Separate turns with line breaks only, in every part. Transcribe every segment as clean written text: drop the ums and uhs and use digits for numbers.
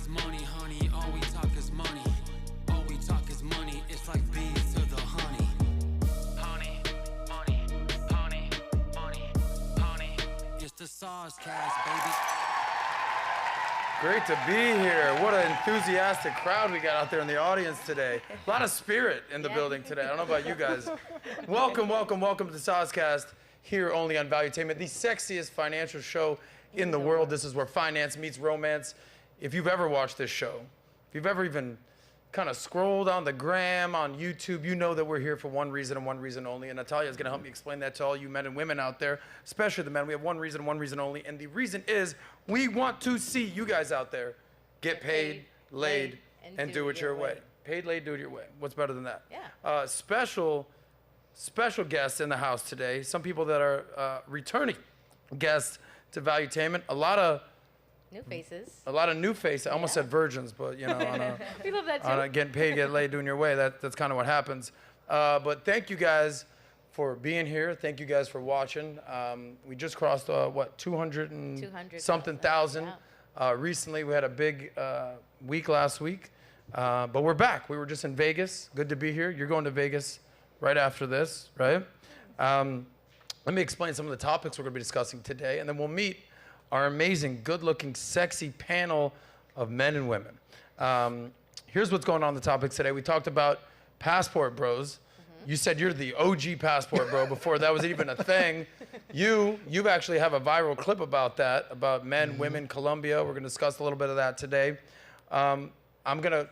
is money, honey. All we talk is money. All we talk is money. It's like bees to the honey. Honey, money, honey, money, honey. It's the SOSCAST, baby.
Great to be here. What an enthusiastic crowd we got out there in the audience today. A lot of spirit in the building today. I don't know about you guys. Welcome, welcome, welcome to the SOSCAST, here only on Valuetainment, the sexiest financial show in the world. This is where finance meets romance. If you've ever watched this show, if you've ever even kind of scrolled on the gram, on YouTube, you know that we're here for one reason and one reason only. And Natalia is going to help me explain that to all you men and women out there, especially the men. We have one reason and one reason only. And the reason is we want to see you guys out there get paid, laid, and do it your way. Paid, laid, do it your way. What's better than that?
Yeah.
Special guests in the house today. Some people that are returning guests to Valuetainment. A lot of new faces. I almost said virgins, but you know,
we love that too.
on a getting paid, get laid, doing your way. That's kind of what happens. But thank you guys for being here. Thank you guys for watching. We just crossed 200 something thousand.
Yeah.
Recently, we had a big week last week, but we're back. We were just in Vegas. Good to be here. You're going to Vegas right after this, right? Let me explain some of the topics we're going to be discussing today, and then we'll meet our amazing, good-looking, sexy panel of men and women. Here's what's going on in the topics today. We talked about passport bros. You said you're the OG passport bro before that was even a thing. You actually have a viral clip about that, about men, women, Colombia. We're gonna discuss a little bit of that today. I'm gonna,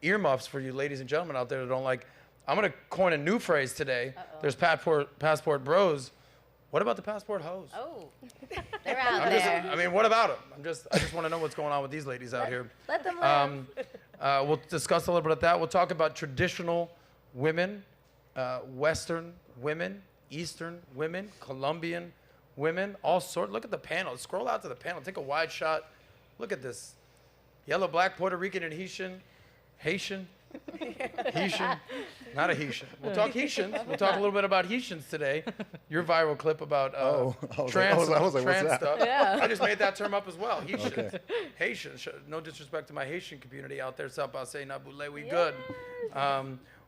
earmuffs for you ladies and gentlemen out there that don't like, I'm gonna coin a new phrase today. There's passport bros. What about the passport hoes?
Oh, they're out there.
What about them? I just want to know what's going on with these ladies out here.
Let them live.
We'll discuss a little bit of that. We'll talk about traditional women, Western women, Eastern women, Colombian women, all sorts. Look at the panel. Scroll out to the panel. Take a wide shot. Look at this. Yellow, black, Puerto Rican, and Haitian. Not a Haitian. We'll talk Haitians. We'll talk a little bit about Haitians today. Your viral clip about trans stuff.
Yeah.
I just made that term up as well. Haitians. Okay. Haitians. No disrespect to my Haitian community out there. South Say Nabule, we good.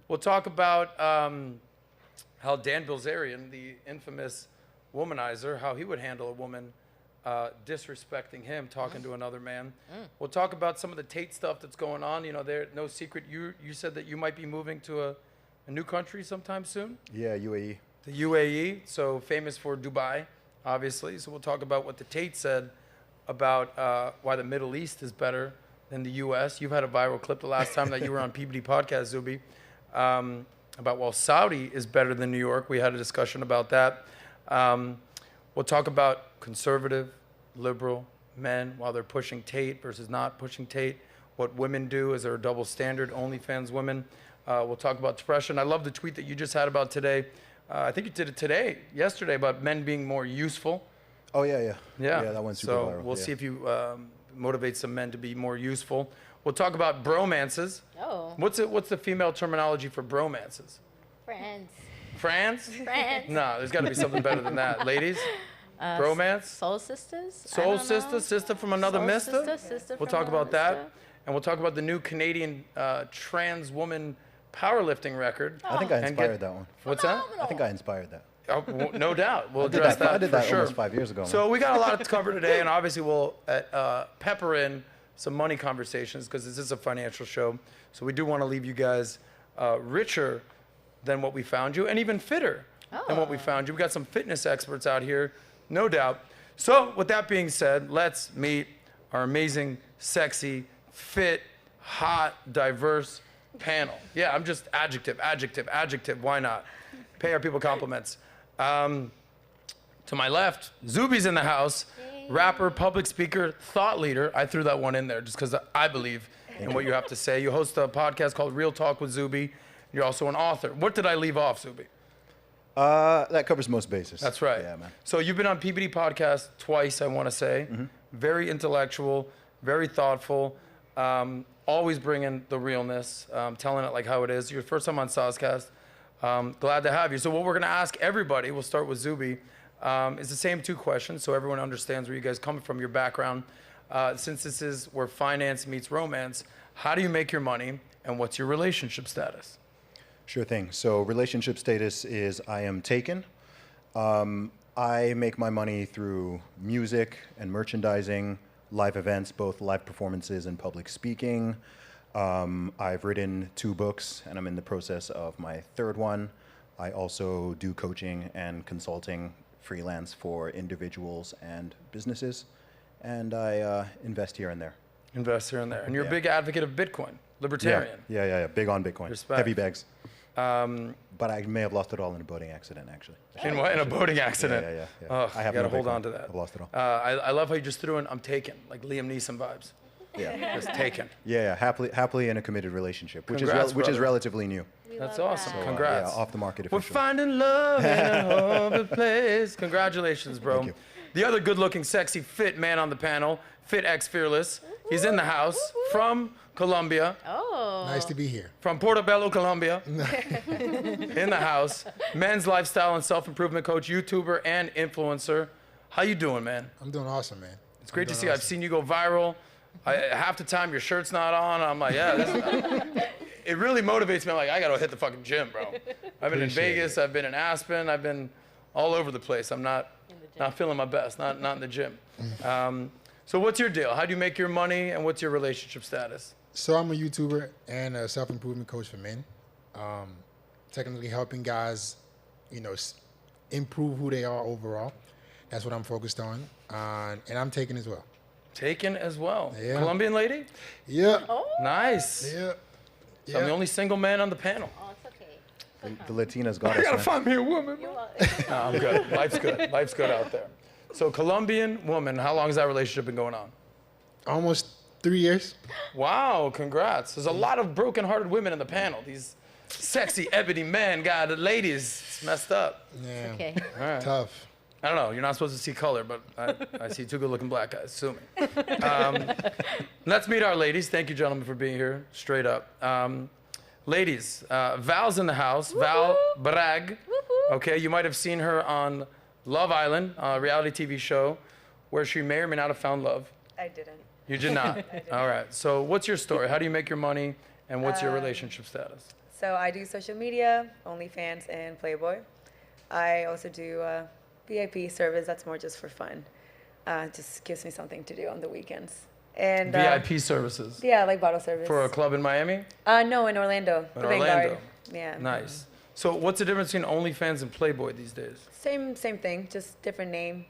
We'll talk about how Dan Bilzerian, the infamous womanizer, how he would handle a woman disrespecting him, talking to another man. We'll talk about some of the Tate stuff that's going on. You know, no secret. You said that you might be moving to a new country sometime soon.
Yeah, UAE.
The UAE, so famous for Dubai, obviously. So we'll talk about what the Tate said about why the Middle East is better than the U.S. You've had a viral clip the last time that you were on PBD podcast, Zuby, about Saudi is better than New York. We had a discussion about that. We'll talk about conservative, liberal men while they're pushing Tate versus not pushing Tate. What women do, is there a double standard? OnlyFans women. We'll talk about depression. I love the tweet that you just had about today. I think you did it yesterday, about men being more useful.
Oh, yeah. Yeah, that went super viral.
So we'll see if you motivate some men to be more useful. We'll talk about bromances.
Oh.
What's the female terminology for bromances?
Friends.
Friends?
Friends.
No, there's got to be something better than that. Ladies? Bromance?
Soul sisters?
Soul sister? Sister from another mister?
Sister
We'll
from
talk about
another
that. And we'll talk about the new Canadian trans woman powerlifting record.
I think I inspired that one.
What's that?
I think I inspired that.
Oh, no doubt. We'll address that.
I did that
for sure.
almost 5 years ago.
So we got a lot to cover today, and obviously we'll pepper in some money conversations because this is a financial show. So we do want to leave you guys richer than what we found you, and even fitter than what we found you. We got some fitness experts out here, no doubt. So with that being said, let's meet our amazing, sexy, fit, hot, diverse panel. Yeah, I'm just adjective. Why not? Pay our people compliments. To my left, Zuby's in the house. Rapper, public speaker, thought leader. I threw that one in there just because I believe in what you have to say. You host a podcast called Real Talk with Zuby. You're also an author. What did I leave off, Zuby?
That covers most bases.
That's right.
Yeah, man.
So you've been on PBD podcast twice, I want to say. Very intellectual, very thoughtful, always bringing the realness, telling it like how it is. Your first time on SOSCAST. Glad to have you. So what we're going to ask everybody, we'll start with Zuby, is the same two questions so everyone understands where you guys come from, your background. since this is where finance meets romance, how do you make your money and what's your relationship status?
Sure thing. So relationship status is I am taken. I make my money through music and merchandising, live events, both live performances and public speaking. I've written 2 books, and I'm in the process of my 3rd one. I also do coaching and consulting freelance for individuals and businesses, and I invest here and there.
Invest here and there. And you're a
Yeah.
big advocate of Bitcoin, libertarian.
Yeah. Big on Bitcoin.
Respect.
Heavy bags. But I may have lost it all in a boating accident, actually.
In what? In a boating accident?
Yeah.
Oh,
I have
you gotta
no
hold
Bitcoin.
on to that.
I've lost it all.
I love how you just threw in, I'm taken, like Liam Neeson vibes.
Yeah.
Just taken.
Yeah. Happily in a committed relationship, which
Congrats,
is
brother.
relatively new.
That's
love
awesome.
that.
Congrats.
Yeah, off the market
We're
officially.
finding love in a horrible place. Congratulations, bro.
Thank you.
The other good-looking, sexy, fit man on the panel, Fit X Fearless. He's in the house from Colombia,
Oh.
Nice to be here.
from Portobello, Colombia. In the house, men's lifestyle and self-improvement coach, YouTuber, and influencer. How you doing, man?
I'm doing awesome, man.
It's great to see. I've seen you go viral. Half the time your shirt's not on. I'm like, yeah. It really motivates me. I'm like, I gotta hit the fucking gym, bro. I've been in Vegas. I've been in Aspen. I've been all over the place. I'm not feeling my best. Not in the gym. So what's your deal? How do you make your money, and what's your relationship status?
So I'm a YouTuber and a self-improvement coach for men. Technically helping guys, improve who they are overall. That's what I'm focused on. And I'm taken as well.
Taken as well.
Yeah.
Colombian lady?
Yeah.
Oh.
Nice.
Yeah.
So I'm the only single man on the panel.
Oh, it's okay.
The Latinas got
I
us,
gotta
man.
find me a woman.
You
bro.
are-
No, I'm good. Life's good. Life's good out there. So Colombian woman, how long has that relationship been going on?
Almost 3 years.
Wow, congrats. There's a lot of broken-hearted women in the panel. These sexy ebony men, God, the ladies, it's messed up.
Yeah.
Okay.
All right.
Tough.
I don't know. You're not supposed to see color, but I see 2 good-looking black guys. Sue me. Let's meet our ladies. Thank you, gentlemen, for being here. Straight up. Ladies, Val's in the house. Val Bragg. Okay, you might have seen her on Love Island, a reality TV show, where she may or may not have found love.
I didn't.
You did not. All right. So what's your story? How do you make your money, and what's your relationship status?
So I do social media, OnlyFans, and Playboy. I also do VIP service. That's more just for fun. Just gives me something to do on the weekends. And
VIP services
yeah, like bottle service.
for a club in Miami?
No, in Orlando.
In
the Vanguard.
Orlando.
Yeah.
Nice. So what's the difference between OnlyFans and Playboy these days?
Same thing, just different name.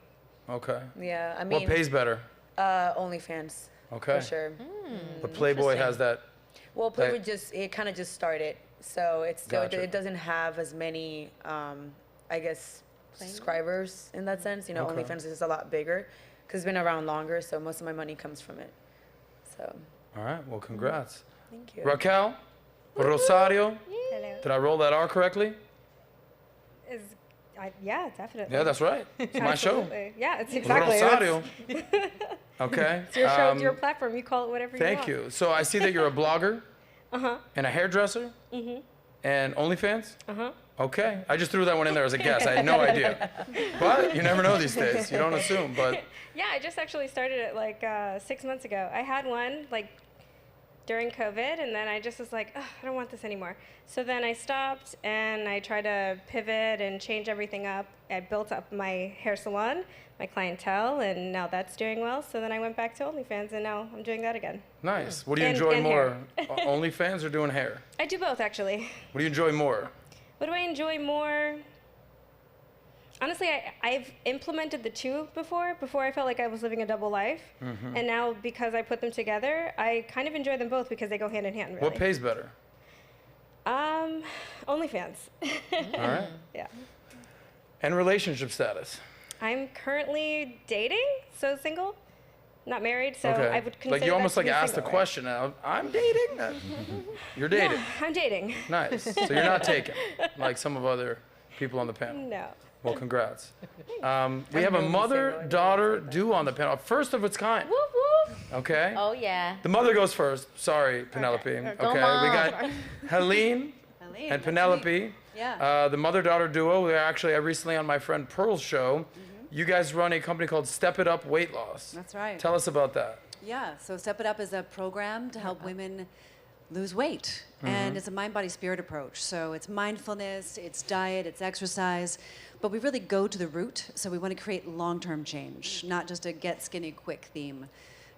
Okay.
Yeah, I mean.
What pays better?
OnlyFans.
Okay.
For sure.
But Playboy has that.
Well, Playboy it kind of just started, so it's still
Gotcha.
it doesn't have as many, I guess, subscribers in that sense.
Okay.
OnlyFans is a lot bigger, because it's been around longer, so most of my money comes from it. So.
All right. Well, congrats.
Thank you.
Raquel Rosario.
Hello.
Did I roll that R correctly?
Yeah, definitely.
Yeah, that's right. It's my show.
Absolutely. Yeah, it's exactly.
Rosario. Okay.
It's your show, it's your platform. You call it whatever you want.
Thank you. So I see that you're a blogger and a hairdresser and OnlyFans. Okay. I just threw that one in there as a guess. I had no idea. But you never know these days. You don't assume. But
Yeah, I just actually started it like 6 months ago. I had one like during COVID, and then I just was like, I don't want this anymore. So then I stopped, and I tried to pivot and change everything up. I built up my hair salon, my clientele, and now that's doing well. So then I went back to OnlyFans, and now I'm doing that again.
nice. What do you
And-
enjoy
and
more? OnlyFans or doing hair?
I do both, actually.
What do you enjoy more?
What do I enjoy more? Honestly, I've implemented the 2 before. Before I felt like I was living a double life. And now because I put them together, I kind of enjoy them both because they go hand in hand, really.
What pays better?
OnlyFans.
All right.
Yeah.
And relationship status?
I'm currently dating, so single. Not married, so
Okay.
I would consider
Like you almost
that
like
to be
asked a
single, right?
question. I'm dating. You're dating.
Yeah, I'm dating.
Nice. So you're not taken like some of other people on the panel.
No.
Well, congrats. We have a mother-daughter duo on the panel, first of its kind.
Whoop, whoop.
Okay.
Oh, yeah.
The mother goes first. Sorry, Penelope. Okay.
Go,
We
Mom.
got Helene and Penelope.
Yeah.
The mother-daughter duo. They're actually recently on my friend Pearl's show. You guys run a company called Step It Up Weight Loss.
That's right.
Tell us about that.
Yeah, so Step It Up is a program to help women lose weight. And it's a mind, body, spirit approach. So it's mindfulness, it's diet, it's exercise, but we really go to the root. So we want to create long-term change, not just a get skinny quick theme.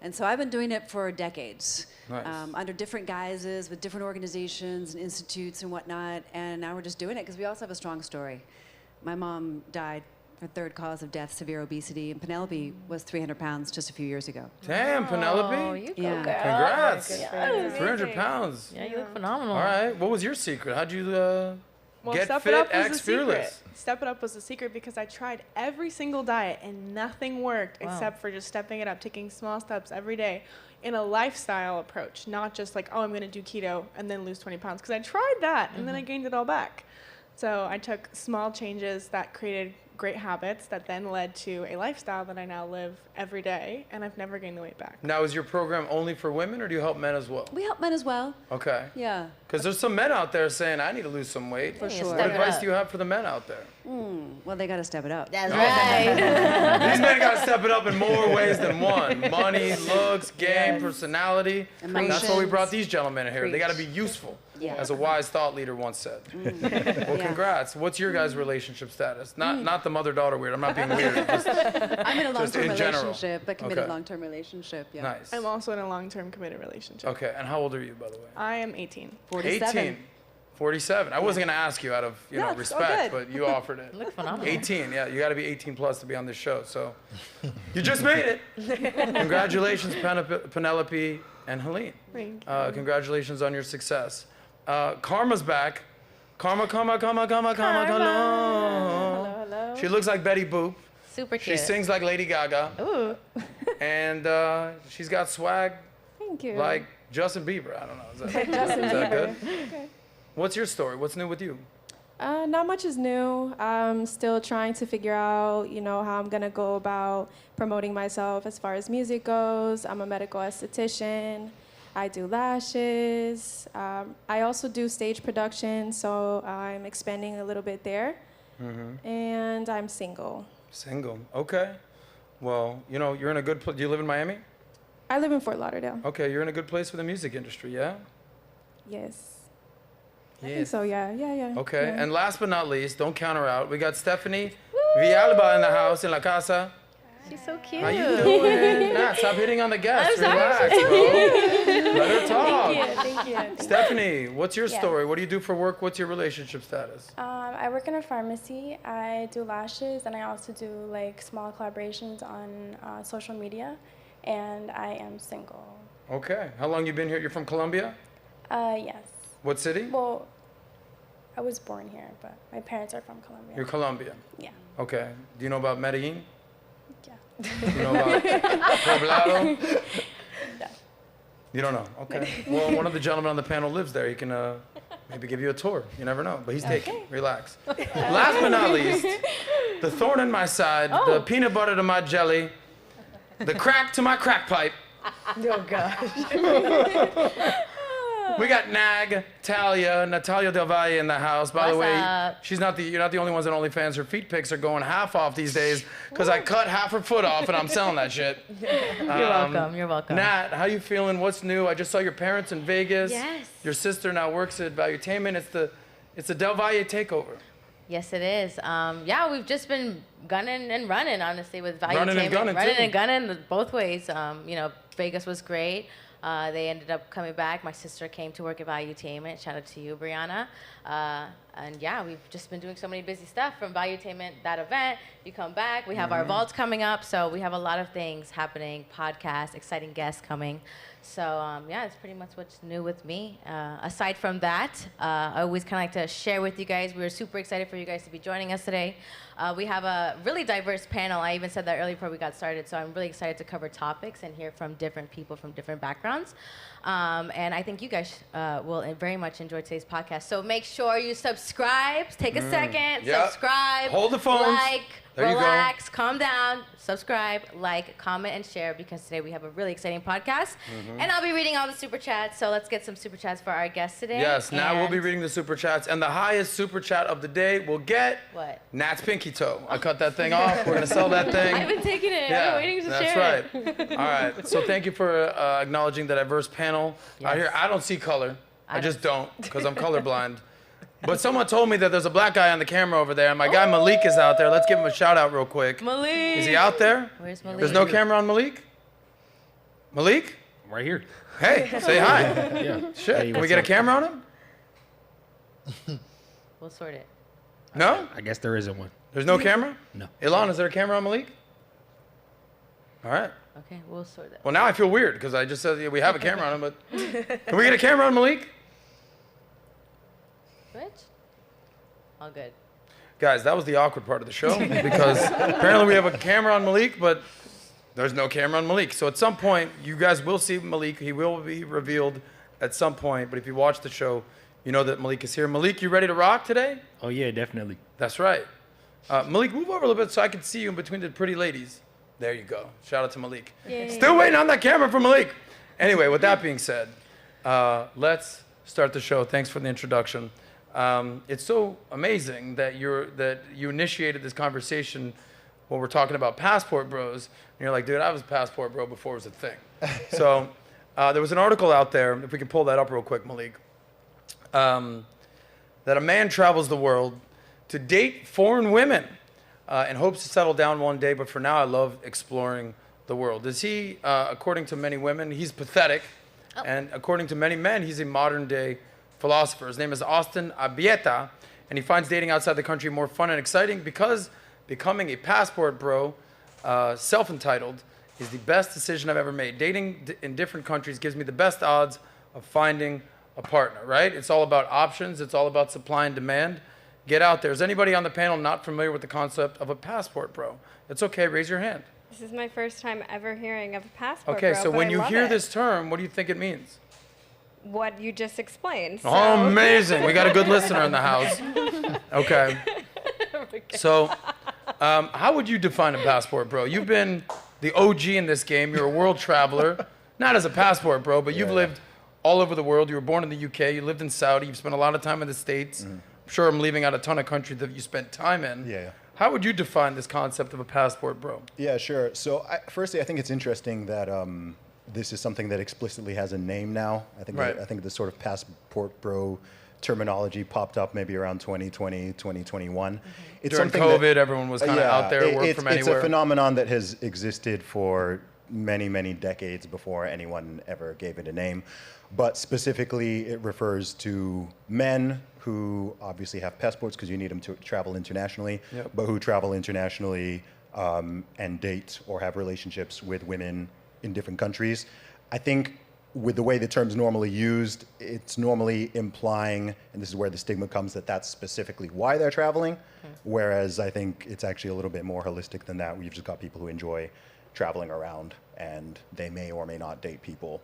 And so I've been doing it for decades,
Nice.
under different guises, with different organizations and institutes and whatnot. And now we're just doing it because we also have a strong story. My mom died, her third cause of death, severe obesity, and Penelope was 300 pounds just a few years ago.
Damn, Penelope.
Oh, you go,
Yeah.
girl.
Congrats.
Yes.
300 pounds.
Yeah, you look phenomenal.
All right. What was your secret? How'd you
Well,
get
Step
fit,
It Up was
X
the secret.
fearless?
Step It Up was the secret because I tried every single diet and nothing worked except for just stepping it up, taking small steps every day in a lifestyle approach, not just like, oh, I'm going to do keto and then lose 20 pounds. Because I tried that and then I gained it all back. So I took small changes that created great habits that then led to a lifestyle that I now live every day, and I've never gained the weight back.
Now, is your program only for women, or do you help men as well?
We help men as well.
Okay.
Yeah.
Because there's some men out there saying, I need to lose some weight.
For sure.
What advice do you have for the men out there?
Well, they got to step it up.
That's right.
These men got to step it up in more ways than one. Money, looks, game, personality. And that's why we brought these gentlemen in here. They got to be useful, as a wise thought leader once said. Well, congrats. What's your guys' relationship status? Not the mother-daughter weird. I'm not being weird. Just,
I'm in a long-term
in general.
relationship, a committed
Okay.
long-term relationship. Yeah.
nice.
I'm also in a long-term committed relationship.
Okay, and how old are you, by the way?
I am 18.
47.
18. 47. I wasn't going to ask you out of
No, it's all
respect,
good.
but you offered it.
Look phenomenal.
18, yeah, you got to be 18 plus to be on this show. So you just made it. Congratulations, Penelope and Helene.
Thank
Congratulations on your success. Karma's back. Karma. Hello.
Hello.
She looks like Betty Boop.
Super
She
cute.
sings like Lady Gaga.
Ooh.
And she's got swag
Thank you.
like Justin Bieber. I don't know. Is that,
Justin
is that
Bieber.
good? What's your story? What's new with you?
Not much is new. I'm still trying to figure out, how I'm gonna go about promoting myself as far as music goes. I'm a medical esthetician. I do lashes. I also do stage production, so I'm expanding a little bit there. And I'm single.
Single. Okay. Well, you're in a good place. Do you live in Miami?
I live in Fort Lauderdale.
Okay, you're in a good place for the music industry, yeah?
Yes. I think so, yeah.
Okay,
yeah.
and last but not least, don't count her out. We got Stephanie Villalba in the house, in La Casa.
She's so cute.
How you doing? Nah, stop hitting on the guests.
I'm sorry,
Relax,
she's
bro. Let her talk.
Thank you.
Stephanie, what's your
Yeah.
story? What do you do for work? What's your relationship status?
I work in a pharmacy. I do lashes, and I also do small collaborations on social media. And I am single.
Okay. How long you been here? You're from Colombia?
Yes.
What city?
Well, I was born here, but my parents are from Colombia.
You're Colombian.
Yeah.
Okay. Do you know about Medellin?
Yeah.
Do you know about Poblado?
No.
You don't know? Okay. Well, one of the gentlemen on the panel lives there. He can maybe give you a tour. You never know. But he's taking. Relax. Last but not least, the thorn in my side, the peanut butter to my jelly, the crack to my crack pipe.
Oh, gosh.
We got Natalia Del Valle in the house. By the
What's
way,
up?
you're not the only ones on OnlyFans. Her feet pics are going half off these days because I cut half her foot off and I'm selling that shit.
You're welcome. You're welcome.
Nat, how you feeling? What's new? I just saw your parents in Vegas.
Yes.
Your sister now works at Valuetainment. It's the Del Valle takeover.
Yes, it is. Yeah, we've just been gunning and running, honestly, with Valuetainment.
Running and gunning,
Running
too.
and gunning both ways. Vegas was great. They ended up coming back. My sister came to work at Valuetainment. Shout out to you, Brianna. And yeah, we've just been doing so many busy stuff from Valuetainment, that event. You come back. We have our vaults coming up. So we have a lot of things happening, podcasts, exciting guests coming. So yeah, it's pretty much what's new with me. Aside from that, I always kind of like to share with you guys. We were super excited for you guys to be joining us today. We have a really diverse panel. I even said that earlier before we got started. So I'm really excited to cover topics and hear from different people from different backgrounds. And I think you guys will very much enjoy today's podcast. So make sure you subscribe subscribe. Take a second.
Yep.
Subscribe.
Hold the phones.
Like.
There you go.
Relax. Calm down. Subscribe. Like. Comment and share because today we have a really exciting podcast. And I'll be reading all the super chats. So let's get some super chats for our guests today.
Yes. Now we'll be
And-
reading the super chats, and the highest super chat of the day will get
What?
Nat's pinky toe. I cut that thing off. We're gonna sell that thing.
I've been taking it. I've been waiting to
that's
share
right.
it.
All right. So thank you for acknowledging the diverse panel out here. I don't see color. I just don't because I'm colorblind. But someone told me that there's a black guy on the camera over there, and my guy Malik is out there. Let's give him a shout out real quick.
Malik.
Is he out there?
Where's Malik?
There's no camera on Malik? Malik?
Right here.
Hey, say hi.
Yeah.
Shit.
Hey,
Can we
what's
get a
up?
camera on him?
We'll sort it.
No?
I guess there isn't one.
There's no camera?
No.
Ilan, is there a camera on Malik? All right.
Okay, we'll sort that.
Well, now I feel weird because I just said we have a camera on him, but can we get a camera on Malik?
Rich? All good.
Guys, that was the awkward part of the show because apparently we have a camera on Malik, but there's no camera on Malik. So at some point, you guys will see Malik. He will be revealed at some point. But if you watch the show, you know that Malik is here. Malik, you ready to rock today?
Oh, yeah, definitely.
That's right. Malik, move over a little bit so I can see you in between the pretty ladies. There you go. Shout out to Malik.
Yay.
Still waiting on that camera for Malik. Anyway, with that being said, let's start the show. Thanks for the introduction. It's so amazing that you initiated this conversation when we're talking about passport bros. And you're like, dude, I was a passport bro before it was a thing. So there was an article out there, if we can pull that up real quick, Malik, that a man travels the world to date foreign women and hopes to settle down one day, but for now I love exploring the world. Is he, according to many women, he's pathetic, and according to many men, he's a modern day philosopher. His name is Austin Abieta, and he finds dating outside the country more fun and exciting because becoming a passport bro, self-entitled, is the best decision I've ever made. Dating in different countries gives me the best odds of finding a partner, right? It's all about options. It's all about supply and demand. Get out there. Is anybody on the panel not familiar with the concept of a passport bro? It's okay. Raise your hand.
This is my first time ever hearing of a passport
Okay,
bro,
so
but
when
I
you
love
hear
it.
this term, what do you think it means?
What you just explained. So.
Oh, amazing. We got a good listener in the house. Okay. So, how would you define a passport bro? You've been the OG in this game. You're a world traveler. Not as a passport bro, but you've lived all over the world. You were born in the UK. You lived in Saudi. You've spent a lot of time in the States. I'm sure I'm leaving out a ton of countries that you spent time in.
Yeah.
How would you define this concept of a passport bro?
Yeah, sure. So, firstly, I think it's interesting that this is something that explicitly has a name now. I think
Right.
I think the sort of passport bro terminology popped up maybe around 2020, 2021. It's
During
something
COVID, everyone was kind of out there, work from
It's
anywhere.
a phenomenon that has existed for many, many decades before anyone ever gave it a name. But specifically, it refers to men who obviously have passports because you need them to travel internationally,
Yep.
but who travel internationally and date or have relationships with women in different countries. I think with the way the term's normally used, it's normally implying, and this is where the stigma comes, that that's specifically why they're traveling, whereas I think it's actually a little bit more holistic than that. We've just got people who enjoy traveling around, and they may or may not date people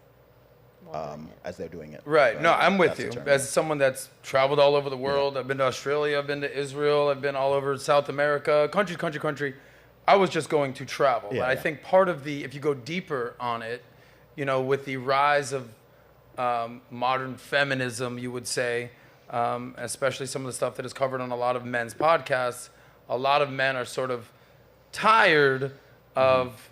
as they're doing it.
Right. No, I'm with
That's the
you.
term.
As someone that's traveled all over the world, I've been to Australia, I've been to Israel, I've been all over South America, country. I was just going to travel.
Yeah,
I
yeah.
think part of if you go deeper on it, you know, with the rise of modern feminism, you would say, especially some of the stuff that is covered on a lot of men's podcasts, a lot of men are sort of tired of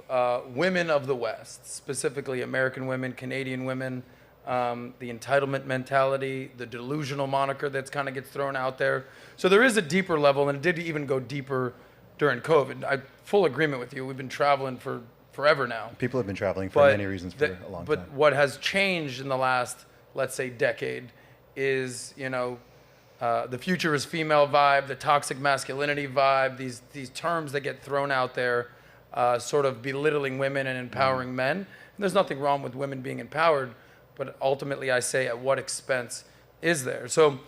women of the West, specifically American women, Canadian women, the entitlement mentality, the delusional moniker that's kind of gets thrown out there. So there is a deeper level, and it did even go deeper during COVID. I full agreement with you. We've been traveling for forever now.
People have been traveling for many reasons for a long
But
time.
what has changed in the last, let's say, decade is, you know, the future is female vibe, the toxic masculinity vibe, these terms that get thrown out there, sort of belittling women and empowering men. And there's nothing wrong with women being empowered, but ultimately I say, at what expense is there? So,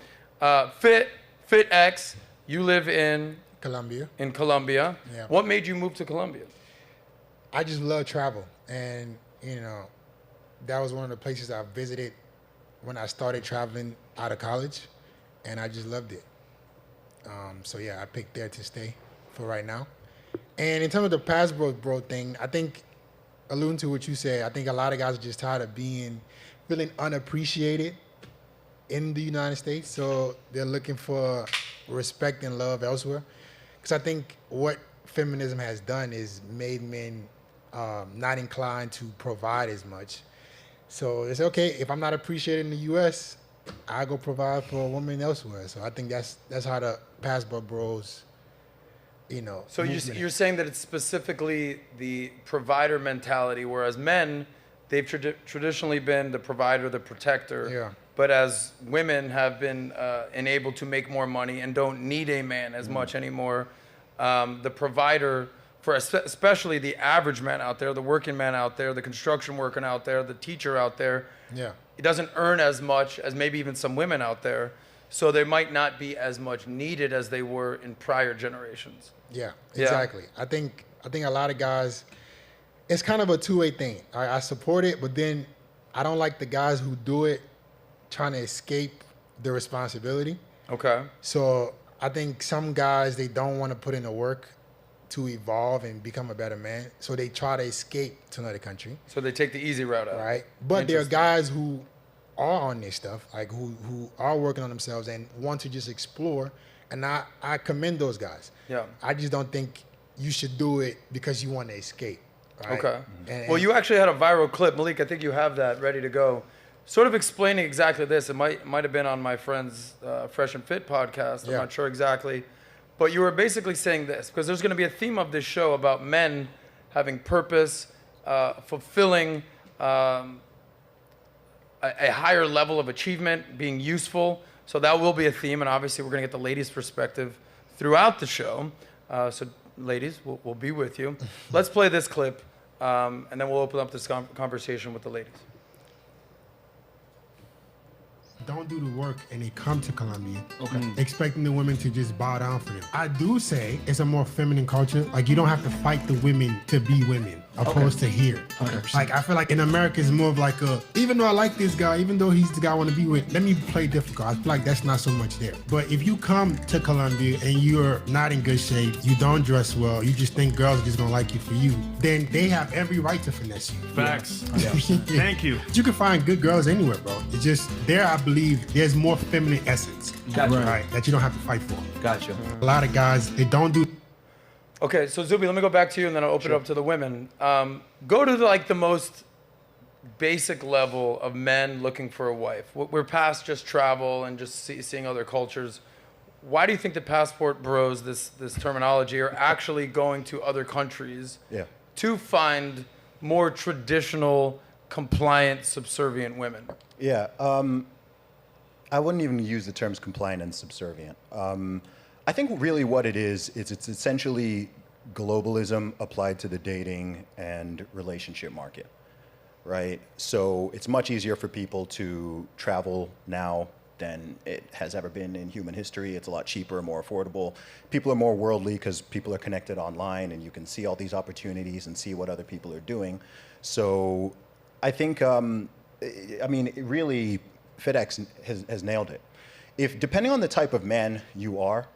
FitX, you live in
Colombia.
Colombia.
Yeah.
What made you move to Colombia?
I just love travel, and that was one of the places I visited when I started traveling out of college, and I just loved it. So yeah, I picked there to stay for right now. And in terms of the passport bro thing, I think, alluding to what you said, I think a lot of guys are just tired of feeling unappreciated in the United States. So they're looking for respect and love elsewhere. Because I think what feminism has done is made men not inclined to provide as much. So it's okay, if I'm not appreciated in the U.S., I go provide for a woman elsewhere. So I think that's how the passport bros,
So you're saying that it's specifically the provider mentality, whereas men, they've traditionally been the provider, the protector.
Yeah.
But as women have been enabled to make more money and don't need a man as much anymore, the provider, for especially the average man out there, the working man out there, the construction worker out there, the teacher out there, he doesn't earn as much as maybe even some women out there. So they might not be as much needed as they were in prior generations.
Yeah, exactly. I think a lot of guys, it's kind of a two-way thing. I support it, but then I don't like the guys who do it trying to escape the responsibility.
Okay.
So I think some guys, they don't want to put in the work to evolve and become a better man. So they try to escape to another country.
So they take the easy route out.
Right. But there are guys who are on this stuff, like who are working on themselves and want to just explore. And I commend those guys.
Yeah.
I just don't think you should do it because you want to escape. Right?
Okay.
And
Well, you actually had a viral clip, Malik. I think you have that ready to go. Sort of explaining exactly this. It might have been on my friend's Fresh and Fit podcast. I'm not sure exactly. But you were basically saying this, because there's going to be a theme of this show about men having purpose, fulfilling a higher level of achievement, being useful. So that will be a theme, and obviously we're going to get the ladies' perspective throughout the show. So ladies, we'll be with you. Let's play this clip, and then we'll open up this conversation with the ladies.
Don't do the work and they come to Colombia expecting the women to just bow down for them. I do say it's a more feminine culture. Like, you don't have to fight the women to be women opposed to here. Like, I feel like in America it's more of like even though I like this guy, even though he's the guy I want to be with, let me play difficult. I feel like that's not so much there. But if you come to Colombia and you're not in good shape, you don't dress well, you just think girls are just gonna like you for you, then they have every right to finesse you.
Facts. Thank you.
You can find good girls anywhere, bro. It's just there, I believe there's more feminine essence, right, that you don't have to fight for.
Gotcha.
A lot of guys, they don't do.
Okay, so Zuby, let me go back to you, and then I'll open it up to the women. Go to the most basic level of men looking for a wife. We're past just travel and just seeing other cultures. Why do you think the passport bros, this terminology, are actually going to other countries to find more traditional, compliant, subservient women?
Yeah, I wouldn't even use the terms compliant and subservient. I think really what it is it's essentially globalism applied to the dating and relationship market, right? So it's much easier for people to travel now than it has ever been in human history. It's a lot cheaper, more affordable. People are more worldly because people are connected online and you can see all these opportunities and see what other people are doing. So I think, really, FedEx has nailed it. Depending on the type of man you are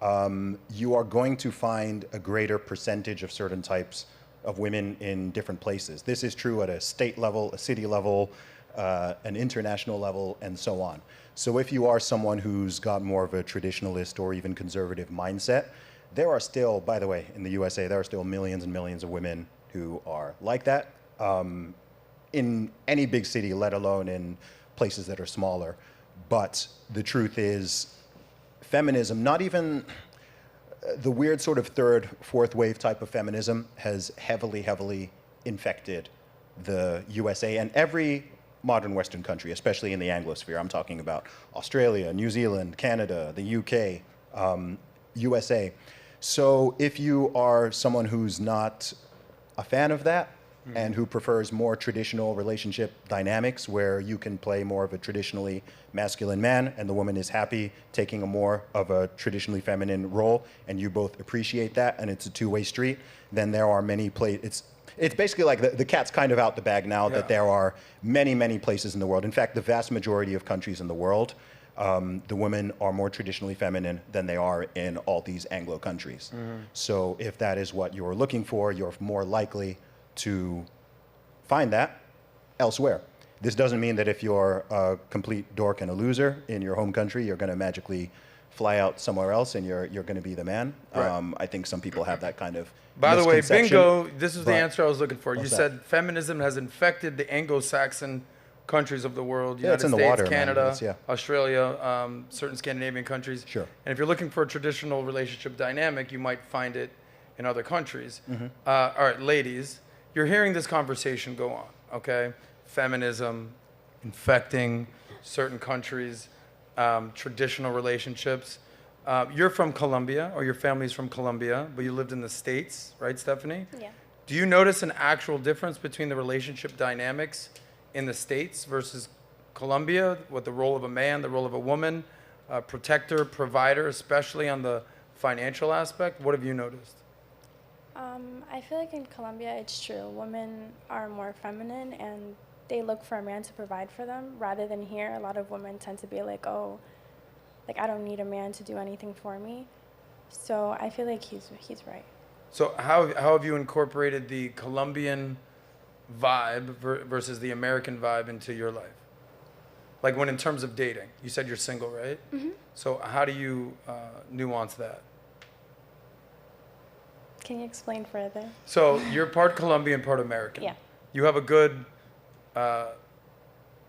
going to find a greater percentage of certain types of women in different places. This is true at a state level, a city level, an international level, and so on. So if you are someone who's got more of a traditionalist or even conservative mindset, there are still, by the way, in the USA, there are still millions and millions of women who are like that in any big city, let alone in places that are smaller. But the truth is, feminism, not even the weird sort of third, fourth wave type of feminism, has heavily, heavily infected the USA and every modern Western country, especially in the Anglosphere. I'm talking about Australia, New Zealand, Canada, the UK, USA. So if you are someone who's not a fan of that, and who prefers more traditional relationship dynamics where you can play more of a traditionally masculine man and the woman is happy taking a more of a traditionally feminine role, and you both appreciate that and it's a two-way street, then there are many places. It's basically like the cat's kind of out the bag now that there are many, many places in the world. In fact, the vast majority of countries in the world the women are more traditionally feminine than they are in all these Anglo countries. So if that is what you're looking for, you're more likely to find that elsewhere. This doesn't mean that if you're a complete dork and a loser in your home country, you're going to magically fly out somewhere else and you're going to be the man.
Right.
I think some people have that kind of
By the way,
misconception,
bingo, this is the
but-
answer I was looking for. You
What's that?
said feminism has infected the Anglo-Saxon countries of the world,
Yeah, it's
United
in the
States,
water, man.
Canada,
It's- yeah.
Australia, certain Scandinavian countries.
Sure.
And if you're looking for a traditional relationship dynamic, you might find it in other countries.
Mm-hmm.
All right, ladies, you're hearing this conversation go on, okay? Feminism, infecting certain countries, traditional relationships. You're from Colombia, or your family's from Colombia, but you lived in the States, right, Stephanie?
Yeah.
Do you notice an actual difference between the relationship dynamics in the States versus Colombia, with the role of a man, the role of a woman, protector, provider, especially on the financial aspect? What have you noticed?
I feel like in Colombia, it's true. Women are more feminine and they look for a man to provide for them, rather than here, a lot of women tend to be like, oh, like I don't need a man to do anything for me. So I feel like he's right.
So how have you incorporated the Colombian vibe versus the American vibe into your life? Like when in terms of dating, you said you're single, right?
Mm-hmm.
So how do you nuance that?
Can you explain further?
So you're part Colombian, part American.
Yeah.
You have a good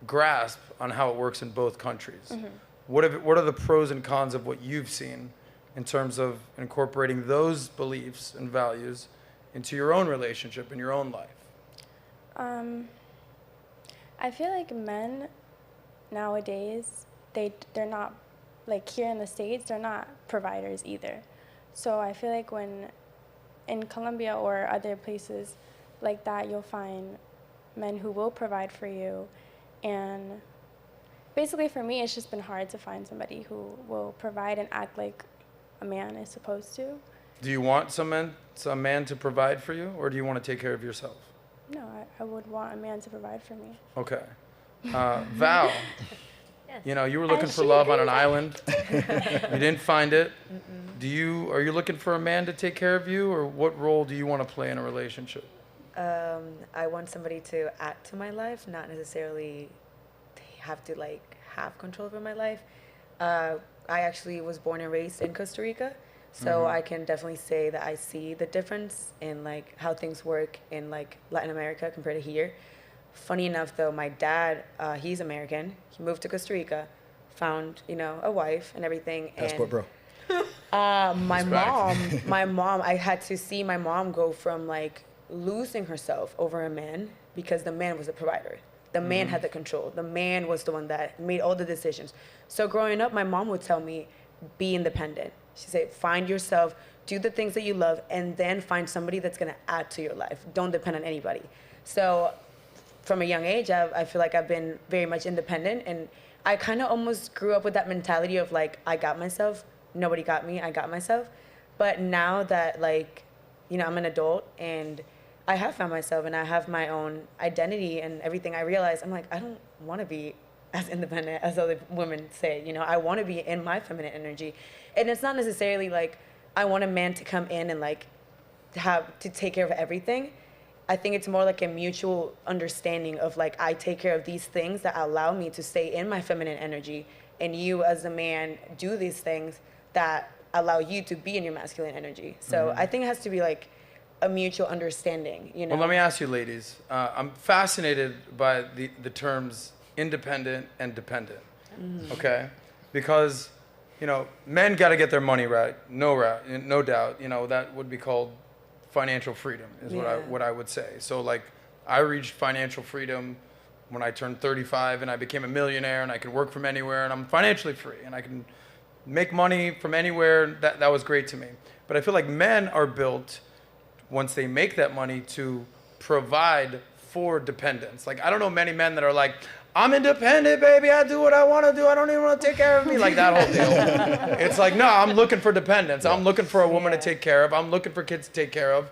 grasp on how it works in both countries.
Mm-hmm.
What are the pros and cons of what you've seen in terms of incorporating those beliefs and values into your own relationship and your own life?
I feel like men nowadays, they're not, like here in the States, they're not providers either. So I feel like when in Colombia or other places like that, you'll find men who will provide for you. And basically for me, it's just been hard to find somebody who will provide and act like a man is supposed to.
Do you want some man to provide for you, or do you want to take care of yourself?
No, I would want a man to provide for me.
Okay. Val,
Yes.
you know, you were looking for
should
love on
agree
an
with
island. You didn't find it. Are you looking for a man to take care of you, or what role do you want to play in a relationship?
I want somebody to add to my life, not necessarily have to like have control over my life. I actually was born and raised in Costa Rica, so I can definitely say that I see the difference in like how things work in like Latin America compared to here. Funny enough, though, my dad, he's American. He moved to Costa Rica, found a wife and everything.
Passport, bro.
My mom, I had to see my mom go from like losing herself over a man because the man was the provider. The man had the control. The man was the one that made all the decisions. So growing up, my mom would tell me, be independent. She'd say, find yourself, do the things that you love, and then find somebody that's gonna add to your life. Don't depend on anybody. So from a young age, I feel like I've been very much independent, and I kind of almost grew up with that mentality of like, I got myself, nobody got me, I got myself. But now that like, I'm an adult and I have found myself and I have my own identity and everything, I realize I'm like, I don't want to be as independent as other women say. I want to be in my feminine energy. And it's not necessarily like I want a man to come in and like to take care of everything. I think it's more like a mutual understanding of like, I take care of these things that allow me to stay in my feminine energy, and you as a man do these things that allow you to be in your masculine energy. So I think it has to be like a mutual understanding,
Well, let me ask you, ladies. I'm fascinated by the terms independent and dependent. Okay, because men got to get their money right. No doubt. That would be called financial freedom is what I would say. So like I reached financial freedom when I turned 35 and I became a millionaire and I can work from anywhere and I'm financially free and I can make money from anywhere. That was great to me. But I feel like men are built, once they make that money, to provide for dependence. Like I don't know many men that are like, I'm independent, baby. I do what I want to do. I don't even want to take care of me. Like that whole deal. It's like, no, I'm looking for dependence. I'm looking for a woman to take care of. I'm looking for kids to take care of.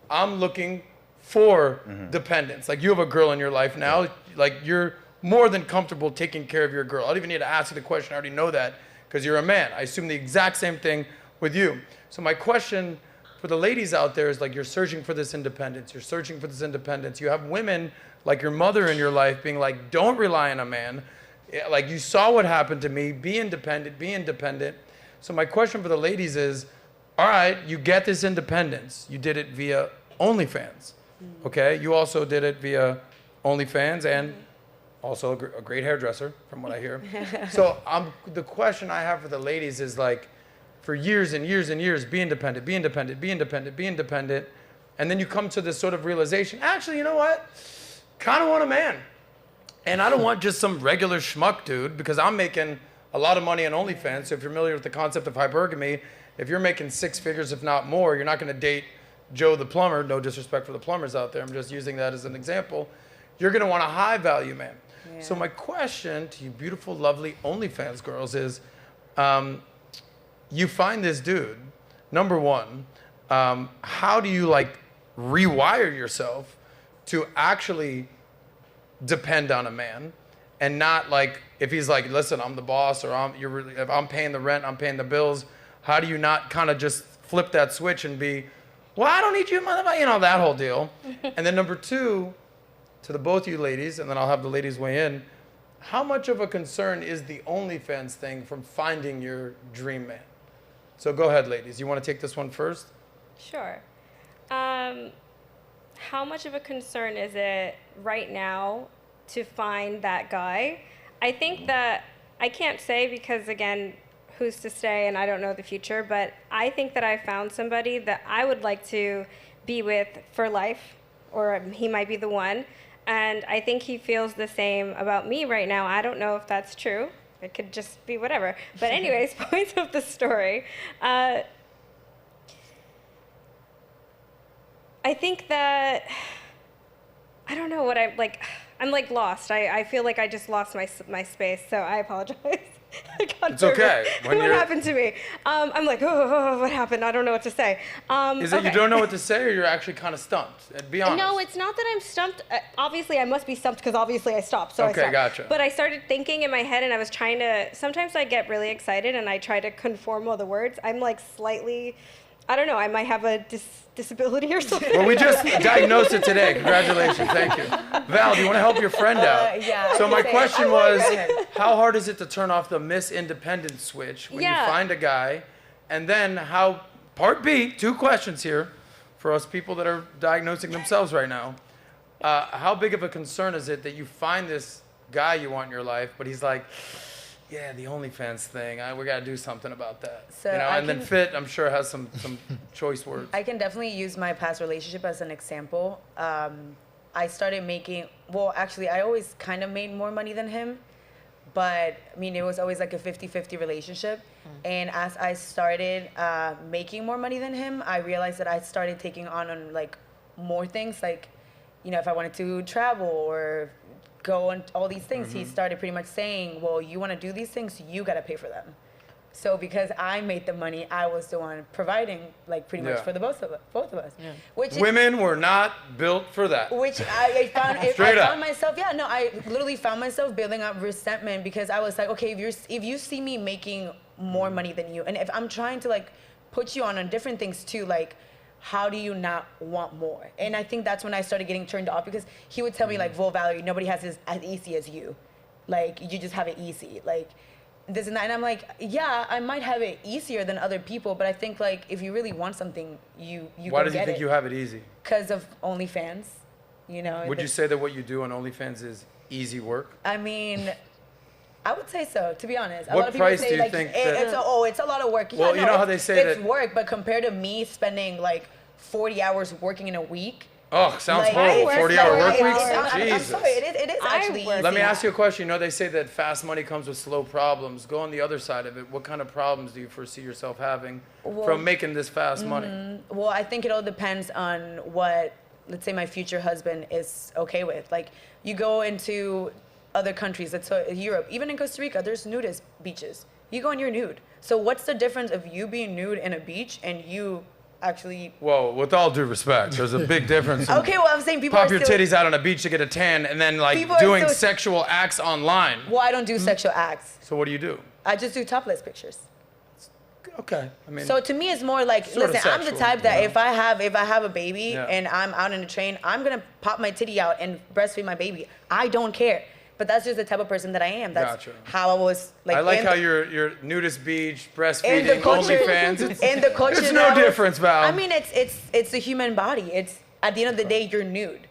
I'm looking for dependence. Like you have a girl in your life now. Like you're more than comfortable taking care of your girl? I don't even need to ask you the question. I already know that because you're a man. I assume the exact same thing with you. So my question for the ladies out there is like, you're searching for this independence. You're searching for this independence. You have women like your mother in your life being like, don't rely on a man. Like, you saw what happened to me. Be independent, be independent. So my question for the ladies is, all right, you get this independence. You did it via OnlyFans, okay? You also did it via OnlyFans and also a great hairdresser, from what I hear. So the question I have for the ladies is like, for years and years and years, be independent, be independent, be independent, be independent. And then you come to this sort of realization, actually, you know what? Kind of want a man. And I don't want just some regular schmuck dude, because I'm making a lot of money on OnlyFans. So if you're familiar with the concept of hypergamy, if you're making 6 figures, if not more, you're not going to date Joe the plumber. No disrespect for the plumbers out there. I'm just using that as an example. You're going to want a high value man. Yeah. So my question to you beautiful, lovely OnlyFans girls is, you find this dude, number one, how do you like rewire yourself to actually depend on a man, and not like, if he's like, listen, I'm the boss, or if I'm paying the rent, I'm paying the bills, how do you not kind of just flip that switch and be, well, I don't need you, motherfucker, you know, that whole deal. And then number two, to the both of you ladies, and then I'll have the ladies weigh in, how much of a concern is the OnlyFans thing from finding your dream man? So go ahead, ladies. You want to take this one first?
Sure. How much of a concern is it right now to find that guy? I think that, I can't say because, again, who's to say, and I don't know the future, but I think that I found somebody that I would like to be with for life, or he might be the one. And I think he feels the same about me right now. I don't know if that's true. It could just be whatever. But anyways, points of the story. I think that, I don't know what I'm like lost. I feel like I just lost my space, so I apologize. I got
it's okay.
What happened to me? I'm like, oh, what happened? I don't know what to say.
Is it you don't know what to say, or you're actually kind of stumped? Be honest.
No, it's not that I'm stumped. Obviously, I must be stumped because obviously I stopped. So
okay,
I stopped.
Gotcha.
But I started thinking in my head, and I was trying to, sometimes I get really excited, and I try to conform all the words. I'm like slightly, I don't know, I might have a disability or something.
Well, we just diagnosed it today. Congratulations. Thank you. Val, do you want to help your friend out?
Yeah.
So my question was, how hard is it to turn off the Miss Independent switch when you find a guy? And then how, part B, 2 questions here for us people that are diagnosing themselves right now. How big of a concern is it that you find this guy you want in your life, but he's like, yeah, the OnlyFans thing, we got to do something about that. So you know, and then Fit, I'm sure, has some choice words.
I can definitely use my past relationship as an example. I started making, well, actually, I always kind of made more money than him, but I mean, it was always like a 50-50 relationship. And as I started making more money than him, I realized that I started taking on like more things, like, you know, if I wanted to travel or go on all these things, he started pretty much saying, well, you want to do these things, you got to pay for them. So because I made the money, I was the one providing, like, pretty much for the both of us. Yeah. Which
women were not built for that.
Which I found, myself, I literally found myself building up resentment, because I was like, okay, if you see me making more money than you, and if I'm trying to like put you on different things too, like, how do you not want more? And I think that's when I started getting turned off, because he would tell me like, well, Valerie, nobody has this as easy as you. Like, you just have it easy. Like, this and that. And I'm like, yeah, I might have it easier than other people, but I think like, if you really want something, you
Why do you think you have it easy?
Because of OnlyFans, you know.
Would you say that what you do on OnlyFans is easy work?
I mean, I would say so, to be honest.
What price do you think
it's a lot of work.
Well, you know how they say
it's work, but compared to me spending like 40 hours working in a week.
Oh, sounds horrible. 40-hour work weeks? Jesus.
I'm sorry, it is actually easy.
Let me ask you a question. You know, they say that fast money comes with slow problems. Go on the other side of it. What kind of problems do you foresee yourself having from making this fast money?
Well, I think it all depends on what, let's say, my future husband is okay with. Like, you go into other countries, let's say Europe, even in Costa Rica, there's nudist beaches. You go and you're nude. So what's the difference of you being nude in a beach and you actually.
Whoa, with all due respect, there's a big difference.
Okay, well, I'm saying people
pop
are
your
still,
titties out on a beach to get a tan, and then like
People are
doing
still-
sexual acts online.
Well, I don't do sexual acts.
So what do you do?
I just do topless pictures.
Okay, I mean.
So to me, it's more like,
Sort of
listen, I'm the
sexual,
type that
yeah.
if I have a baby
Yeah.
and I'm out in the train, I'm gonna pop my titty out and breastfeed my baby. I don't care. But that's just the type of person that I am. That's
Gotcha.
how I was like.
I like
in
how
the-
you're nudist beach,
in the
breastfeeding,
culture,
OnlyFans. It's,
in the culture.
it's
that
no
I was-
difference, Val.
I mean, it's the human body. It's at the end of the day, you're nude.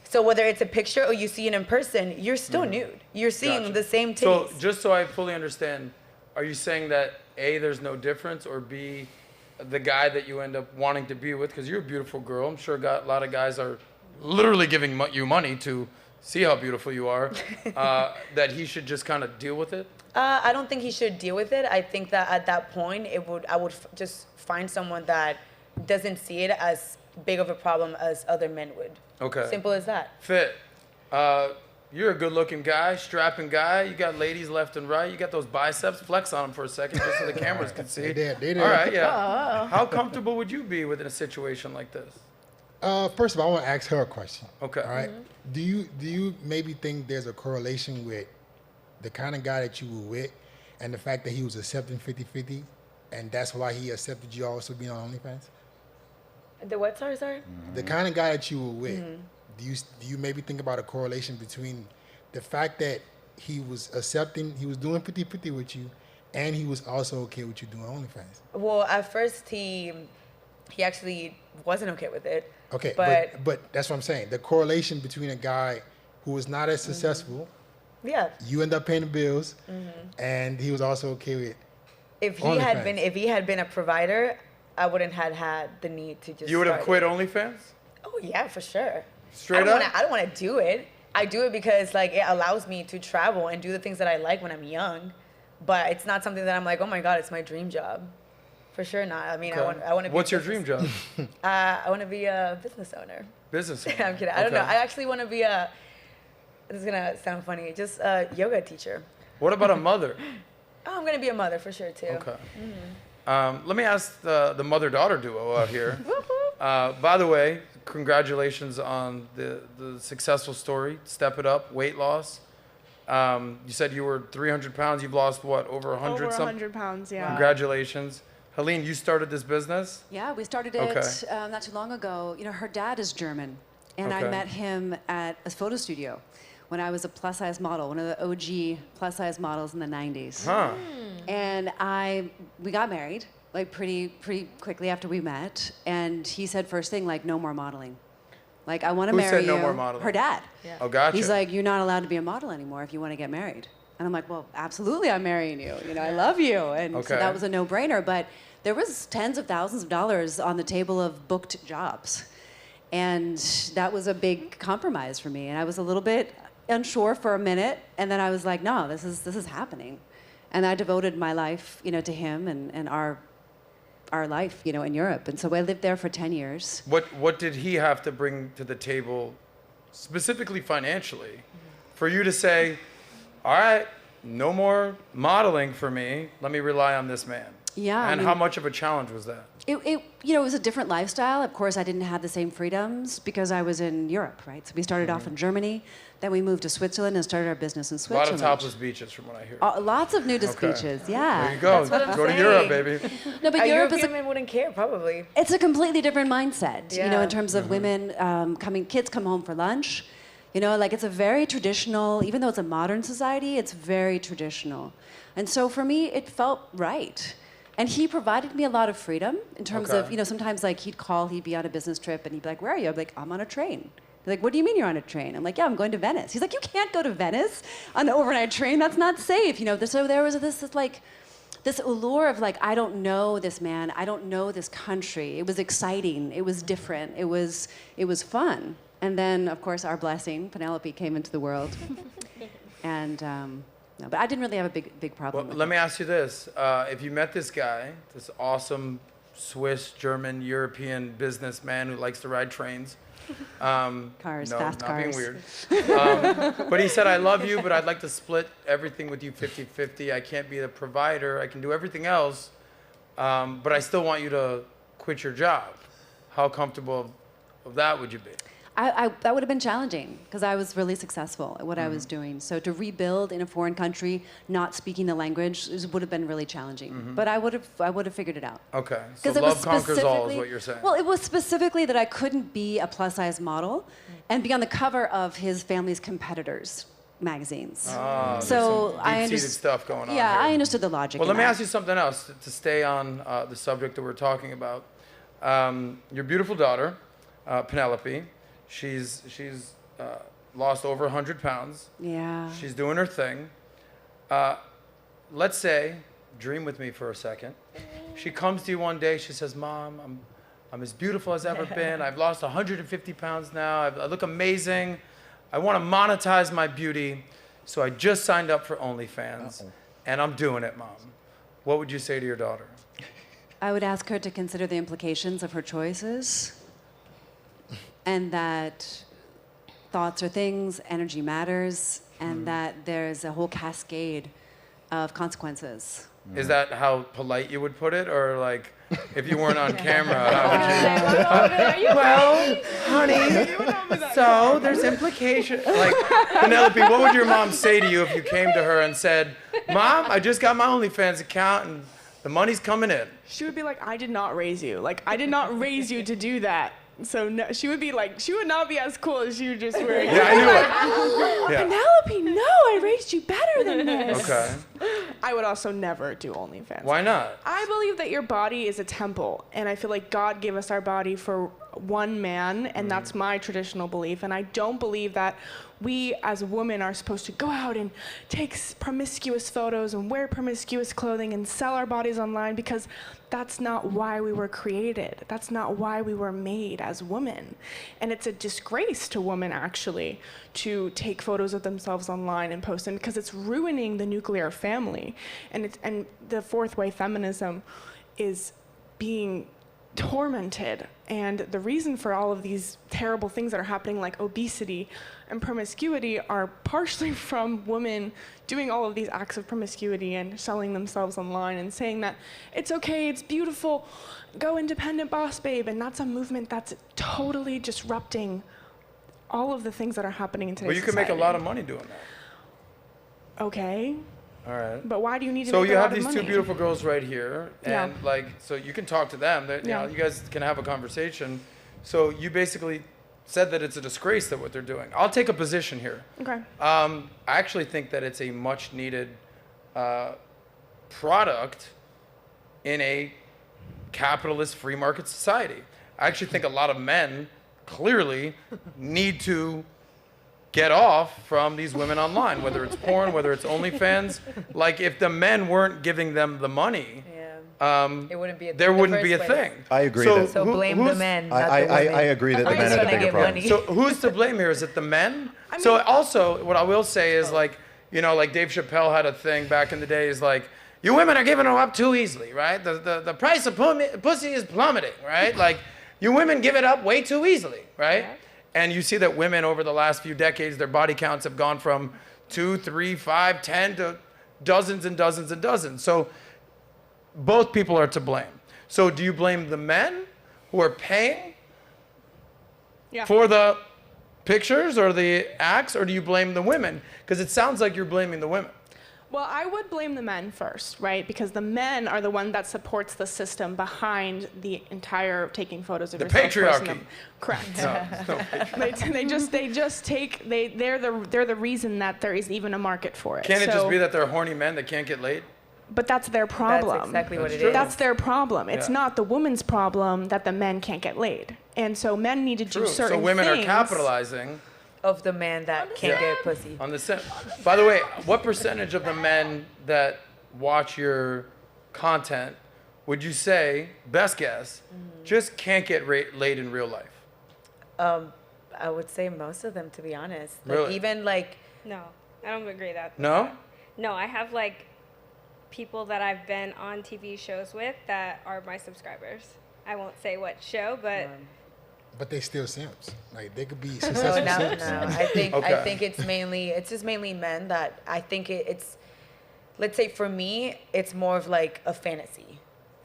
So whether it's a picture or you see it in person, you're still nude. You're seeing
Gotcha.
the same titties.
So just so I fully understand, are you saying that A, there's no difference, or B, the guy that you end up wanting to be with, because you're a beautiful girl, I'm sure a lot of guys are literally giving you money to see how beautiful you are, that he should just kind of deal with it?
I don't think he should deal with it. I think that at that point, I would just find someone that doesn't see it as big of a problem as other men would.
Okay.
Simple as that.
Fit. You're a good-looking guy, strapping guy. You got ladies left and right. You got those biceps. Flex on them for a second, just so the cameras can see.
They there.
All right, yeah. How comfortable would you be within a situation like this?
First of all, I want to ask her a question.
Okay.
All right. Do you maybe think there's a correlation with the kind of guy that you were with and the fact that he was accepting 50-50, and that's why he accepted you also being on OnlyFans?
The what? Sorry.
The kind of guy that you were with, do you maybe think about a correlation between the fact that he was doing 50-50 with you, and he was also okay with you doing OnlyFans?
Well, at first he actually wasn't okay with it.
Okay,
but
but that's what I'm saying. The correlation between a guy who was not as successful,
yeah.
you end up paying the bills, and he was also okay with.
If he had been a provider, I wouldn't have had the need to just.
You would have
start
quit
it.
OnlyFans?
Oh yeah, for sure.
Straight up?
I don't want to do it. I do it because like it allows me to travel and do the things that I like when I'm young, but it's not something that I'm like, oh my god, it's my dream job. For sure not. I mean,
Okay.
I want to.
What's your dream job?
I want to be a business owner.
Business owner.
I'm kidding. I don't know.
Okay.
I actually want to be a. This is gonna sound funny. Just a yoga teacher.
What about a mother?
Oh, I'm gonna be a mother for sure too.
Okay. Let me ask the mother-daughter duo out here. By the way, congratulations on the successful story. Step it up, weight loss. You said you were 300 pounds. You've lost what, over 100
Over
something?
100 pounds, yeah.
Congratulations. Helene, you started this business?
Yeah, we started it not too long ago. You know, her dad is German, and I
Okay.
met him at a photo studio when I was a plus-size model, one of the OG plus-size models in the 90s.
Huh.
And we got married, like pretty quickly after we met, and he said first thing, like, no more modeling. Like, I want to
Who
marry
said no
you.
more modeling?
Her dad.
Yeah.
Oh, gotcha.
He's like, you're not allowed to be a model anymore if you want to get married. And I'm like, well, absolutely, I'm marrying you. You know, I love you. And so
Okay.
that was a no-brainer. But there was tens of thousands of dollars on the table of booked jobs. And that was a big compromise for me. And I was a little bit unsure for a minute. And then I was like, no, this is happening. And I devoted my life, you know, to him and our life, you know, in Europe. And so I lived there for 10 years.
What did he have to bring to the table, specifically financially, for you to say, all right, no more modeling for me. Let me rely on this man.
Yeah. I
And
mean,
how much of a challenge was that?
It was a different lifestyle. Of course, I didn't have the same freedoms because I was in Europe, right? So we started off in Germany, then we moved to Switzerland and started our business in
A lot
Switzerland.
of topless beaches, from what I hear.
Lots of nudist
Okay.
beaches, yeah.
There you go.
That's what I'm
Go to
saying.
Europe, baby.
No, but
A
Europe is
European man wouldn't care probably.
it's a completely different mindset, you know,
Yeah.
in terms of women kids come home for lunch. You know, like it's a very traditional, even though it's a modern society, it's very traditional. And so for me, it felt right. And he provided me a lot of freedom in terms of,
Okay.
you know, sometimes like he'd be on a business trip and he'd be like, where are you? I'm like, I'm on a train. He's like, what do you mean you're on a train? I'm like, yeah, I'm going to Venice. He's like, you can't go to Venice on an overnight train. That's not safe. You know, so there was this allure of like, I don't know this man. I don't know this country. It was exciting. It was different. It was fun. And then, of course, our blessing, Penelope, came into the world. And, no, but I didn't really have a big problem
Well,
with
let
it.
me ask you this. If you met this guy, this awesome Swiss, German, European businessman who likes to ride trains.
Cars,
no,
fast
not
cars.
being weird. But he said, I love you, but I'd like to split everything with you 50-50. I can't be the provider. I can do everything else. But I still want you to quit your job. How comfortable of that would you be?
That would have been challenging because I was really successful at what I was doing. So to rebuild in a foreign country, not speaking the language, would have been really challenging. But I would have figured it out.
Okay. So love conquers all is what you're saying.
Well, it was specifically that I couldn't be a plus-size model and be on the cover of his family's competitors' magazines. So I understood
stuff going on.
Yeah,
here.
I understood the logic.
Well,
in
let me
that.
ask you something else to stay on the subject that we're talking about. Your beautiful daughter, Penelope. She's lost over 100 pounds.
Yeah.
She's doing her thing. Let's say, dream with me for a second. She comes to you one day. She says, "Mom, I'm as beautiful as ever been. I've lost 150 pounds now. I look amazing. I want to monetize my beauty. So I just signed up for OnlyFans, and I'm doing it, Mom." What would you say to your daughter?
I would ask her to consider the implications of her choices and that thoughts are things, energy matters, and that there's a whole cascade of consequences.
Is that how polite you would put it? Or like, if you weren't on camera, how would you? Well, honey, so there's implication. Like, Penelope, what would your mom say to you if you came to her and said, "Mom, I just got my OnlyFans account and the money's coming in"?
She would be like, "I did not raise you. Like, I did not raise you to do that." So no, she would be like, she would not be as cool as you just were.
Yeah, I knew it. Yeah.
Penelope, no, I raised you better than this.
Okay.
I would also never do OnlyFans.
Why not?
I believe that your body is a temple, and I feel like God gave us our body for one man, and that's my traditional belief. And I don't believe that we as women are supposed to go out and take promiscuous photos and wear promiscuous clothing and sell our bodies online, because that's not why we were created. That's not why we were made as women. And it's a disgrace to women, actually, to take photos of themselves online and post them, because it's ruining the nuclear family. And the fourth way feminism is being tormented. And the reason for all of these terrible things that are happening, like obesity and promiscuity, are partially from women doing all of these acts of promiscuity and selling themselves online and saying that it's okay, it's beautiful, go independent boss babe. And that's a movement that's totally disrupting all of the things that are happening in today's society.
Well, you can make a lot of money doing that.
Okay.
All right.
But why do you need to
So
make
you
a
have
lot of
these
money?
two beautiful girls right here, and
Yeah.
like, so you can talk to them. You know, you guys can have a conversation. So you basically said that it's a disgrace that what they're doing. I'll take a position here.
Okay.
I actually think that it's a much needed product in a capitalist free market society. I actually think a lot of men clearly need to get off from these women online, whether it's porn, whether it's OnlyFans. Like, if the men weren't giving them the money,
it wouldn't be
there wouldn't be a thing.
I agree.
So blame the men. Not
I
the women.
agree that the men have the bigger problem.
So who's to blame here? Is it the men? So also, what I will say is, like, you know, like Dave Chappelle had a thing back in the day, is like, you women are giving them up too easily, right? The price of pussy is plummeting, right? Like, you women give it up way too easily, right? And you see that women over the last few decades, their body counts have gone from 2, 3, 5, 10 to dozens and dozens and dozens. So both people are to blame. So do you blame the men who are paying for the pictures or the acts, or do you blame the women? Because it sounds like you're blaming the women.
Well, I would blame the men first, right? Because the men are the one that supports the system behind the entire taking photos of
The
yourself.
patriarchy.
Them. Correct.
No,
they're the reason that there is even a market for it.
Can't it just be that they're horny men that can't get laid?
But that's their problem.
That's exactly what it
true.
is.
That's their problem. It's
Yeah.
not the woman's problem that the men can't get laid. And so men need to do
True.
certain
So women
things.
are capitalizing
Of the man that can't get pussy.
on the set. By the way, what percentage of the men that watch your content would you say, best guess, just can't get laid in real life?
I would say most of them, to be honest. Like,
Really?
even like.
No, I don't agree that.
No?
No, I have like people that I've been on TV shows with that are my subscribers. I won't say what show, but
But they still simps. Like, they could be
No,
successful
no.
simps.
I think it's just mainly men that I think it's, let's say for me, it's more of like a fantasy.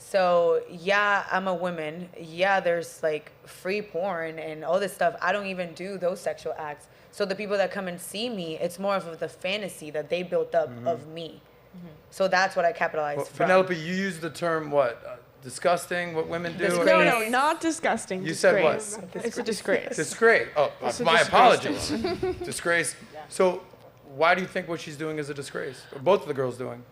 So yeah, I'm a woman. Yeah, there's like free porn and all this stuff. I don't even do those sexual acts. So the people that come and see me, it's more of the fantasy that they built up of me. So that's what I capitalize from.
Penelope, you use the term what? Disgusting, what women do?
No, not disgusting.
You said what?
It's a disgrace.
Disgrace. Oh,
It's a
my
disgrace.
apologies. Disgrace. So why do you think what she's doing is a disgrace? Or both of the girls doing?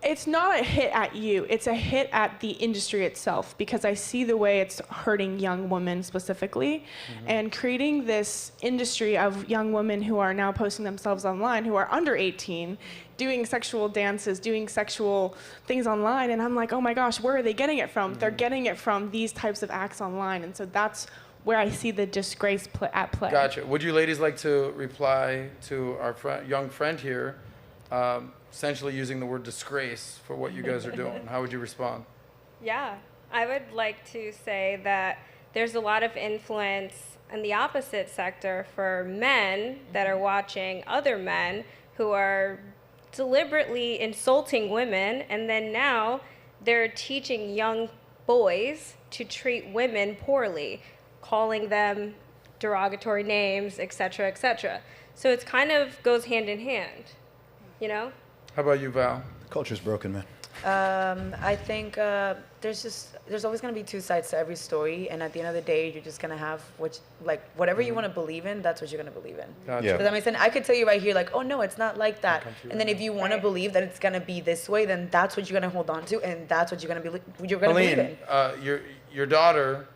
It's not a hit at you. It's a hit at the industry itself because I see the way it's hurting young women specifically and creating this industry of young women who are now posting themselves online who are under 18 doing sexual dances, doing sexual things online. And I'm like, oh my gosh, where are they getting it from? They're getting it from these types of acts online. And so that's where I see the disgrace at play.
Gotcha. Would you ladies like to reply to our young friend here, essentially using the word disgrace for what you guys are doing? How would you respond?
Yeah, I would like to say that there's a lot of influence in the opposite sector for men that are watching other men who are deliberately insulting women, and then now they're teaching young boys to treat women poorly, calling them derogatory names, etc., etc. So it's kind of goes hand in hand, you know?
How about you, Val?
Culture's broken, man.
I think there's always going to be two sides to every story, and at the end of the day, you're just going to have whatever you want to believe in, that's what you're going to believe in.
Gotcha.
Yeah.
Does that make sense? I could tell you right here, like, oh no, it's not like that. And then if you want to believe that it's going to be this way, then that's what you're going to hold on to, and that's what you're going to believe in.
Your daughter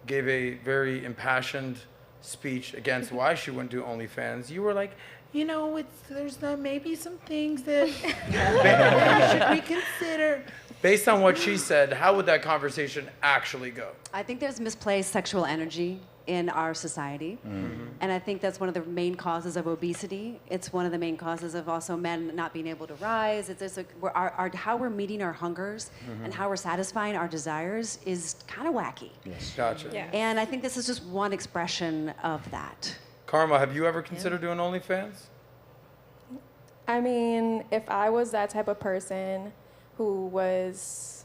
gave a very impassioned speech against why she wouldn't do OnlyFans. You were like, you know, there's maybe some things that should reconsider. Based on what she said, how would that conversation actually go?
I think there's misplaced sexual energy in our society. And I think that's one of the main causes of obesity. It's one of the main causes of also men not being able to rise. It's how we're meeting our hungers and how we're satisfying our desires is kind of wacky.
Yes.
Gotcha.
Yeah.
And I think this is just one expression of that.
Karma, have you ever considered doing OnlyFans?
I mean, if I was that type of person who was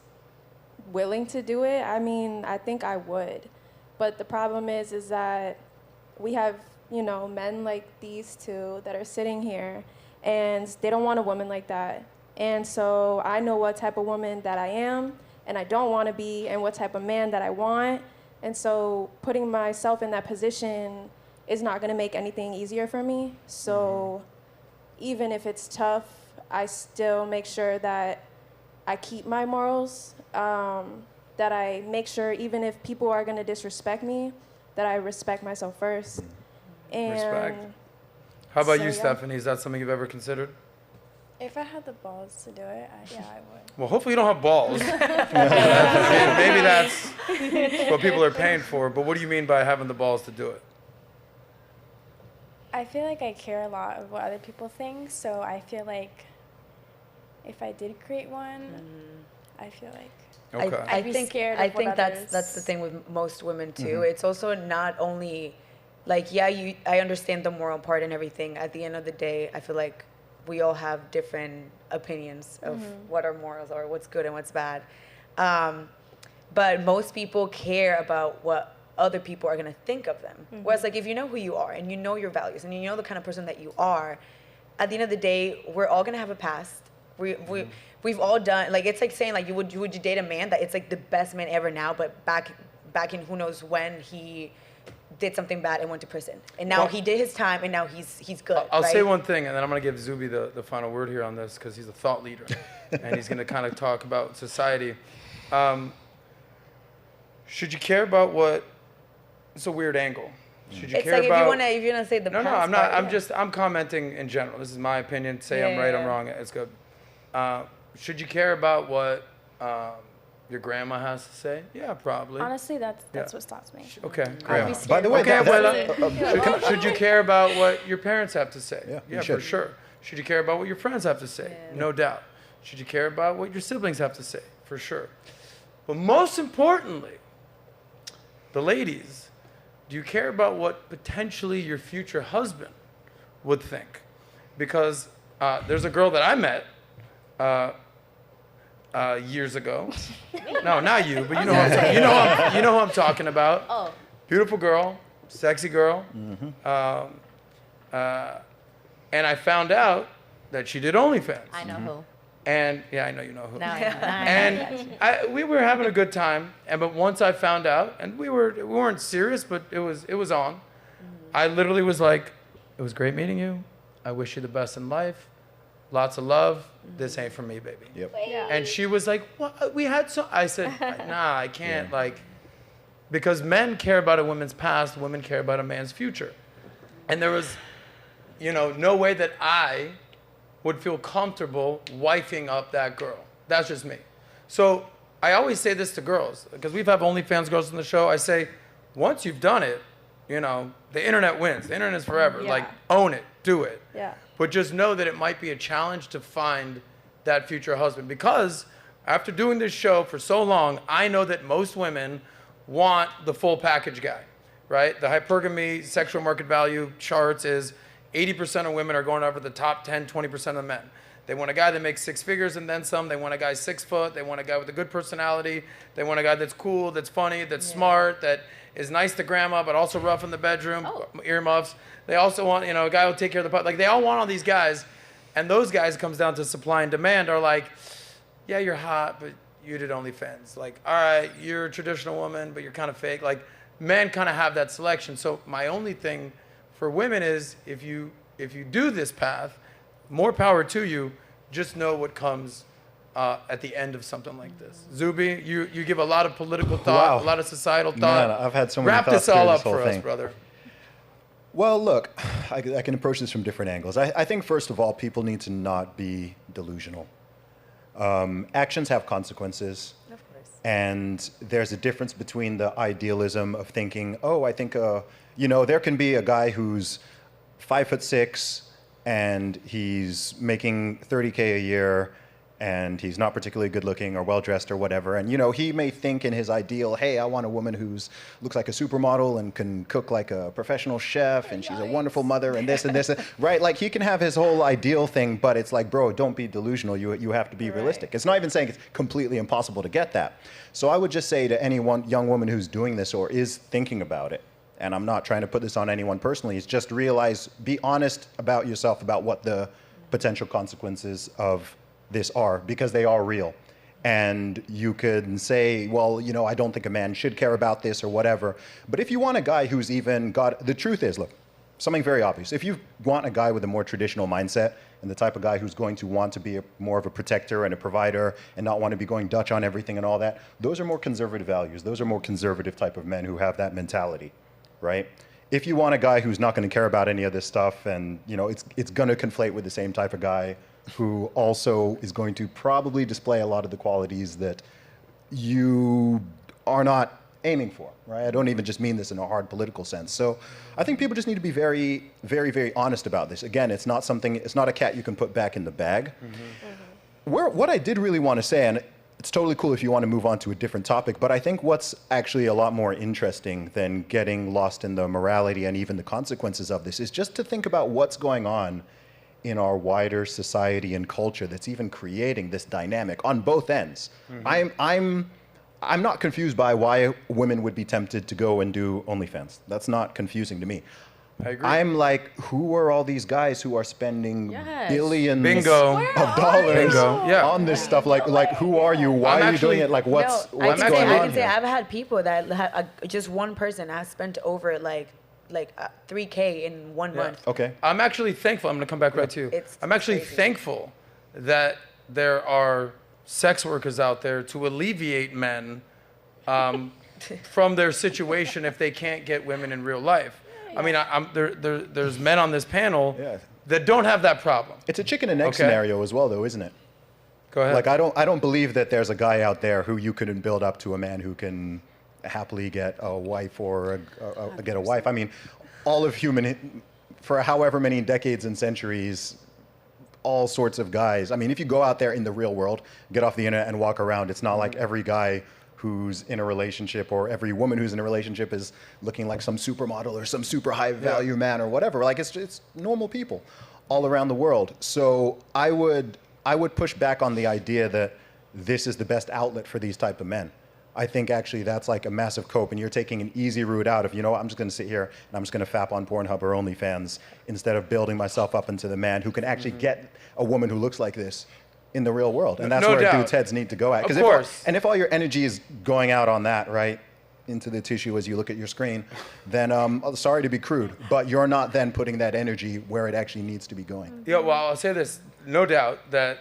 willing to do it, I mean, I think I would. But the problem is that we have, you know, men like these two that are sitting here, and they don't want a woman like that. And so I know what type of woman that I am, and I don't want to be, and what type of man that I want. And so putting myself in that position is not going to make anything easier for me. So even if it's tough, I still make sure that I keep my morals, that I make sure even if people are going to disrespect me, that I respect myself first. And
Respect. How about you,
yeah.
Stephanie? Is that something you've ever considered?
If I had the balls to do it, I would.
Well, hopefully you don't have balls. Maybe that's what people are paying for. But what do you mean by having the balls to do it?
I feel like I care a lot of what other people think, so I feel like if I did create one, I feel like
Okay.
I'd be scared of
I
what
think
others-
that's the thing with most women too. It's also not only like, yeah, I understand the moral part and everything. At the end of the day, I feel like we all have different opinions of what our morals are, what's good and what's bad. But most people care about what other people are going to think of them. Whereas like if you know who you are and you know your values and you know the kind of person that you are, at the end of the day, we're all going to have a past. We've all done, like, it's like saying like would you date a man that it's like the best man ever now, but back in who knows when he did something bad and went to prison, and now he did his time and now he's good.
I'll
right?
say one thing, and then I'm going to give Zuby the final word here on this because he's a thought leader, and he's going to kind of talk about society. Should you care about what? It's a weird angle. Should you
It's
care
like
about?
if you want to say the
No,
past
I'm not.
part,
I'm commenting in general. This is my opinion. Say I'm right, I'm
Yeah.
wrong. It's good. Should you care about what your grandma has to say? Yeah, probably.
Honestly, that's what stops me.
Okay,
I'd be
grandma.
scared
By the way,
of
Okay,
what
well,
others-
should you care about what your parents have to say?
Yeah, you
for
should.
sure. Should you care about what your friends have to say? No doubt. Should you care about what your siblings have to say? For sure. But most importantly, the ladies, do you care about what potentially your future husband would think? Because there's a girl that I met years ago. No, not you, but you know who I'm talking about.
Oh.
Beautiful girl, sexy girl. And I found out that she did OnlyFans.
I know who.
And yeah, I know you know who.
Now I know.
And we were having a good time. But once I found out, and we weren't serious, but it was on. I literally was like, it was great meeting you. I wish you the best in life. Lots of love. This ain't for me, baby.
Yep.
Yeah.
And she was like, what? We had so. I said, nah, I can't. Like, because men care about a woman's past, women care about a man's future. And there was, no way that I would feel comfortable wifing up that girl. That's just me. So I always say this to girls, because we've had OnlyFans girls on the show. I say, once you've done it, the internet wins. The internet is forever.
Yeah.
Like, own it, do it.
Yeah.
But just know that it might be a challenge to find that future husband. Because after doing this show for so long, I know that most women want the full package guy, right? The hypergamy sexual market value charts is 80% of women are going over the top 10, 20% of men. They want a guy that makes 6 figures and then some. They want a guy 6 foot. They want a guy with a good personality. They want a guy that's cool, that's funny, that's smart, that is nice to grandma, but also rough in the bedroom, earmuffs. They also want, a guy who'll take care of the pot. Like, they all want all these guys. And those guys, comes down to supply and demand, are like, yeah, you're hot, but you did OnlyFans. Like, all right, you're a traditional woman, but you're kind of fake. Like, men kind of have that selection. So my only thing for women is, if you do this path, more power to you. Just know what comes at the end of something like this. Zuby, you give a lot of political thought, a lot of societal thought.
Man, I've had so many
Wrap
thoughts
this all
through
up
this whole
for us,
thing.
brother.
Well, look, I can approach this from different angles. I think, first of all, people need to not be delusional. Actions have consequences.
Of course.
And there's a difference between the idealism of thinking, I think, there can be a guy who's 5'6", and he's making $30K a year, and he's not particularly good looking or well dressed or whatever. And he may think in his ideal, hey, I want a woman who's looks like a supermodel and can cook like a professional chef, and she's a wonderful mother, and this and this, right? Like, he can have his whole ideal thing, but it's like, bro, don't be delusional. You have to be realistic. It's not even saying it's completely impossible to get that. So I would just say to any young woman who's doing this or is thinking about it, and I'm not trying to put this on anyone personally, it's just realize, be honest about yourself about what the potential consequences of this are, because they are real. And you could say, well, I don't think a man should care about this or whatever. But if you want a guy who's even got, the truth is, look, something very obvious. If you want a guy with a more traditional mindset and the type of guy who's going to want to be more of a protector and a provider and not want to be going Dutch on everything and all that, those are more conservative values. Those are more conservative type of men who have that mentality, right? If you want a guy who's not going to care about any of this stuff, and it's going to conflate with the same type of guy who also is going to probably display a lot of the qualities that you are not aiming for, right? I don't even just mean this in a hard political sense. So I think people just need to be very, very, very honest about this. Again, it's not a cat you can put back in the bag. What I did really want to say, and it's totally cool if you want to move on to a different topic, but I think what's actually a lot more interesting than getting lost in the morality and even the consequences of this is just to think about what's going on in our wider society and culture that's even creating this dynamic on both ends. I'm not confused by why women would be tempted to go and do OnlyFans. That's not confusing to me.
I agree.
I'm like, who are all these guys who are spending billions
Bingo.
of dollars
Bingo. Yeah.
on this stuff? Like, who are you? Why are you doing it? Like, what's going on
I can say
here?
I've had people that just one person has spent over like $3K in 1 month.
Okay.
I'm actually thankful. I'm going to come back right to you. I'm actually thankful that there are sex workers out there to alleviate men from their situation if they can't get women in real life. I mean, there's men on this panel that don't have that problem.
It's a chicken and egg scenario as well, though, isn't it?
Go ahead.
Like, I don't believe that there's a guy out there who you couldn't build up to a man who can happily get a wife or get a wife. I mean, all of human, for however many decades and centuries, all sorts of guys. I mean, if you go out there in the real world, get off the internet and walk around, it's not like every guy who's in a relationship or every woman who's in a relationship is looking like some supermodel or some super high value man or whatever. Like, it's normal people all around the world. So I would push back on the idea that this is the best outlet for these type of men. I think actually that's like a massive cope, and you're taking an easy route out of, you know what, I'm just going to sit here and I'm just going to fap on Pornhub or OnlyFans instead of building myself up into the man who can actually get a woman who looks like this in the real world. And that's
No
where
doubt.
dudes' heads need to go at.
Of course.
If all your energy is going out on that, right, into the tissue as you look at your screen, then sorry to be crude, but you're not then putting that energy where it actually needs to be going.
Yeah, well, I'll say this, no doubt that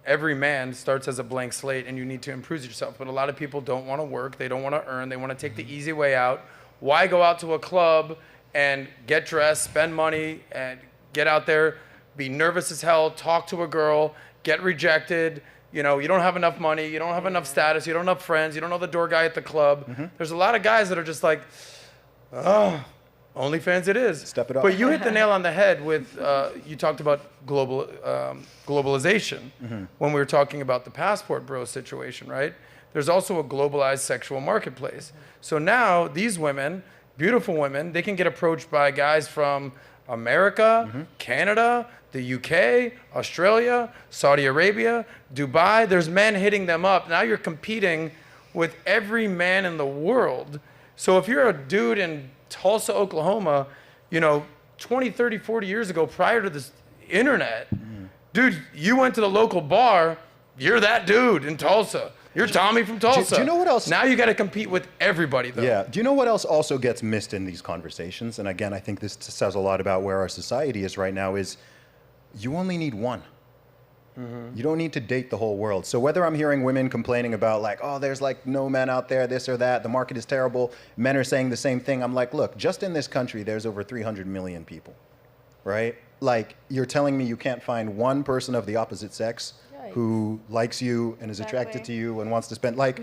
every man starts as a blank slate and you need to improve yourself. But a lot of people don't want to work. They don't want to earn. They want to take the easy way out. Why go out to a club and get dressed, spend money, and get out there, be nervous as hell, talk to a girl, get rejected? You know, you don't have enough money. You don't have enough status. You don't have friends. You don't know the door guy at the club. There's a lot of guys that are just like, oh, OnlyFans it is.
Step it up.
But you hit the nail on the head with, you talked about globalization when we were talking about the passport bro situation, right? There's also a globalized sexual marketplace. So now these women, beautiful women, they can get approached by guys from America, Canada, the UK, Australia, Saudi Arabia, Dubai. There's men hitting them up. Now you're competing with every man in the world. So if you're a dude in Tulsa, Oklahoma, you know, 20, 30, 40 years ago, prior to this internet, dude, you went to the local bar, you're that dude in Tulsa. You're Tommy from Tulsa.
Do you know what else?
Now you got to compete with everybody, though.
Yeah. Do you know what else also gets missed in these conversations? And again, I think this says a lot about where our society is right now, is you only need one. You don't need to date the whole world. So whether I'm hearing women complaining about like, oh, there's like no men out there, this or that, the market is terrible, men are saying the same thing, I'm like, look, just in this country, there's over 300 million people, right? Like, you're telling me you can't find one person of the opposite sex who likes you and is attracted to you and wants to spend, like,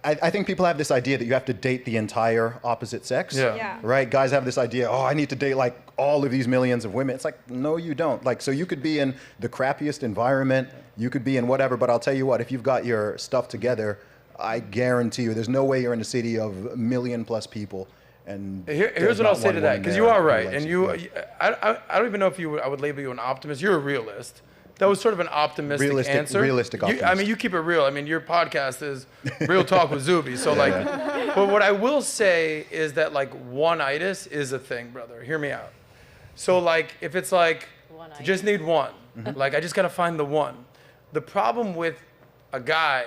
I think people have this idea that you have to date the entire opposite sex, right? Guys have this idea, oh, I need to date like all of these millions of women. It's like, no, you don't. Like, so you could be in the crappiest environment, you could be in whatever, but I'll tell you what, if you've got your stuff together, I guarantee you, there's no way you're in a city of 1 million+ people. And
here's what I'll say to that, because you are right, and I don't even know if I would label you an optimist. You're a realist. That was sort of an optimistic answer.
Realistic optimist.
I mean, you keep it real. I mean, your podcast is Real Talk with Zuby. So like, but what I will say is that like one-itis is a thing, brother. Hear me out. So like, if it's like, you just need one. Like, I just got to find the one. The problem with a guy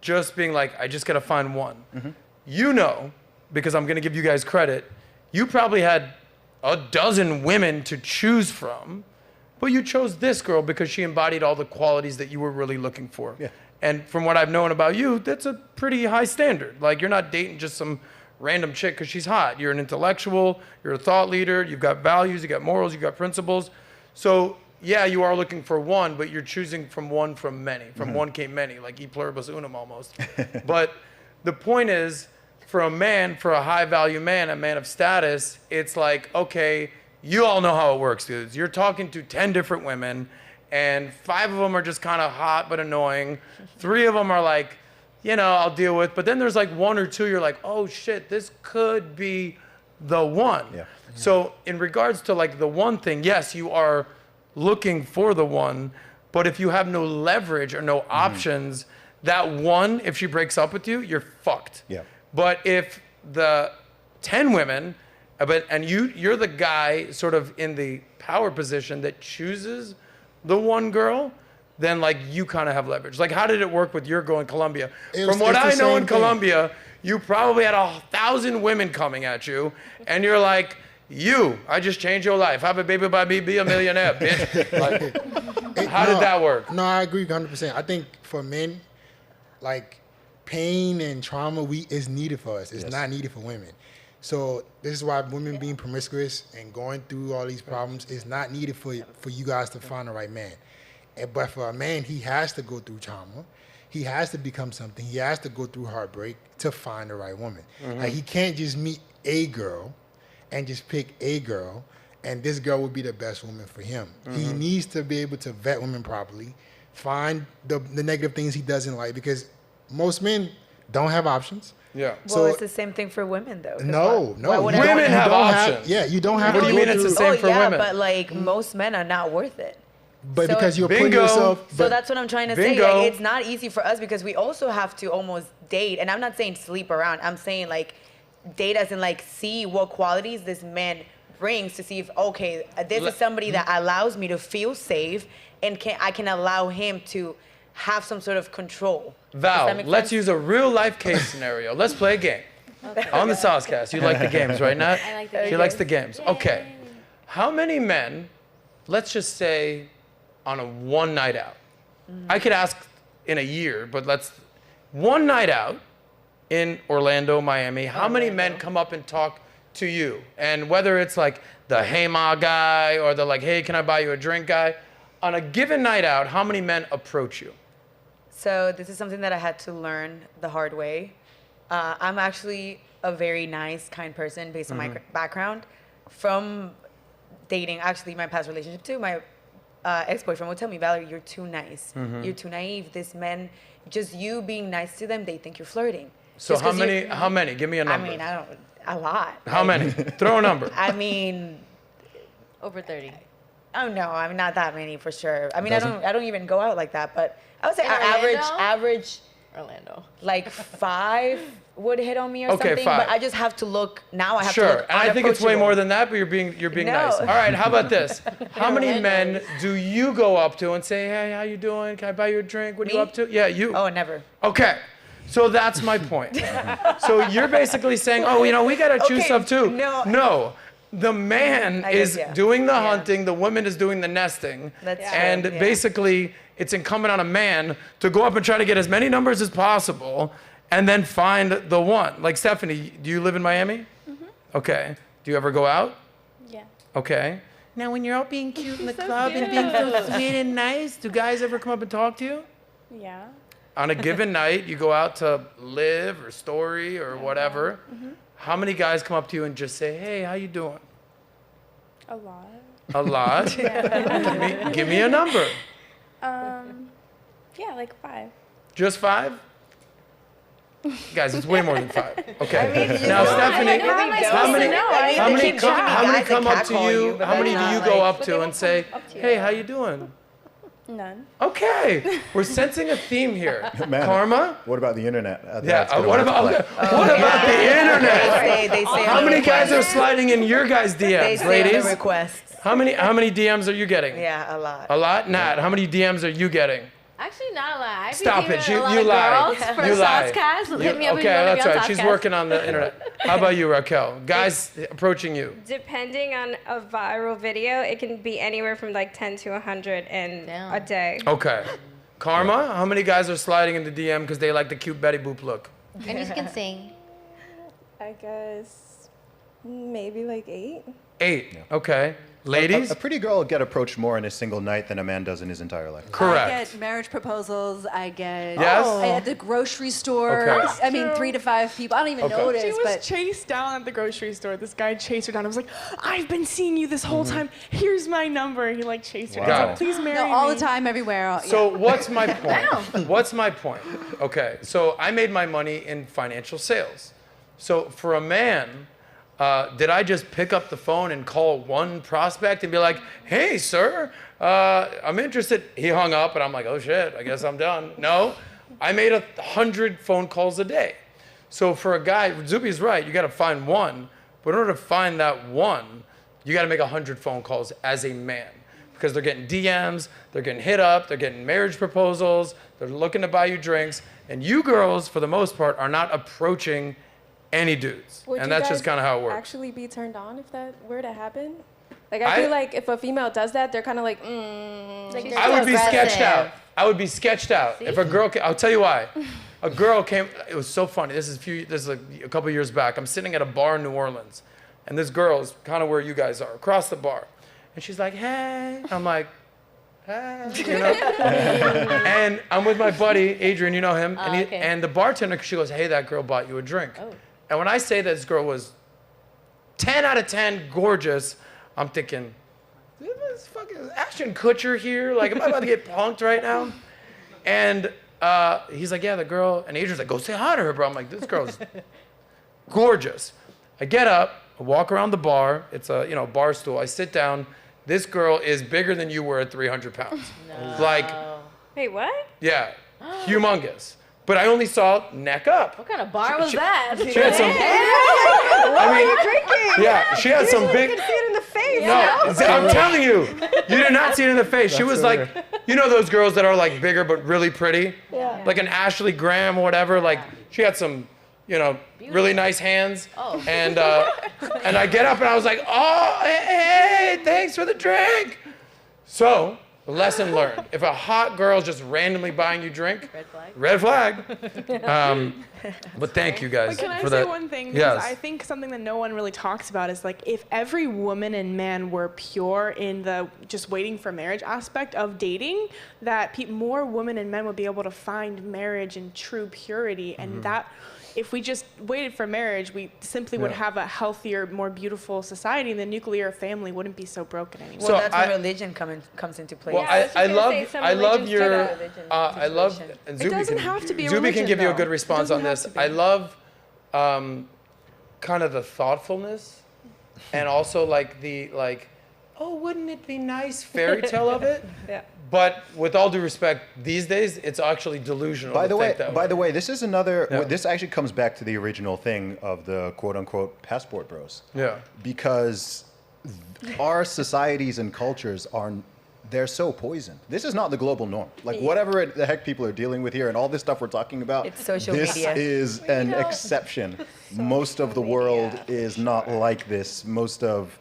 just being like, I just got to find one. You know, because I'm going to give you guys credit, you probably had a dozen women to choose from. But you chose this girl because she embodied all the qualities that you were really looking for. And from what I've known about you, that's a pretty high standard. Like, you're not dating just some random chick because she's hot. You're an intellectual, you're a thought leader, you've got values, you got morals, you got principles. So yeah, you are looking for one, but you're choosing from one from many. From one came many, like e pluribus unum almost. But the point is, for a man, for a high value man, a man of status, it's like, okay, you all know how it works, dudes. You're talking to 10 different women, and 5 of them are just kind of hot but annoying. 3 of them are like, you know, I'll deal with. But then there's like 1 or 2, you're like, oh shit, this could be the one. So in regards to like the one thing, yes, you are looking for the one, but if you have no leverage or no options, that one, if she breaks up with you, you're fucked. But if the 10 women, and you're the guy sort of in the power position that chooses the one girl, then like you kind of have leverage. Like, how did it work with your girl in Colombia? From what I know in Colombia, you probably had 1,000 women coming at you, and you're like, I just changed your life. Have a baby by me, be a millionaire, bitch. Like, how did that work?
No, I agree 100%. I think for men, like, pain and trauma is needed for us. It's not needed for women. So this is why women being promiscuous and going through all these problems is not needed for you guys to find the right man. But for a man, he has to go through trauma. He has to become something. He has to go through heartbreak to find the right woman. Like, he can't just meet a girl and just pick a girl, and this girl will be the best woman for him. He needs to be able to vet women properly, find the negative things he doesn't like, because most men don't have options.
Well,
so
it's the same thing for women, though.
No.
Women have options.
You don't have
What
to
do you mean it's the same for women?
But like most men are not worth it.
But
So-
because you're putting
Bingo.
yourself.
So
But
that's what I'm trying to say.
Bingo.
Like, it's not easy for us because we also have to almost date. And I'm not saying sleep around. I'm saying like date as in like see what qualities this man brings to see if okay, this is somebody that allows me to feel safe and I can allow him to have some sort of control. Does that
Val,
make
let's
sense?
use a real life case scenario. Let's play a game. On the SOSCAST. You like the games, right, Nat?
I like the
She likes the games. Okay. How many men, let's just say, on a one night out? I could ask in a year, but let's, one night out in Orlando, Miami, how many men come up and talk to you? And whether it's like the hey ma guy or the like, hey, can I buy you a drink guy? On a given night out, how many men approach you?
So this is something that I had to learn the hard way. I'm actually a very nice, kind person based on my background. From dating, actually my past relationship too, my ex-boyfriend would tell me, Valerie, you're too nice. You're too naive. This men, just you being nice to them, they think you're flirting.
So
Just
how
'cause
many? How many? Give me a number.
I mean, I don't, a lot.
How many? Throw a number.
I mean,
Over 30.
oh no, I'm not that many for sure. I mean,
Dozen?
I don't even go out like that, but I would say
In
average,
Orlando? Orlando.
like 5 would hit on me or
Okay,
something.
5.
But I just have to look, now I have to
Sure,
look
and I think it's way
unapproachable.
more than that, but you're being
No.
nice. All right, how about this? How many
Orlando
men
is-
do you go up to and say, hey, how you doing? Can I buy you a drink? What are you
Me?
up to? Yeah, you.
Oh, never.
Okay, so that's my point. So you're basically saying, oh, you know, we gotta choose
Okay,
stuff too.
no.
The man
I guess,
is
yeah.
doing the
Yeah.
hunting, the woman is doing the nesting.
That's true,
and
yeah.
basically, it's incumbent on a man to go up and try to get as many numbers as possible and then find the one. Like Stephanie, do you live in Miami? Okay. Do you ever go out?
Yeah.
Okay. Now, when you're out being cute in the club and being so sweet and nice, do guys ever come up and talk to you?
Yeah.
On a given night, you go out to Live or Story or whatever. How many guys come up to you and just say, hey, how you doing?
A lot.
A lot? give me a number.
Yeah, like 5.
Just 5? Guys, it's way more than 5. Okay.
mean, you
Now,
know,
Stephanie,
how am I
how
supposed
many,
to know? I
how
mean,
many
keep
come,
track.
how many
Guys that
come up to
catcall
you?
you, but
How many do
that's
you
not
go
like-
up to and say, hey, how you doing?
None.
Okay, we're sensing a theme here.
Man,
Karma?
What about the internet?
Yeah.
That's gonna
What about
multiply.
what about the internet?
They say
How
on the
many guys are
request.
sliding in your guys'
They
DMs,
say on
ladies?
the requests.
How many DMs are you getting?
Yeah, a lot.
A lot? Nat, how many DMs are you getting?
Actually, not a lot. I
Stop
be
it.
a lot
You
of
lied.
girls for
You lied.
SOSCAST. Hit me up if
Okay,
you want to
that's
be on
right. She's
SOSCAST.
working on the internet. How about you, Raquel? Guys approaching you.
Depending on a viral video, it can be anywhere from like 10 to 100 in
Damn.
a day.
Okay. Karma, how many guys are sliding into DM because they like the cute Betty Boop look?
And you can sing.
I guess maybe like 8.
8. Okay. Ladies?
A pretty girl will get approached more in a single night than a man does in his entire life.
Correct.
I get marriage proposals. I get
Yes?
at the grocery store.
Okay.
I mean, 3 to 5 people. I don't even
Okay.
notice,
She was
but
chased down at the grocery store. This guy chased her down. I was like, I've been seeing you this whole time. Here's my number. He like chased her. I was
Wow.
like, please marry
no,
me.
all the time, everywhere.
So what's my point? What's my point? Okay, so I made my money in financial sales. So for a man, did I just pick up the phone and call one prospect and be like, hey, sir, I'm interested? He hung up and I'm like, oh shit, I guess I'm done. No, I made 100 phone calls a day. So for a guy, Zuby's right, you gotta find one, but in order to find that one, you gotta make 100 phone calls as a man. Because they're getting DMs, they're getting hit up, they're getting marriage proposals, they're looking to buy you drinks, and you girls, for the most part, are not approaching any dudes.
Would
And
you
that's just
guys
kind of how it works.
Actually, be turned on if that were to happen. Like I feel like if a female does that, they're kind of like,
She's
I
too
would be sketched
aggressive.
out. I would be sketched out. If a girl came, I'll tell you why. A girl came, it was so funny. This is like a couple years back. I'm sitting at a bar in New Orleans, and this girl's kind of where you guys are, across the bar. And she's like, hey. I'm like, hey, you know? And I'm with my buddy, Adrian, you know him. And,
okay.
and the bartender, she goes, hey, that girl bought you a drink.
Oh.
And when I say that this girl was 10 out of 10 gorgeous, I'm thinking, is fucking Ashton Kutcher here? Like, am I about to get punked right now? And he's like, yeah, the girl. And Adrian's like, go say hi to her, bro. I'm like, this girl's gorgeous. I get up, I walk around the bar. It's a bar stool. I sit down. this girl is bigger than you were at 300 pounds.
No.
Like,
Wait, what?
yeah, humongous. But I only saw neck up.
What kind of bar was that?
She had some.
What are you drinking?
Yeah, she had some big.
You can see it in the face.
No, I'm telling you, you did not see it in the face. She was like, you know those girls that are like bigger but really pretty?
Yeah.
Like an Ashley Graham or whatever. Like she had some, you know, really nice hands.
Oh.
And I get up and I was like, oh, hey, thanks for the drink. So, lesson learned. If a hot girl's just randomly buying you drink, red flag. But thank you guys
But can I
for
say
that.
one thing? Because
Yes.
I think something that no one really talks about is like if every woman and man were pure in the just waiting for marriage aspect of dating, that more women and men would be able to find marriage in true purity, and that. If we just waited for marriage, we simply would have a healthier, more beautiful society, and the nuclear family wouldn't be so broken anymore.
Well, that's where religion comes into play.
Well, I love your, I love, and Zuby
doesn't
can,
have to be a
Zuby can
religion,
give you a
though.
good response on this. I love kind of the thoughtfulness and also like the, oh, wouldn't it be nice fairy tale of it?
Yeah.
But with all due respect, these days, it's actually delusional
By
to
the
think that
by the way, this is another.
Yeah.
This actually comes back to the original thing of the quote unquote passport bros.
Yeah.
Because our societies and cultures they're so poisoned. This is not the global norm. Like whatever the heck people are dealing with here and all this stuff we're talking about,
It's social
this
media.
is an exception. Most of the world is not like this. Most of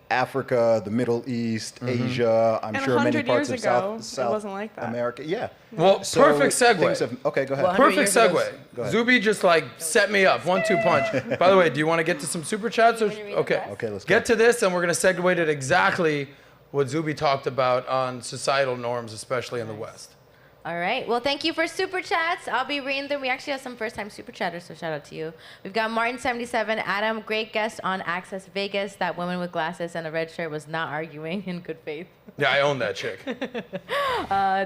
Africa, the Middle East, Asia, I'm
And
sure many
100
parts
years
of
ago, it
South
wasn't like that.
America. Yeah.
Well,
So
perfect
things
segue.
have- okay, go ahead.
Well,
Perfect
100 years
segue.
ago.
Go ahead.
Zuby just like set me up, 1-2 punch. By the way, do you want to get to some super chats? Or, okay.
Okay, let's go.
Get to this, and we're going to segue to exactly what Zuby talked about on societal norms, especially in the West.
All right. Well, thank you for super chats. I'll be reading them. We actually have some first-time super chatters, so shout out to you. We've got Martin77. Adam, great guest on Access Vegas. That woman with glasses and a red shirt was not arguing in good faith.
Yeah, I own that chick.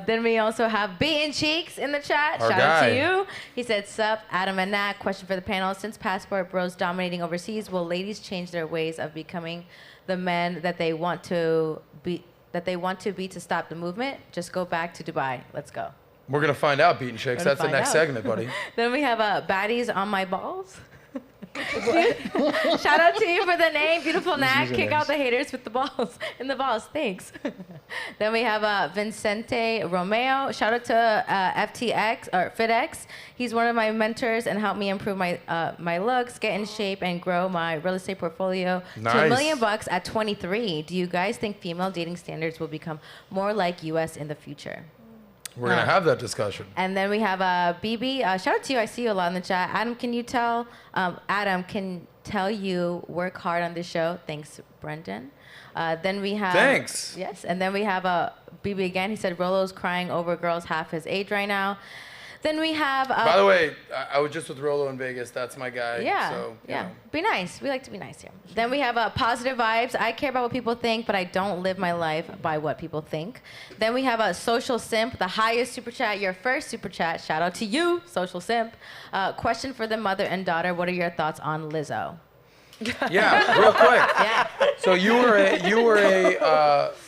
Then we also have Beaten Cheeks in the chat.
Our
Shout out
guy.
to you. He said, sup, Adam and Nat. Question for the panel. Since passport bros dominating overseas, will ladies change their ways of becoming the men that they want to be to stop the movement? Just go back to Dubai. Let's go.
We're going to find out, Beaten Chicks.
We're
That's the
gonna
next
find out.
segment, buddy.
Then we have baddies on my balls. Shout out to you for the name, beautiful Nat. Kick out the haters with the balls in the balls. Thanks. Then we have Vincente Romeo. Shout out to FTX or FitX. He's one of my mentors and helped me improve my my looks, get in shape, and grow my real estate portfolio to $1
Nice.
million at 23. Do you guys think female dating standards will become more like US in the future?
We're going to have that discussion.
And then we have BB. Shout out to you. I see you a lot in the chat. Adam, can you tell? Adam can tell you work hard on this show. Thanks, Brendan. Then we have.
Thanks.
Yes. And then we have BB again. He said Rolo's crying over girls half his age right now. Then we have.
By the way, I was just with Rolo in Vegas. That's my guy.
Yeah,
So, you
yeah.
know.
Be nice. We like to be nice here. Then we have positive vibes. I care about what people think, but I don't live my life by what people think. Then we have a social simp, the highest super chat, your first super chat. Shout out to you, social simp. Question for the mother and daughter. What are your thoughts on Lizzo?
Yeah, real quick.
Yeah.
So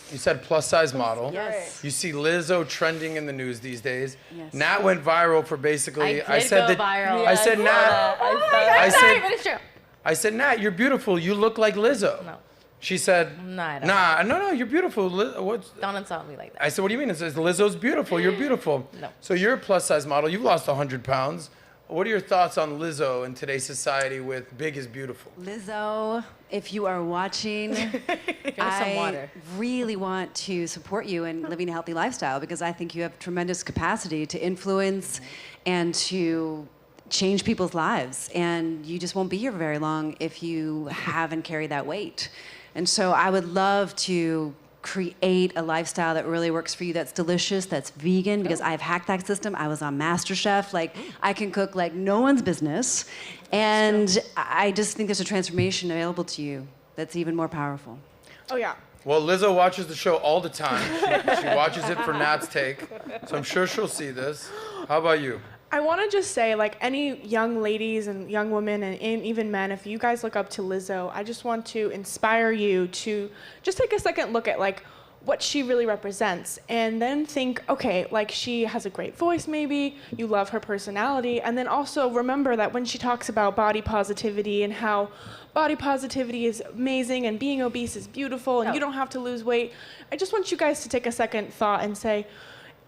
you said plus size model.
Yes.
You see Lizzo trending in the news these days.
Yes.
Nat went viral for basically.
I did go viral.
I said Nat. I said.
But it's true.
I said Nat, you're beautiful. You look like Lizzo.
No.
She said.
No, I don't.
No, you're beautiful. What's?
Don't insult me like that.
I said, what do you mean? It says Lizzo's beautiful. You're beautiful.
No.
So you're a plus size model. You've lost 100 pounds. What are your thoughts on Lizzo in today's society with big is beautiful?
Lizzo, if you are watching,
some
I
water.
really want to support you in living a healthy lifestyle because I think you have tremendous capacity to influence and to change people's lives. And you just won't be here for very long if you haven't carried that weight. And so I would love to create a lifestyle that really works for you, that's delicious, that's vegan, because I've hacked that system. I was on MasterChef. Like, I can cook like no one's business. And I just think there's a transformation available to you that's even more powerful.
Oh, yeah.
Well, Lizzo watches the show all the time. She watches it for Nat's take. So I'm sure she'll see this. How about you?
I want to just say, like, any young ladies and young women and even men, if you guys look up to Lizzo, I just want to inspire you to just take a second look at, like, what she really represents, and then think, okay, like, she has a great voice, maybe you love her personality, and then also remember that when she talks about body positivity and how body positivity is amazing and being obese is beautiful and you don't have to lose weight, I just want you guys to take a second thought and say,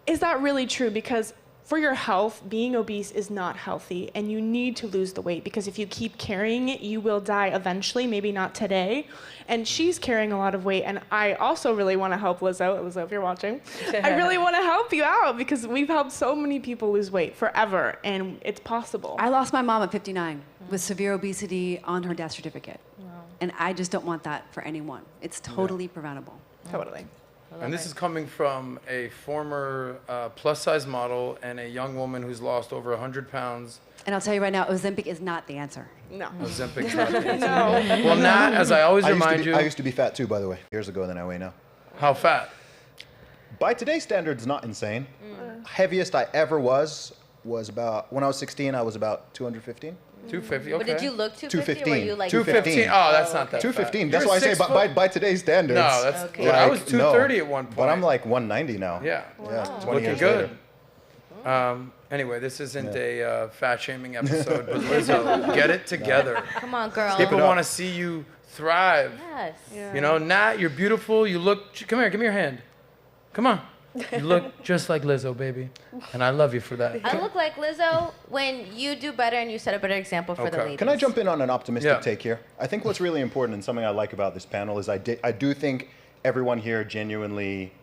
is that really true? Because for your health, being obese is not healthy, and you need to lose the weight, because if you keep carrying it, you will die eventually, maybe not today. And she's carrying a lot of weight, and I also really want to help Lizzo, if you're watching. I really want to help you out, because we've helped so many people lose weight forever, and it's possible.
I lost my mom at 59 with severe obesity on her death certificate. Wow. And I just don't want that for anyone. It's totally preventable.
Totally.
And this is coming from a former plus-size model and a young woman who's lost over 100 pounds.
And I'll tell you right now, Ozempic is not the answer.
No.
Ozempic's not the answer. No. Well, Nat, as I always remind you...
I used to be fat too, by the way, years ago than I weigh now.
How fat?
By today's standards, not insane. Heaviest I ever was about, when I was 16, I was about 215.
250, okay.
But did you look
215.
Or were you like
215. Oh, that's not that
215.
fat.
That's why I say by today's standards.
No, that's
okay.
Like, I was 230 at one point.
But I'm like 190 now.
Yeah.
Yeah. 20
Looking
years
good.
later.
Anyway, this isn't a fat-shaming episode, but Lizzo, get it together.
Come on, girl.
People want to see you thrive.
Yes.
Yeah.
You know, Nat, you're beautiful. You look... Come here, give me your hand. Come on. You look just like Lizzo, baby. And I love you for that.
I look like Lizzo when you do better and you set a better example for the ladies.
Can I jump in on an optimistic take here? I think what's really important and something I like about this panel is I do think everyone here genuinely,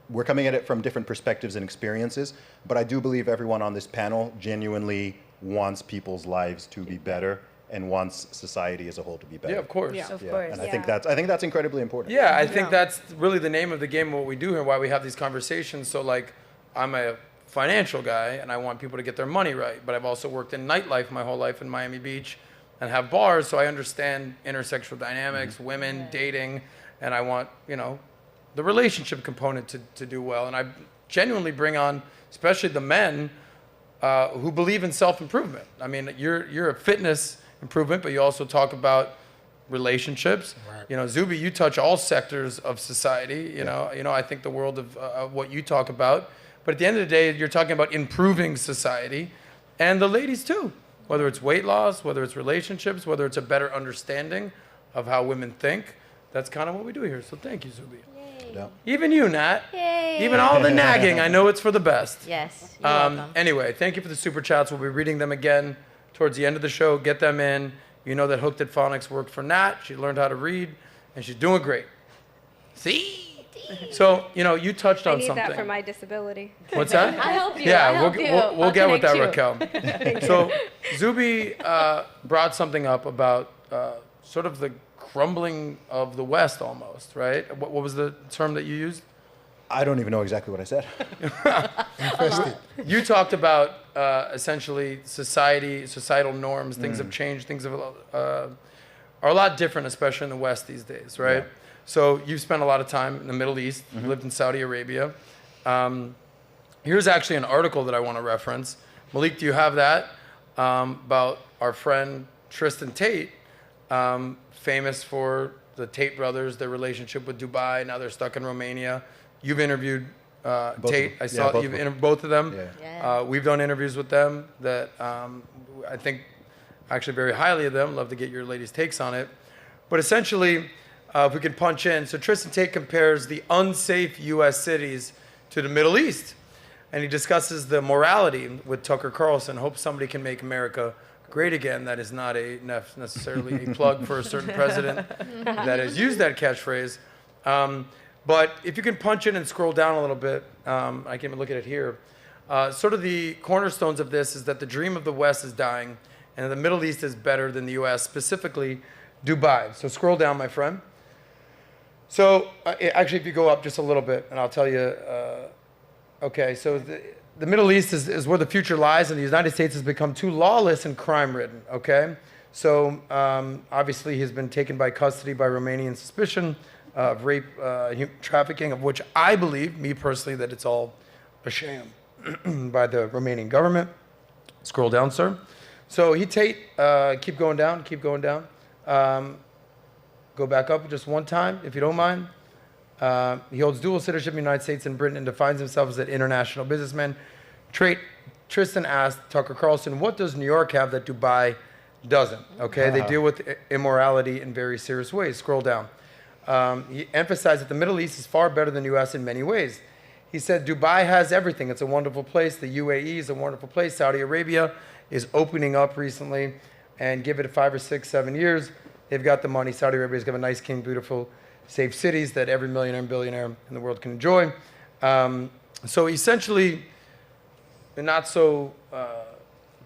we're coming at it from different perspectives and experiences, but I do believe everyone on this panel genuinely wants people's lives to be better and wants society as a whole to be better.
Yeah, of course.
Yeah, of course.
And I think that's incredibly important.
Yeah, I think that's really the name of the game of what we do here, why we have these conversations. So, like, I'm a financial guy, and I want people to get their money right, but I've also worked in nightlife my whole life in Miami Beach and have bars, so I understand intersexual dynamics, women, dating, and I want, you know, the relationship component to do well. And I genuinely bring on, especially the men who believe in self-improvement. I mean, you're a fitness improvement, but you also talk about relationships. Right. You know, Zuby, you touch all sectors of society. You know, I think the world of what you talk about. But at the end of the day, you're talking about improving society, and the ladies too. Whether it's weight loss, whether it's relationships, whether it's a better understanding of how women think. That's kind of what we do here. So thank you, Zuby.
Yeah.
Even you, Nat.
Yay.
Even all the nagging. I know it's for the best.
Yes. You're welcome.
Anyway, thank you for the super chats. We'll be reading them again towards the end of the show. Get them in. You know that Hooked at Phonics worked for Nat. She learned how to read, and she's doing great. See? So, you know, you touched on something.
I need that for my disability.
What's that?
I help you.
Yeah, we'll get with that, Raquel.
Thank
So, Zuby brought something up about sort of the crumbling of the West almost, right? What was the term that you used?
I don't even know exactly what I said.
You talked about essentially societal norms. Things have changed. Things are a lot different, especially in the West these days, right? Yeah. So you've spent a lot of time in the Middle East. You lived in Saudi Arabia. Here's actually an article that I want to reference. Malik, do you have that? About our friend Tristan Tate, famous for the Tate brothers, their relationship with Dubai. Now they're stuck in Romania. You've interviewed Tate. I saw you've interviewed both of them. Yeah. We've done interviews with them that I think actually very highly of them. Love to get your ladies' takes on it. But essentially, if we could punch in, so Tristan Tate compares the unsafe U.S. cities to the Middle East. And he discusses the morality with Tucker Carlson. Hope somebody can make America great again. That is not necessarily a plug for a certain president that has used that catchphrase. But if you can punch in and scroll down a little bit, I can't even look at it here. Sort of the cornerstones of this is that the dream of the West is dying, and the Middle East is better than the U.S., specifically Dubai. So scroll down, my friend. So actually, if you go up just a little bit, and I'll tell you, okay, so the Middle East is where the future lies, and the United States has become too lawless and crime-ridden, okay? So obviously, he's been taken by custody by Romanian suspicion of rape, trafficking, of which I believe, me personally, that it's all a sham by the Romanian government. Scroll down, sir. So Tate, keep going down, keep going down. Go back up just one time, if you don't mind. He holds dual citizenship in the United States and Britain and defines himself as an international businessman. Tristan asked Tucker Carlson, what does New York have that Dubai doesn't? Okay, they deal with immorality in very serious ways. Scroll down. He emphasized that the Middle East is far better than the U.S. in many ways. He said Dubai has everything. It's a wonderful place. The UAE is a wonderful place. Saudi Arabia is opening up recently, and give it 5 or 6, 7 years, they've got the money. Saudi Arabia's got a nice, clean, beautiful, safe cities that every millionaire and billionaire in the world can enjoy. So essentially, not so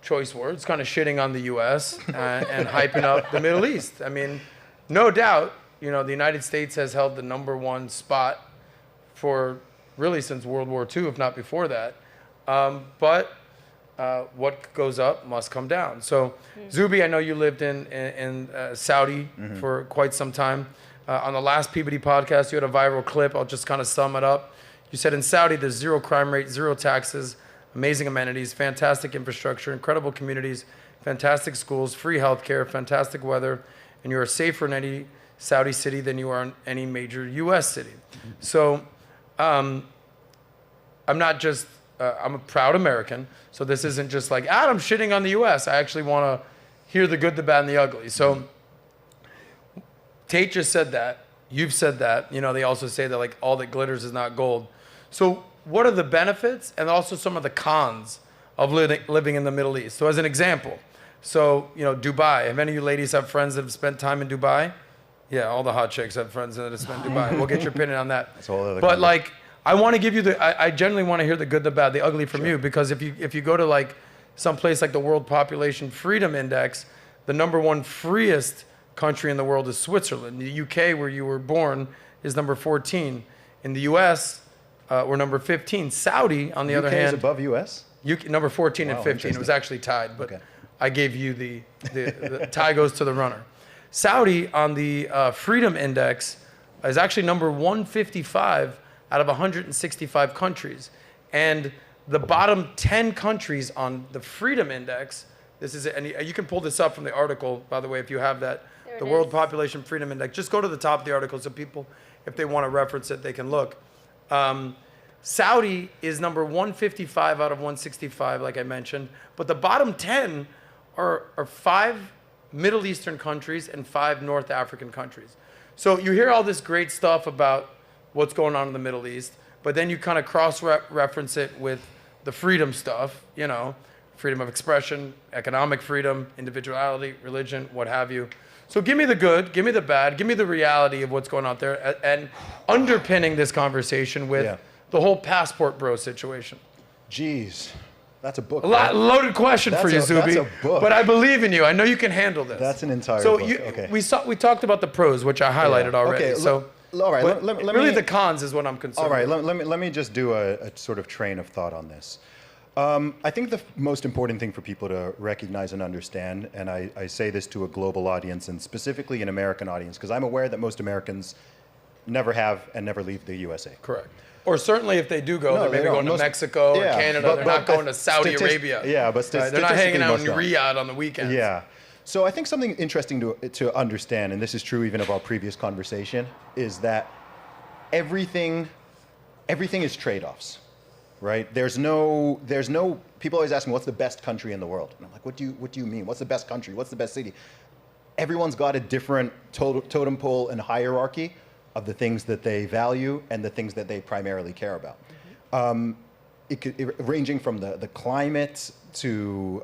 choice words, kind of shitting on the U.S. And hyping up the Middle East. I mean, no doubt, you know, the United States has held the #1 spot for really since World War II, if not before that. But what goes up must come down. So, Zuby, I know you lived in Saudi for quite some time. On the last Peabody podcast, you had a viral clip. I'll just kind of sum it up. You said in Saudi, there's 0 crime rate, 0 taxes, amazing amenities, fantastic infrastructure, incredible communities, fantastic schools, free healthcare, fantastic weather, and you are safer in any Saudi city than you are in any major U.S. city. So I'm not just, I'm a proud American, so this isn't just like, Adam shitting on the U.S. I actually want to hear the good, the bad, and the ugly. So Tate just said that. You've said that. You know, they also say that like all that glitters is not gold. So what are the benefits and also some of the cons of living in the Middle East? So as an example, so, you know, Dubai. Have any of you ladies have friends that have spent time in Dubai? Yeah, all the hot chicks have friends that have spent Dubai. We'll get your opinion on that.
That's all other
but like, I want to give you I generally want to hear the good, the bad, the ugly from you, because if you go to like some place like the World Population Freedom Index, the #1 freest country in the world is Switzerland. The UK, where you were born, is number 14. In the US, we're number 15. Saudi, on the other hand,
UK is above US?
UK, number 14 and 15. It was actually tied, but I gave you the tie goes to the runner. Saudi on the Freedom Index is actually number 155 out of 165 countries. And the bottom 10 countries on the Freedom Index, this is it, and you can pull this up from the article, by the way, if you have that, the World Population Freedom Index. Just go to the top of the article so people, if they want to reference it, they can look. Saudi is number 155 out of 165, like I mentioned, but the bottom 10 are 5 Middle Eastern countries and 5 North African countries. So you hear all this great stuff about what's going on in the Middle East, but then you kind of cross-reference it with the freedom stuff, you know, freedom of expression, economic freedom, individuality, religion, what have you. So give me the good, give me the bad, give me the reality of what's going on there, and underpinning this conversation with the whole passport bro situation.
Jeez, that's a book.
Loaded question for you, Zuby.
That's a book.
But I believe in you. I know you can handle this.
That's an entire
book.
Okay.
We talked about the pros, which I highlighted already.
Okay,
so
all right. Let
really,
me,
the cons is what I'm concerned.
All right.
with.
Let me just do a sort of train of thought on this. I think the most important thing for people to recognize and understand, and I say this to a global audience and specifically an American audience, because I'm aware that most Americans never have and never leave the USA.
Correct. Or certainly if they do go, they're maybe going to Mexico or Canada. They're not going to Saudi Arabia.
Yeah, but
they're not hanging out in Riyadh on the weekends.
Yeah. So I think something interesting to understand, and this is true even of our previous conversation, is that everything is trade-offs. Right? There's no. People always ask me, "What's the best country in the world?" And I'm like, "What do you mean? What's the best country? What's the best city?" Everyone's got a different totem pole and hierarchy of the things that they value and the things that they primarily care about. Ranging from the climate to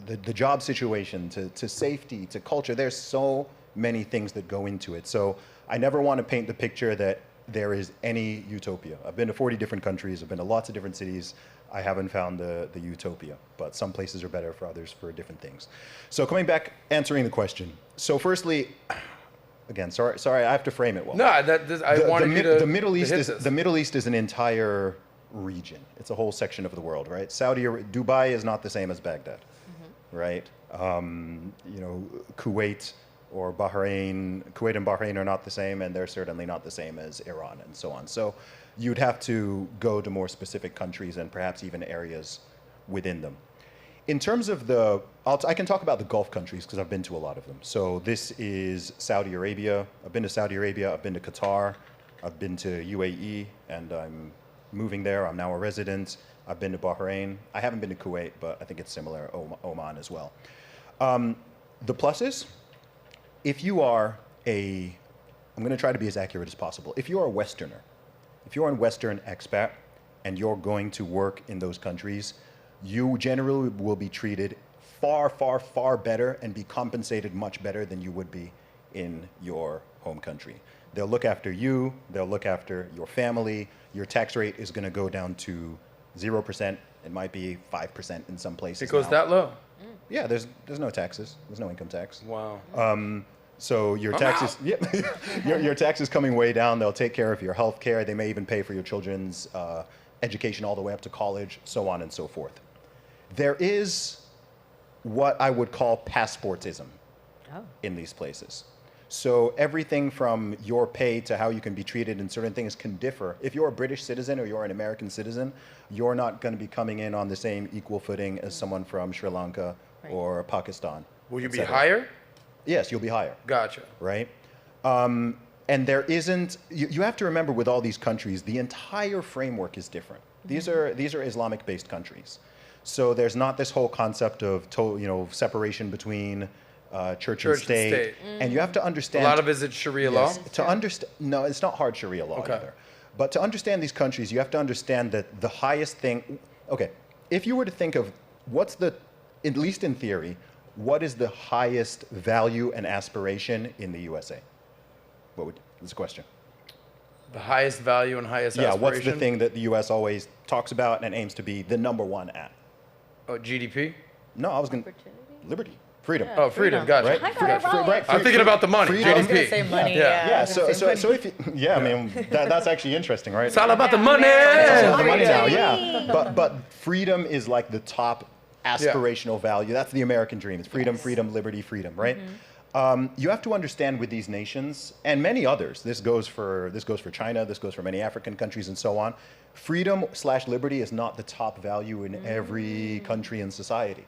the job situation to safety to culture. There's so many things that go into it. So I never want to paint the picture that there is any utopia. I've been to 40 different countries. I've been to lots of different cities. I haven't found the utopia, but some places are better for others for different things. So coming back, answering the question. So firstly, again, sorry, I have to frame it well.
No, I wanted you to.
The Middle East is an entire region. It's a whole section of the world, right? Dubai is not the same as Baghdad, right? You know, Kuwait and Bahrain are not the same, and they're certainly not the same as Iran and so on. So you'd have to go to more specific countries and perhaps even areas within them. In terms of I can talk about the Gulf countries because I've been to a lot of them. So this is Saudi Arabia. I've been to Saudi Arabia. I've been to Qatar. I've been to UAE, and I'm moving there. I'm now a resident. I've been to Bahrain. I haven't been to Kuwait, but I think it's similar, Oman as well. The pluses, if you are I'm going to try to be as accurate as possible. If you are a Westerner, if you're a Western expat and you're going to work in those countries, you generally will be treated far, far, far better and be compensated much better than you would be in your home country. They'll look after you, they'll look after your family, your tax rate is going to go down to 0%, it might be 5% in some places.
It goes
now.
that low?
Yeah, there's no taxes, there's no income tax.
Wow.
So your taxes, your taxes coming way down, they'll take care of your health care, they may even pay for your children's education all the way up to college, so on and so forth. There is what I would call passportism in these places. So everything from your pay to how you can be treated in certain things can differ. If you're a British citizen or you're an American citizen, you're not going to be coming in on the same equal footing as someone from Sri Lanka or Pakistan.
Will you be higher?
Yes, you'll be higher.
Gotcha.
Right? And there isn't, you have to remember with all these countries, the entire framework is different. These are Islamic-based countries. So there's not this whole concept of separation between church and state. And you have to understand.
A lot of it is Sharia law?
To understand, no, it's not hard Sharia law either. But to understand these countries, you have to understand that the highest thing, if you were to think of at least in theory, what is the highest value and aspiration in the USA? That's a question.
The highest value and highest aspiration?
Yeah, what's the thing that the US always talks about and aims to be the #1 at?
Oh, GDP?
No, I was going to, liberty. Freedom.
Oh, freedom. Gotcha.
Right?
I'm thinking about the money.
Freedom.
GDP.
I was gonna
say money.
Yeah.
So if you, I mean, that's actually interesting, right?
It's all about the money.
It's all about the money now, yeah. But freedom is like the top aspirational value. That's the American dream. It's freedom, freedom, liberty, freedom, right? You have to understand with these nations and many others. This goes for China. This goes for many African countries and so on. Freedom/liberty is not the top value in every country and society.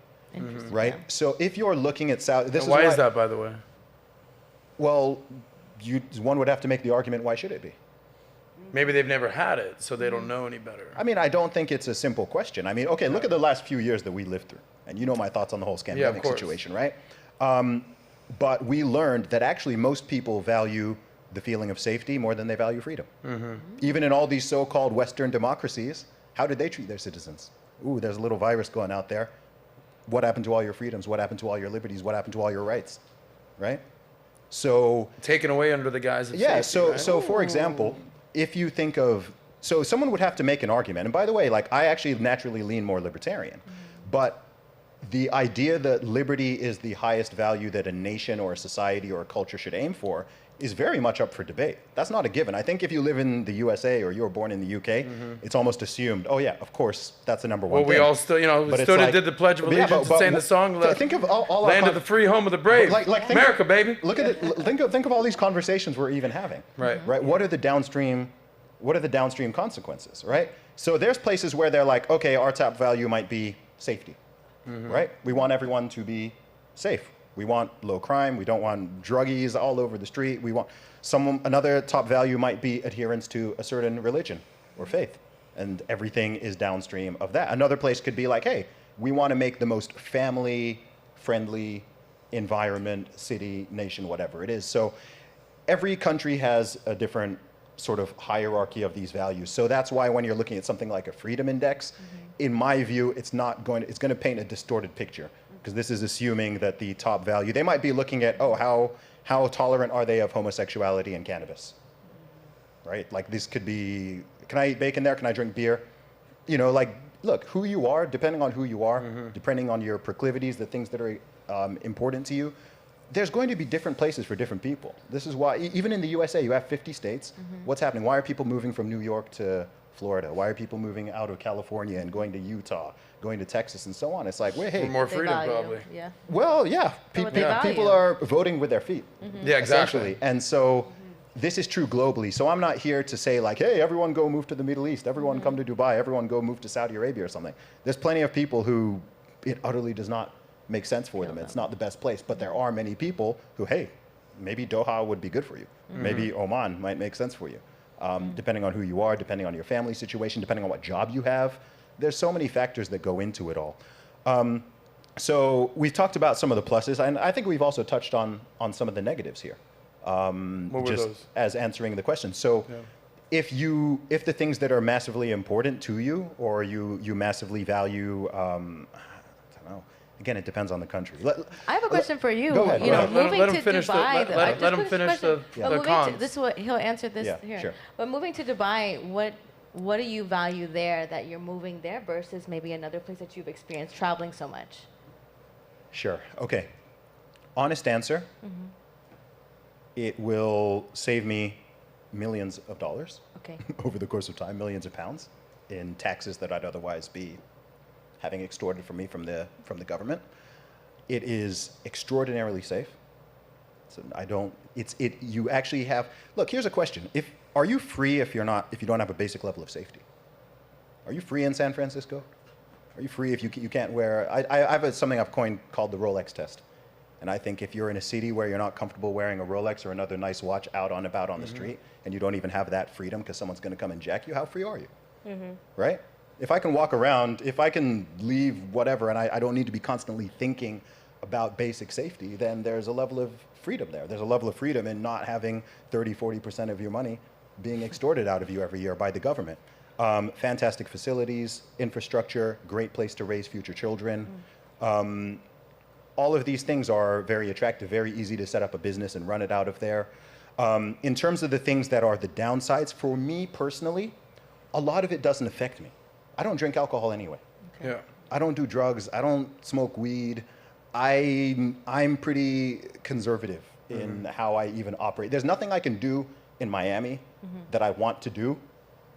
Right? So if you're looking at South,
why is that, by the way?
Well, one would have to make the argument, why should it be?
Maybe they've never had it, so they don't know any better.
I mean, I don't think it's a simple question. I mean, okay, look at the last few years that we lived through. And you know my thoughts on the whole scandemic situation, right? But we learned that actually most people value the feeling of safety more than they value freedom. Even in all these so-called Western democracies, how did they treat their citizens? Ooh, there's a little virus going out there. What happened to all your freedoms? What happened to all your liberties? What happened to all your rights? Right? So
taken away under the guise of safety, right?
So for example, if you think of, so someone would have to make an argument, and by the way, like I actually naturally lean more libertarian, but the idea that liberty is the highest value that a nation or a society or a culture should aim for is very much up for debate. That's not a given. I think if you live in the USA or you were born in the UK, it's almost assumed, oh yeah, of course, that's the #1 thing.
Well, we all still, stood and did the Pledge of Allegiance and sang the song,
think of all
Land of the Free, Home of the Brave. America, baby.
Look at it. Think of all these conversations we're even having. Right. What are the downstream consequences, right? So there's places where they're like, okay, our top value might be safety, right? We want everyone to be safe. We want low crime. We don't want druggies all over the street. We want another top value might be adherence to a certain religion or faith, and everything is downstream of that. Another place could be like, hey, we want to make the most family-friendly environment, city, nation, whatever it is. So every country has a different sort of hierarchy of these values. So that's why when you're looking at something like a freedom index, in my view, it's going to paint a distorted picture. Because this is assuming that the top value, they might be looking at, how tolerant are they of homosexuality and cannabis, right? Like this could be, can I eat bacon there? Can I drink beer? Like, look, who you are, depending on who you are, depending on your proclivities, the things that are important to you, there's going to be different places for different people. This is why, even in the USA, you have 50 states. What's happening? Why are people moving from New York to Florida? Why are people moving out of California and going to Utah, going to Texas and so on? It's like, wait, hey.
For more freedom, probably.
Yeah.
Well, yeah. People are voting with their feet.
Yeah, exactly.
And so this is true globally. So I'm not here to say like, hey, everyone go move to the Middle East. Everyone come to Dubai. Everyone go move to Saudi Arabia or something. There's plenty of people who it utterly does not make sense for them. It's not the best place, but there are many people who, hey, maybe Doha would be good for you. Maybe Oman might make sense for you. Depending on who you are, depending on your family situation, depending on what job you have. There's so many factors that go into it all. So we've talked about some of the pluses, and I think we've also touched on some of the negatives here.
What were
just
those?
as answering the question. So if the things that are massively important to you, or you massively value, I don't know. Again, it depends on the country.
I have a question for you.
Go ahead.
You know,
Let him
moving to
finish
Dubai.
let him finish the cons.
This is what he'll answer this
Yeah,
here.
sure.
But moving to Dubai, what do you value there that you're moving there versus maybe another place that you've experienced traveling so much?
Sure. Okay. Honest answer. It will save me millions of dollars over the course of time, millions of pounds in taxes that I'd otherwise be having extorted from me from the government. It is extraordinarily safe. So you actually have, look, here's a question. Are you free if you don't have a basic level of safety? Are you free in San Francisco? Are you free if you can't wear, I have something I've coined called the Rolex test. And I think if you're in a city where you're not comfortable wearing a Rolex or another nice watch out on about on the street, and you don't even have that freedom because someone's going to come and jack you, how free are you? Right? If I can walk around, if I can leave whatever, and I don't need to be constantly thinking about basic safety, then there's a level of freedom there. There's a level of freedom in not having 30, 40% of your money being extorted out of you every year by the government. Fantastic facilities, infrastructure, great place to raise future children. All of these things are very attractive, very easy to set up a business and run it out of there. In terms of the things that are the downsides, for me personally, a lot of it doesn't affect me. I don't drink alcohol anyway.
Yeah.
I don't do drugs. I don't smoke weed. I'm pretty conservative in how I even operate. There's nothing I can do in Miami that I want to do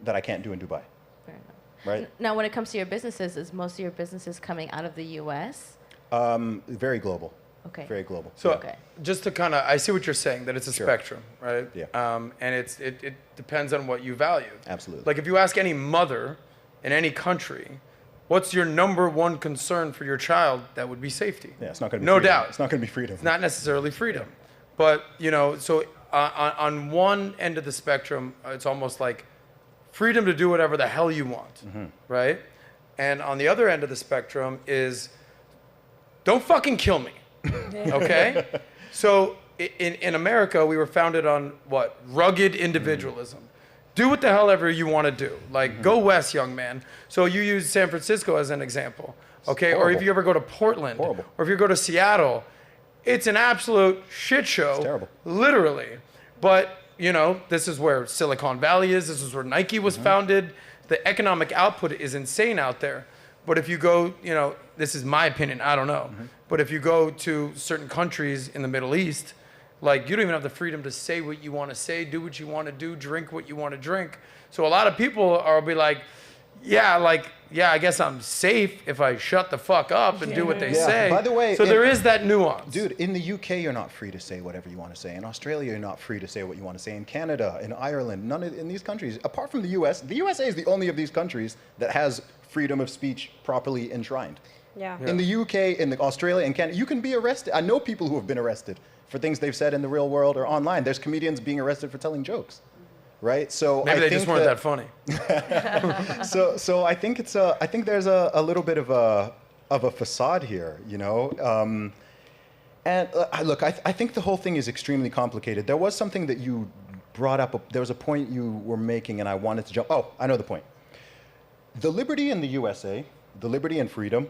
that I can't do in Dubai.
Fair enough.
Right?
Now, when it comes to your businesses, is most of your businesses coming out of the U.S.?
Very global.
Okay.
Very global.
So just to kind of, I see what you're saying, that it's a spectrum, right?
Yeah.
And it depends on what you value.
Absolutely.
Like if you ask any mother in any country, what's your number one concern for your child, that would be safety.
Yeah, it's not going to be
no
freedom.
doubt.
It's not going to be freedom.
It's not necessarily freedom. But, so on one end of the spectrum, it's almost like freedom to do whatever the hell you want, right? And on the other end of the spectrum is, don't fucking kill me, okay? So in America, we were founded on what? Rugged individualism. Do what the hell ever you want to do. Like, go west, young man. So you use San Francisco as an example, okay? Or if you ever go to Portland, or if you go to Seattle, it's an absolute shit show.
It's terrible.
Literally. But, this is where Silicon Valley is. This is where Nike was founded. The economic output is insane out there. But if you go, this is my opinion, I don't know. But if you go to certain countries in the Middle East, like, you don't even have the freedom to say what you want to say, do what you want to do, drink what you want to drink. So a lot of people will be like, I guess I'm safe if I shut the fuck up and do what they say.
By the way,
so there is that nuance.
Dude, in the UK, you're not free to say whatever you want to say. In Australia, you're not free to say what you want to say. In Canada, in Ireland, in these countries, apart from the USA is the only of these countries that has freedom of speech properly enshrined.
Yeah.
In the UK, in Australia, and Canada, you can be arrested. I know people who have been arrested for things they've said in the real world or online. There's comedians being arrested for telling jokes, right? So
maybe
I
they
think
just weren't that funny.
So I think I think there's a little bit of a facade here, And look, I think the whole thing is extremely complicated. There was something that you brought up. There was a point you were making, and I wanted to jump. Oh, I know the point. The liberty in the USA, the liberty and freedom,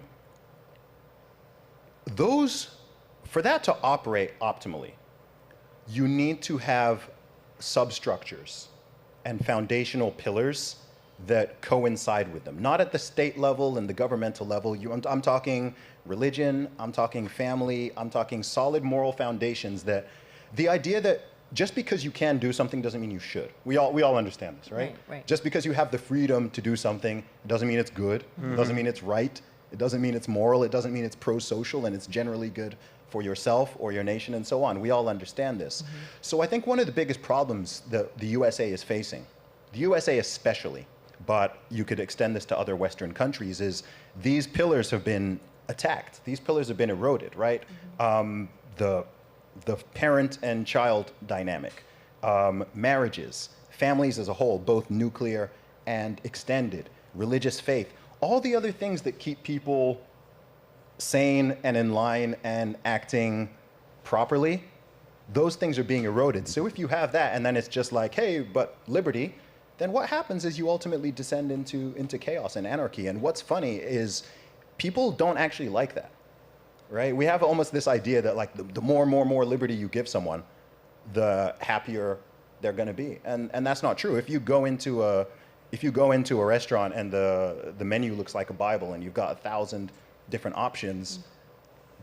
for that to operate optimally, you need to have substructures and foundational pillars that coincide with them. Not at the state level and the governmental level. I'm talking religion, I'm talking family, I'm talking solid moral foundations, that the idea that just because you can do something doesn't mean you should. We all understand this, right?
Right.
Just because you have the freedom to do something doesn't mean it's good. It doesn't mean it's right. It doesn't mean it's moral. It doesn't mean it's pro-social and it's generally good for yourself or your nation and so on. We all understand this. So I think one of the biggest problems that the USA is facing, the USA especially, but you could extend this to other Western countries, is these pillars have been attacked. These pillars have been eroded, right? The parent and child dynamic, marriages, families as a whole, both nuclear and extended, religious faith, all the other things that keep people sane and in line and acting properly, those things are being eroded. So if you have that and then it's just like, hey, but liberty, then what happens is you ultimately descend into chaos and anarchy. And what's funny is people don't actually like that, right? We have almost this idea that like the more liberty you give someone, the happier they're going to be. And that's not true. If you go into a restaurant and the menu looks like a Bible and you've got 1,000 different options,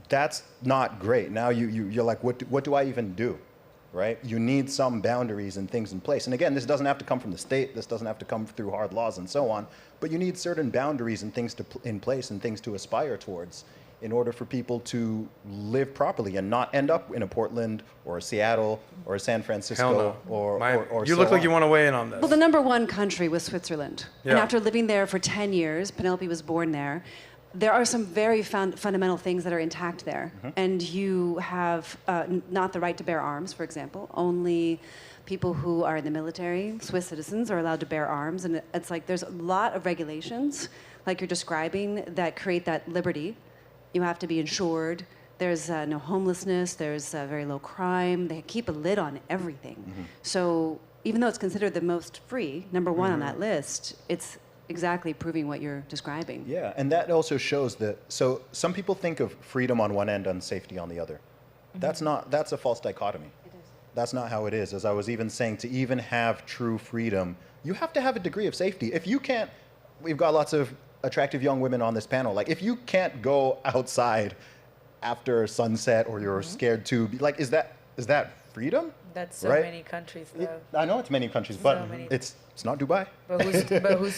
that's not great. Now you're like, what do I even do, right? You need some boundaries and things in place. And again, this doesn't have to come from the state. This doesn't have to come through hard laws and so on. But you need certain boundaries and things in place and things to aspire towards in order for people to live properly and not end up in a Portland or a Seattle or a San Francisco or
you
so
look like
on.
you want to weigh in on this.
Well, the number one country was Switzerland.
Yeah.
And after living there for 10 years, Penelope was born there, there are some very fundamental things that are intact there. And you have not the right to bear arms, for example. Only people who are in the military, Swiss citizens, are allowed to bear arms. And it's like there's a lot of regulations, like you're describing, that create that liberty. You have to be insured. There's no homelessness. There's very low crime. They keep a lid on everything. So even though it's considered the most free, number one on that list, it's exactly proving what you're describing.
Yeah, and that also shows that, so some people think of freedom on one end and safety on the other. That's a false dichotomy.
It is.
That's not how it is. As I was even saying, to even have true freedom, you have to have a degree of safety. If you can't, we've got lots of attractive young women on this panel, like if you can't go outside after sunset or you're scared to, like, is that freedom?
That's so
right?
many countries, though.
I know it's many countries, but it's not Dubai.
But who's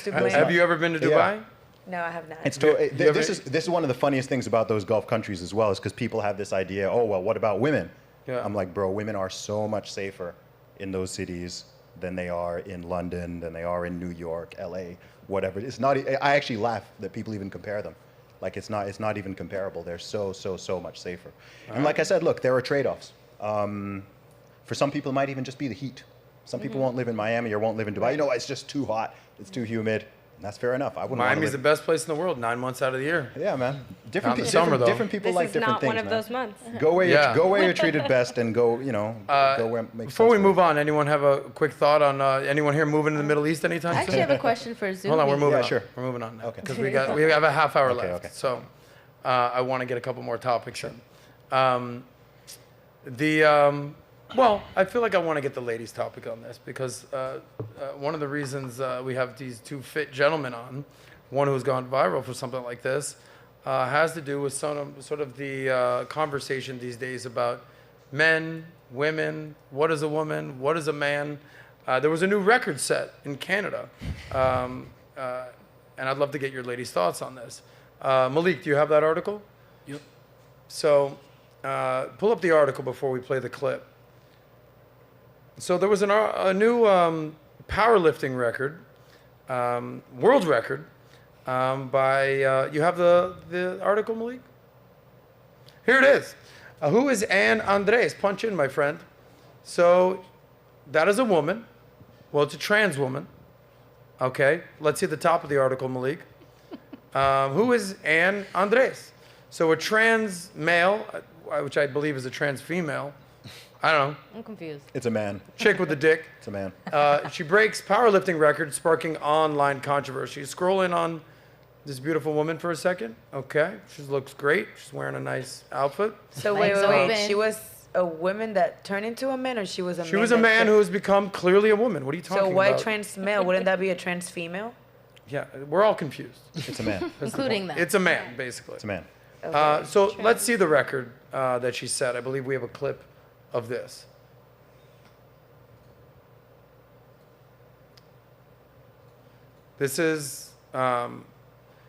to blame?
Have you ever been to Dubai?
Yeah.
No, I have not.
This is one of the funniest things about those Gulf countries as well, is because people have this idea, oh, well, what about women?
Yeah.
I'm like, bro, women are so much safer in those cities than they are in London, than they are in New York, LA, whatever. It's not. I actually laugh that people even compare them. Like it's not even comparable. They're so much safer. And like I said, look, there are trade-offs. For some people, it might even just be the heat. Some people won't live in Miami or won't live in Dubai. You know, it's just too hot. It's too humid. And that's fair enough. I wouldn't.
Miami's the best place in the world, 9 months out of the year.
Yeah, man.
Not in the summer, though.
Different people like different things.
This is not one of
man.
those months.
Go where you're treated best, and go where it makes
Before
sense
we
for
move
you.
on, anyone have a quick thought on anyone here moving to the Middle East anytime
I
soon?
actually have a question for Zuby.
Hold on, we're moving on.
Sure.
We're moving on now.
Okay.
Because we have a half hour
Okay,
left.
okay.
So I want to get a couple more topics in. Well, I feel like I want to get the ladies' topic on this because one of the reasons we have these two fit gentlemen on, one who's gone viral for something like this, has to do with sort of the conversation these days about men, women, what is a woman, what is a man. There was a new record set in Canada, and I'd love to get your ladies' thoughts on this. Malik, do you have that article?
Yep.
So pull up the article before we play the clip. So there was a new powerlifting record, world record, by, you have the article, Malik? Here it is. Who is Anne Andres? Punch in, my friend. So that is a woman. Well, it's a trans woman. Okay, let's see the top of the article, Malik. Who is Anne Andres? So a trans male, which I believe is a trans female, I don't know.
I'm confused.
It's a man.
Chick with a dick.
It's a man.
She breaks powerlifting records, sparking online controversy. Scroll in on this beautiful woman for a second. Okay, she looks great. She's wearing a nice outfit.
So wait. She was a woman that turned into a man, or she was a man?
She was a man who has become clearly a woman. What are you talking about?
So why trans male? Wouldn't that be a trans female?
Yeah, we're all confused.
It's a man.
Including that.
It's a man, basically.
It's a man.
Okay.
So let's see the record that she set. I believe we have a clip of this. This is,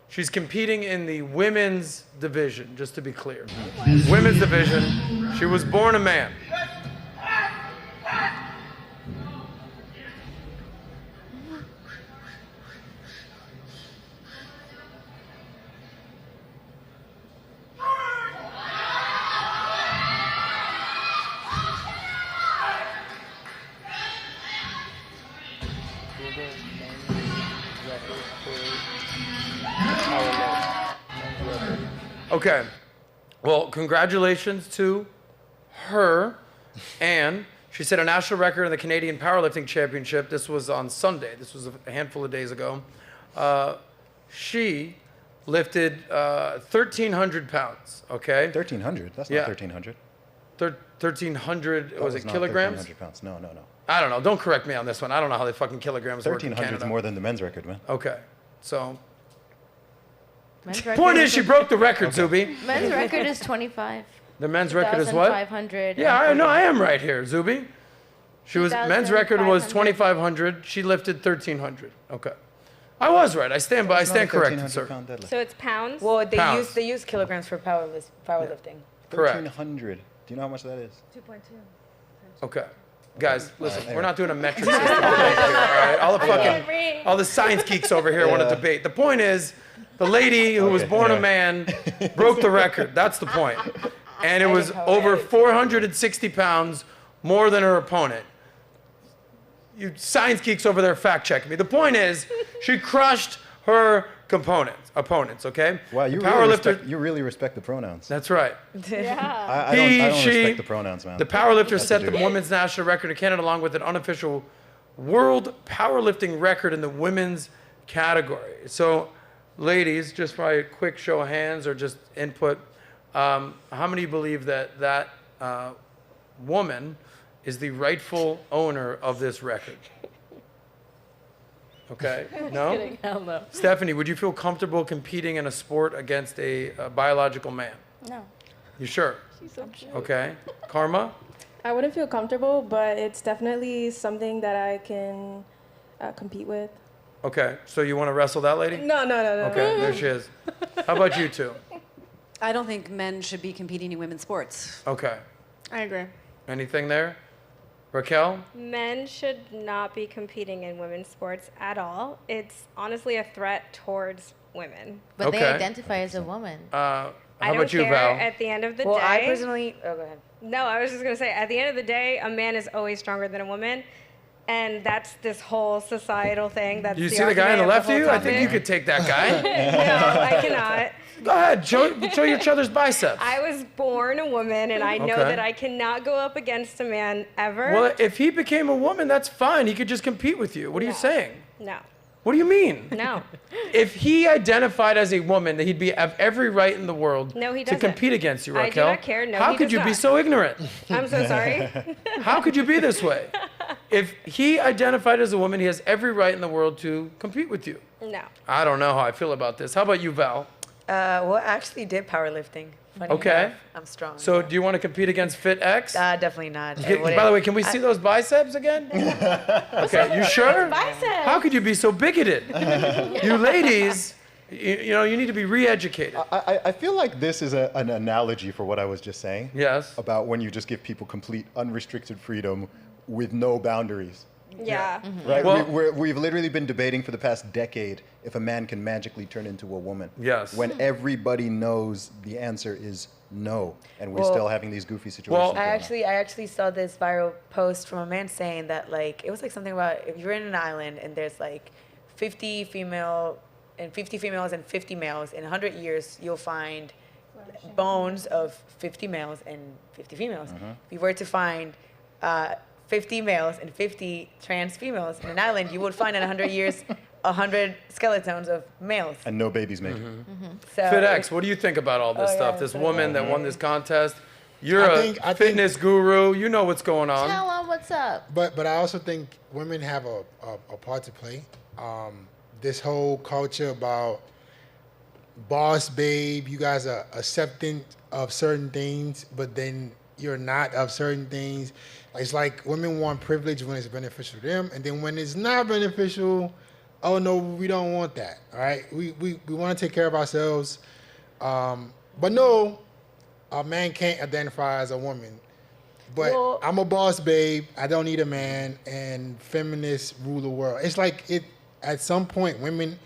she's competing in the women's division, just to be clear. Women's division. She was born a man. Okay. Well, congratulations to her. And she set a national record in the Canadian Powerlifting Championship. This was on Sunday. This was a handful of days ago. She lifted 1,300 pounds, okay?
1,300? That's not 1,300.
1,300, was it kilograms?
1,300 pounds. No.
I don't know. Don't correct me on this one. I don't know how they fucking kilograms work in
1,300
Canada.
is more than the men's record, man.
Okay. So,
Men's
point is, she broke the record, Zuby.
Men's record is 25.
The men's record is what?
2,500.
Yeah, I know. I am right here, Zuby. Men's record was 2,500. She lifted 1,300. Okay. I was right. I stand corrected, sir.
So it's pounds?
Well,
Pounds.
they use kilograms for powerlifting.
Correct.
1,300. Do you know how much that is?
2.2.
Okay. Guys, listen,
anyway.
we're not doing a metric system debate here, all right? All the science geeks over here want to debate. The point is, the lady who was born a man broke the record. That's the point. And it was over 460 pounds more than her opponent. You science geeks over there fact check me. The point is, she crushed her opponents, okay?
Wow, you really respect the pronouns.
That's right.
Yeah.
I don't respect the pronouns, man.
The powerlifter set the women's national record in Canada along with an unofficial world powerlifting record in the women's category. So, ladies, just by a quick show of hands or just input, how many believe that woman is the rightful owner of this record? Okay, no?
Kidding. Hell no.
Stephanie, would you feel comfortable competing in a sport against a biological man?
No.
You sure?
She's so cute.
Okay. Karma?
I wouldn't feel comfortable, but it's definitely something that I can compete with.
Okay, so you want to wrestle that lady?
No.
Okay, there she is. How about you two?
I don't think men should be competing in women's sports.
Okay.
I agree.
Anything there? Raquel?
Men should not be competing in women's sports at all. It's honestly a threat towards women.
But they identify as a woman.
How
I don't
about you,
care.
Val?
At the end of the
Well,
day.
I personally. Oh, go ahead.
No, I was just going to say, at the end of the day, a man is always stronger than a woman. And that's this whole societal thing. That's
Do you see the guy on the left of you? I think you could take that guy.
No, I cannot.
Go ahead, show each other's biceps.
I was born a woman, and I know
Okay.
that I cannot go up against a man ever.
Well, if he became a woman, that's fine. He could just compete with you. What are you saying?
No.
What do you mean?
No.
If he identified as a woman, then he'd have every right in the world
No, he
to
doesn't.
compete against you,
I
Raquel.
do not care. No,
How
he
could
does
you be
not.
so ignorant?
I'm so sorry.
How could you be this way? If he identified as a woman, he has every right in the world to compete with you.
No.
I don't know how I feel about this. How about you, Val?
Well, I actually did powerlifting. Funny
Okay.
enough. I'm strong.
So do you want to compete against Fit X?
Definitely not.
By the way, can we see those biceps again? Okay, you sure?
Biceps.
How could you be so bigoted? You ladies, you need to be re-educated.
I feel like this is an analogy for what I was just saying.
Yes.
About when you just give people complete unrestricted freedom with no boundaries.
Yeah.
Right?
Well-
We've literally been debating for the past decade if a man can magically turn into a woman.
Yes.
When everybody knows the answer is no, and we're
Well-
still having these goofy situations.
I
going on.
actually saw this viral post from a man saying that it was like something about if you're in an island and there's like 50 females and 50 males, in 100 years you'll find bones of 50 males and 50 females. If you were to find 50 males and 50 trans females in an island, you would find in 100 years 100 skeletons of males.
And no babies made.
So
FitX, what do you think about all this
Oh,
stuff?
yeah,
This
so-
woman that won this contest. You're
I
a
think-
fitness guru. You know what's going on.
Tell them what's up.
But I also think women have a part to play. This whole culture about boss babe, you guys are accepting of certain things, but then you're not of certain things. It's like women want privilege when it's beneficial to them, and then when it's not beneficial, oh no, we don't want that. All right, we want to take care of ourselves, but no, a man can't identify as a woman. But
Well-
I'm a boss babe. I don't need a man, and feminists rule the world. It's like it. At some point, women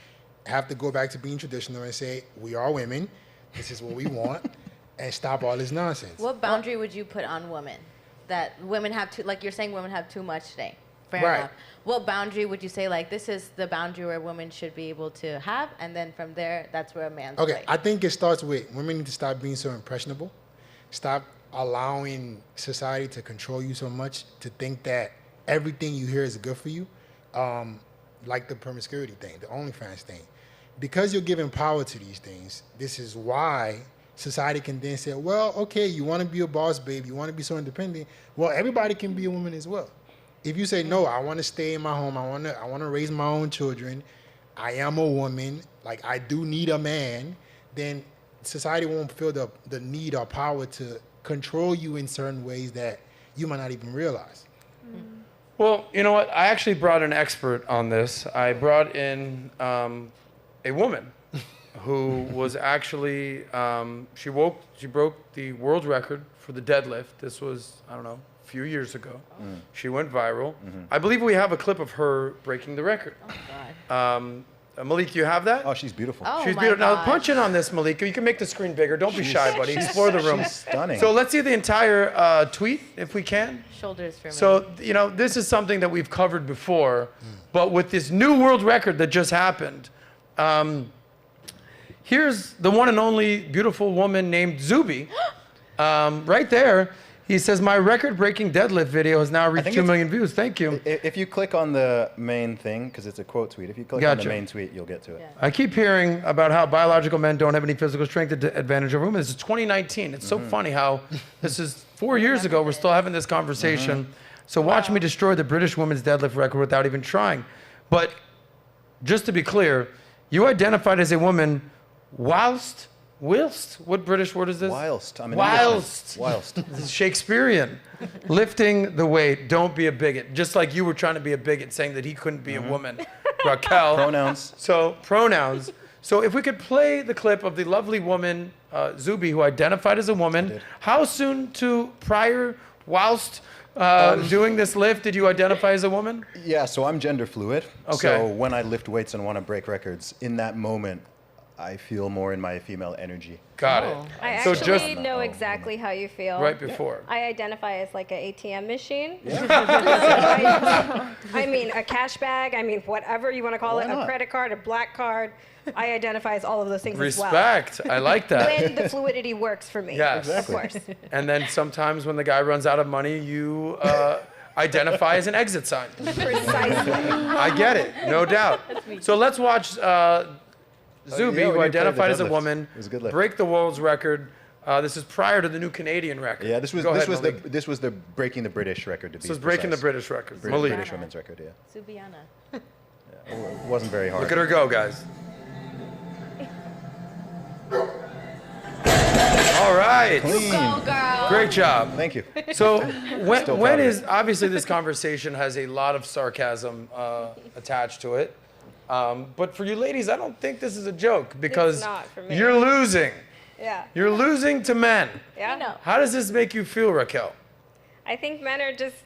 have to go back to being traditional and say, "We are women. This is what we want," and stop all this nonsense.
What boundary would you put on women? That women have too, like you're saying, women have too much today. Fair enough. What boundary would you say, like, this is the boundary where women should be able to have, and then from there, that's where a man's
Okay,
place?
I think it starts with women need to stop being so impressionable. Stop allowing society to control you so much to think that everything you hear is good for you. Like the promiscuity thing, the OnlyFans thing. Because you're giving power to these things, this is why society can then say, well, okay, you want to be a boss babe, you want to be so independent. Well, everybody can be a woman as well. If you say, no, I want to stay in my home, I want to raise my own children, I am a woman, like I do need a man, then society won't feel the need or power to control you in certain ways that you might not even realize.
Well, you know what? I actually brought an expert on this. I brought in a woman who was actually, she broke the world record for the deadlift. This was, I don't know, a few years ago. She went viral. I believe we have a clip of her breaking the record.
Oh, God.
Malik, you have that?
Oh, she's beautiful.
Oh,
She's
my
beautiful. Now
gosh.
punch in on this, Malika. You can make the screen bigger. Don't be shy, buddy. Explore the room.
She's stunning.
So let's see the entire tweet, if we can.
Shoulders for me.
So, you know, this is something that we've covered before, but with this new world record that just happened, here's the one and only beautiful woman named Zuby. Right there, he says, my record-breaking deadlift video has now reached 2 million views. Thank you.
If you click on the main thing, because it's a quote tweet, if you click on the main tweet, you'll get to it.
I keep hearing about how biological men don't have any physical strength advantage over women. This is 2019. It's so funny how this is 4 years ago. We're still having this conversation. So watch me destroy the British women's deadlift record without even trying. But just to be clear, you identified as a woman whilst, what British word is this?
Whilst. I'm an
Whilst.
Englishman. Whilst.
This is Shakespearean. Lifting the weight, don't be a bigot. Just like you were trying to be a bigot, saying that he couldn't be a woman. Raquel.
Pronouns.
So, pronouns. So if we could play the clip of the lovely woman, Zuby, who identified as a woman. How soon whilst doing this lift, did you identify as a woman?
Yeah, so I'm gender fluid.
Okay.
So when I lift weights and want to break records, in that moment, I feel more in my female energy.
Got it.
I
So
actually
just
know exactly how you feel.
right before.
I identify as like an ATM machine.
Yeah.
I mean, a cash bag. I mean, whatever you want to call
Why
it,
not?
a credit card, a black card. I identify as all of those things
Respect.
as well.
I like that.
When the fluidity works for me.
Yes.
Of course.
And then sometimes when the guy runs out of money, you identify as an exit sign.
Precisely.
I get it, no doubt. So let's watch Zuby,
yeah,
who
when you played the
identified as a
deadlift.
woman,
It was a good lift.
break the world's record. This is prior to the new Canadian record.
Yeah, this was
Go ahead, Malik.
the breaking the British record to be
This was breaking the
precise.
British record.
British,
Malik.
British women's record, yeah.
Zubiana.
It wasn't very hard.
Look at her go, guys. All right.
Clean.
Go, girl.
Great job.
Thank you.
So when
Still proud of it.
obviously this conversation has a lot of sarcasm attached to it. But for you ladies, I don't think this is a joke because
not for me.
you're losing.
Yeah.
You're losing to men.
Yeah.
know.
How does this make you feel, Raquel?
I think men are just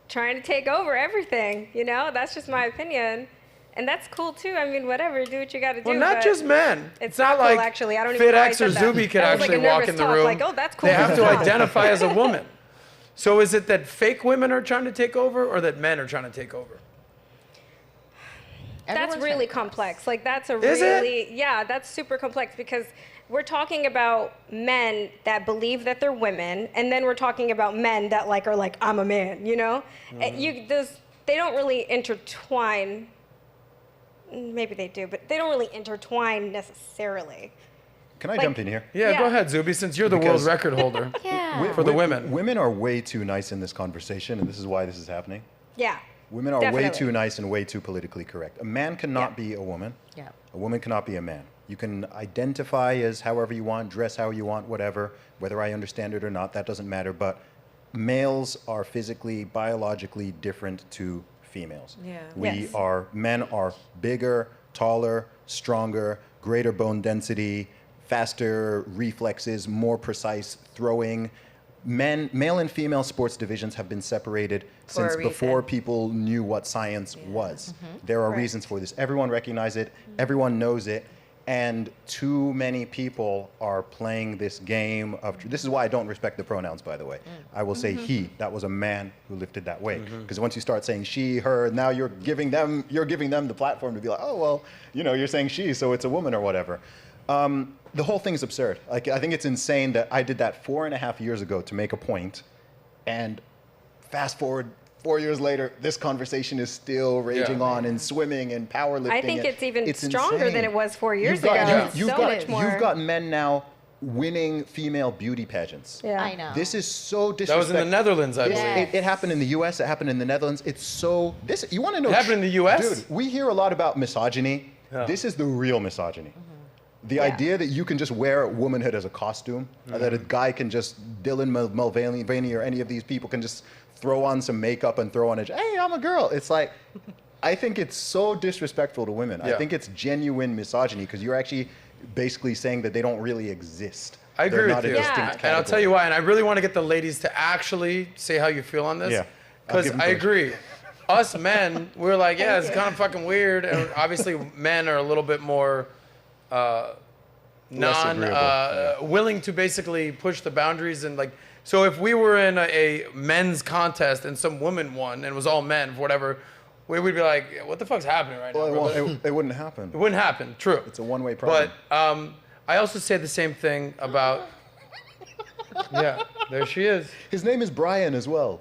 trying to take over everything. You know, that's just my opinion. And that's cool too. I mean, whatever, do what you got to do.
Well, not
but
just men.
It's
not
not cool,
like
actually. I don't even
Fit
know why I
X or
said that.
Zuby could
That was like
actually
a
walk
nervous
in the
talk,
room.
like, oh, that's cool.
They have to
Wow.
identify as a woman. So is it that fake women are trying to take over or that men are trying to take over?
That's
Everyone's
really
trying to
complex. Like that's a
Is it?
really yeah, that's super complex because we're talking about men that believe that they're women, and then we're talking about men that like are like I'm a man, you know? And they don't really intertwine. Maybe they do, but they don't really intertwine necessarily.
Can I
Like-
jump in here?
Yeah, go
Yeah.
ahead, Zuby, since you're the
Because-
world record holder
Yeah.
for the women.
Women are way too nice in this conversation, and this is why this is happening.
Yeah.
Women are way
Definitely.
too nice and way too politically correct. A man cannot
Yeah.
be a woman.
Yeah.
A woman cannot be a man. You can identify as however you want, dress how you want, whatever. Whether I understand it or not, that doesn't matter. But males are physically, biologically different to females.
Yeah.
Yes.
Men are bigger, taller, stronger, greater bone density, faster reflexes, more precise throwing. Male and female sports divisions have been separated
For a
since before
reason.
people knew what science was. There are reasons for this. Everyone recognizes it. Everyone knows it. And too many people are playing this game of, this is why I don't respect the pronouns, by the way. I will say he, that was a man who lifted that weight. Because once you start saying she, her, now you're giving them the platform to be like, oh, well, you know, you're saying she, so it's a woman or whatever. The whole thing is absurd. Like, I think it's insane that I did that 4.5 years ago to make a point, and fast forward 4 years later, this conversation is still raging on in swimming and powerlifting.
I think it's even stronger
insane.
than it was 4 years ago.
You've got men now winning female beauty pageants.
Yeah.
I know.
This is so disrespectful.
That was in the Netherlands, I believe.
It happened in the U.S. It happened in the Netherlands. It's so you want to know?
It happened in the U.S.
Dude, we hear a lot about misogyny.
Yeah.
This is the real misogyny. The idea that you can just wear womanhood as a costume, or that a guy can just, Dylan Mulvaney or any of these people can just throw on some makeup and throw on a, hey, I'm a girl. It's like, I think it's so disrespectful to women. I think it's genuine misogyny because you're actually basically saying that they don't really exist.
I agree
They're
with
not
you.
a distinct category.
And I'll tell you why. And I really want to get the ladies to actually say how you feel on this.
Yeah.
Because I agree. Us men, we're like, yeah, it's kind of fucking weird. And obviously, men are a little bit more willing to basically push the boundaries and like. So if we were in a men's contest and some woman won and it was all men, whatever, we would be like, what the fuck's happening right now?
Well, it wouldn't happen.
It wouldn't happen. True.
It's a one-way problem.
But I also say the same thing about. Yeah, there she is.
His name is Brian as well.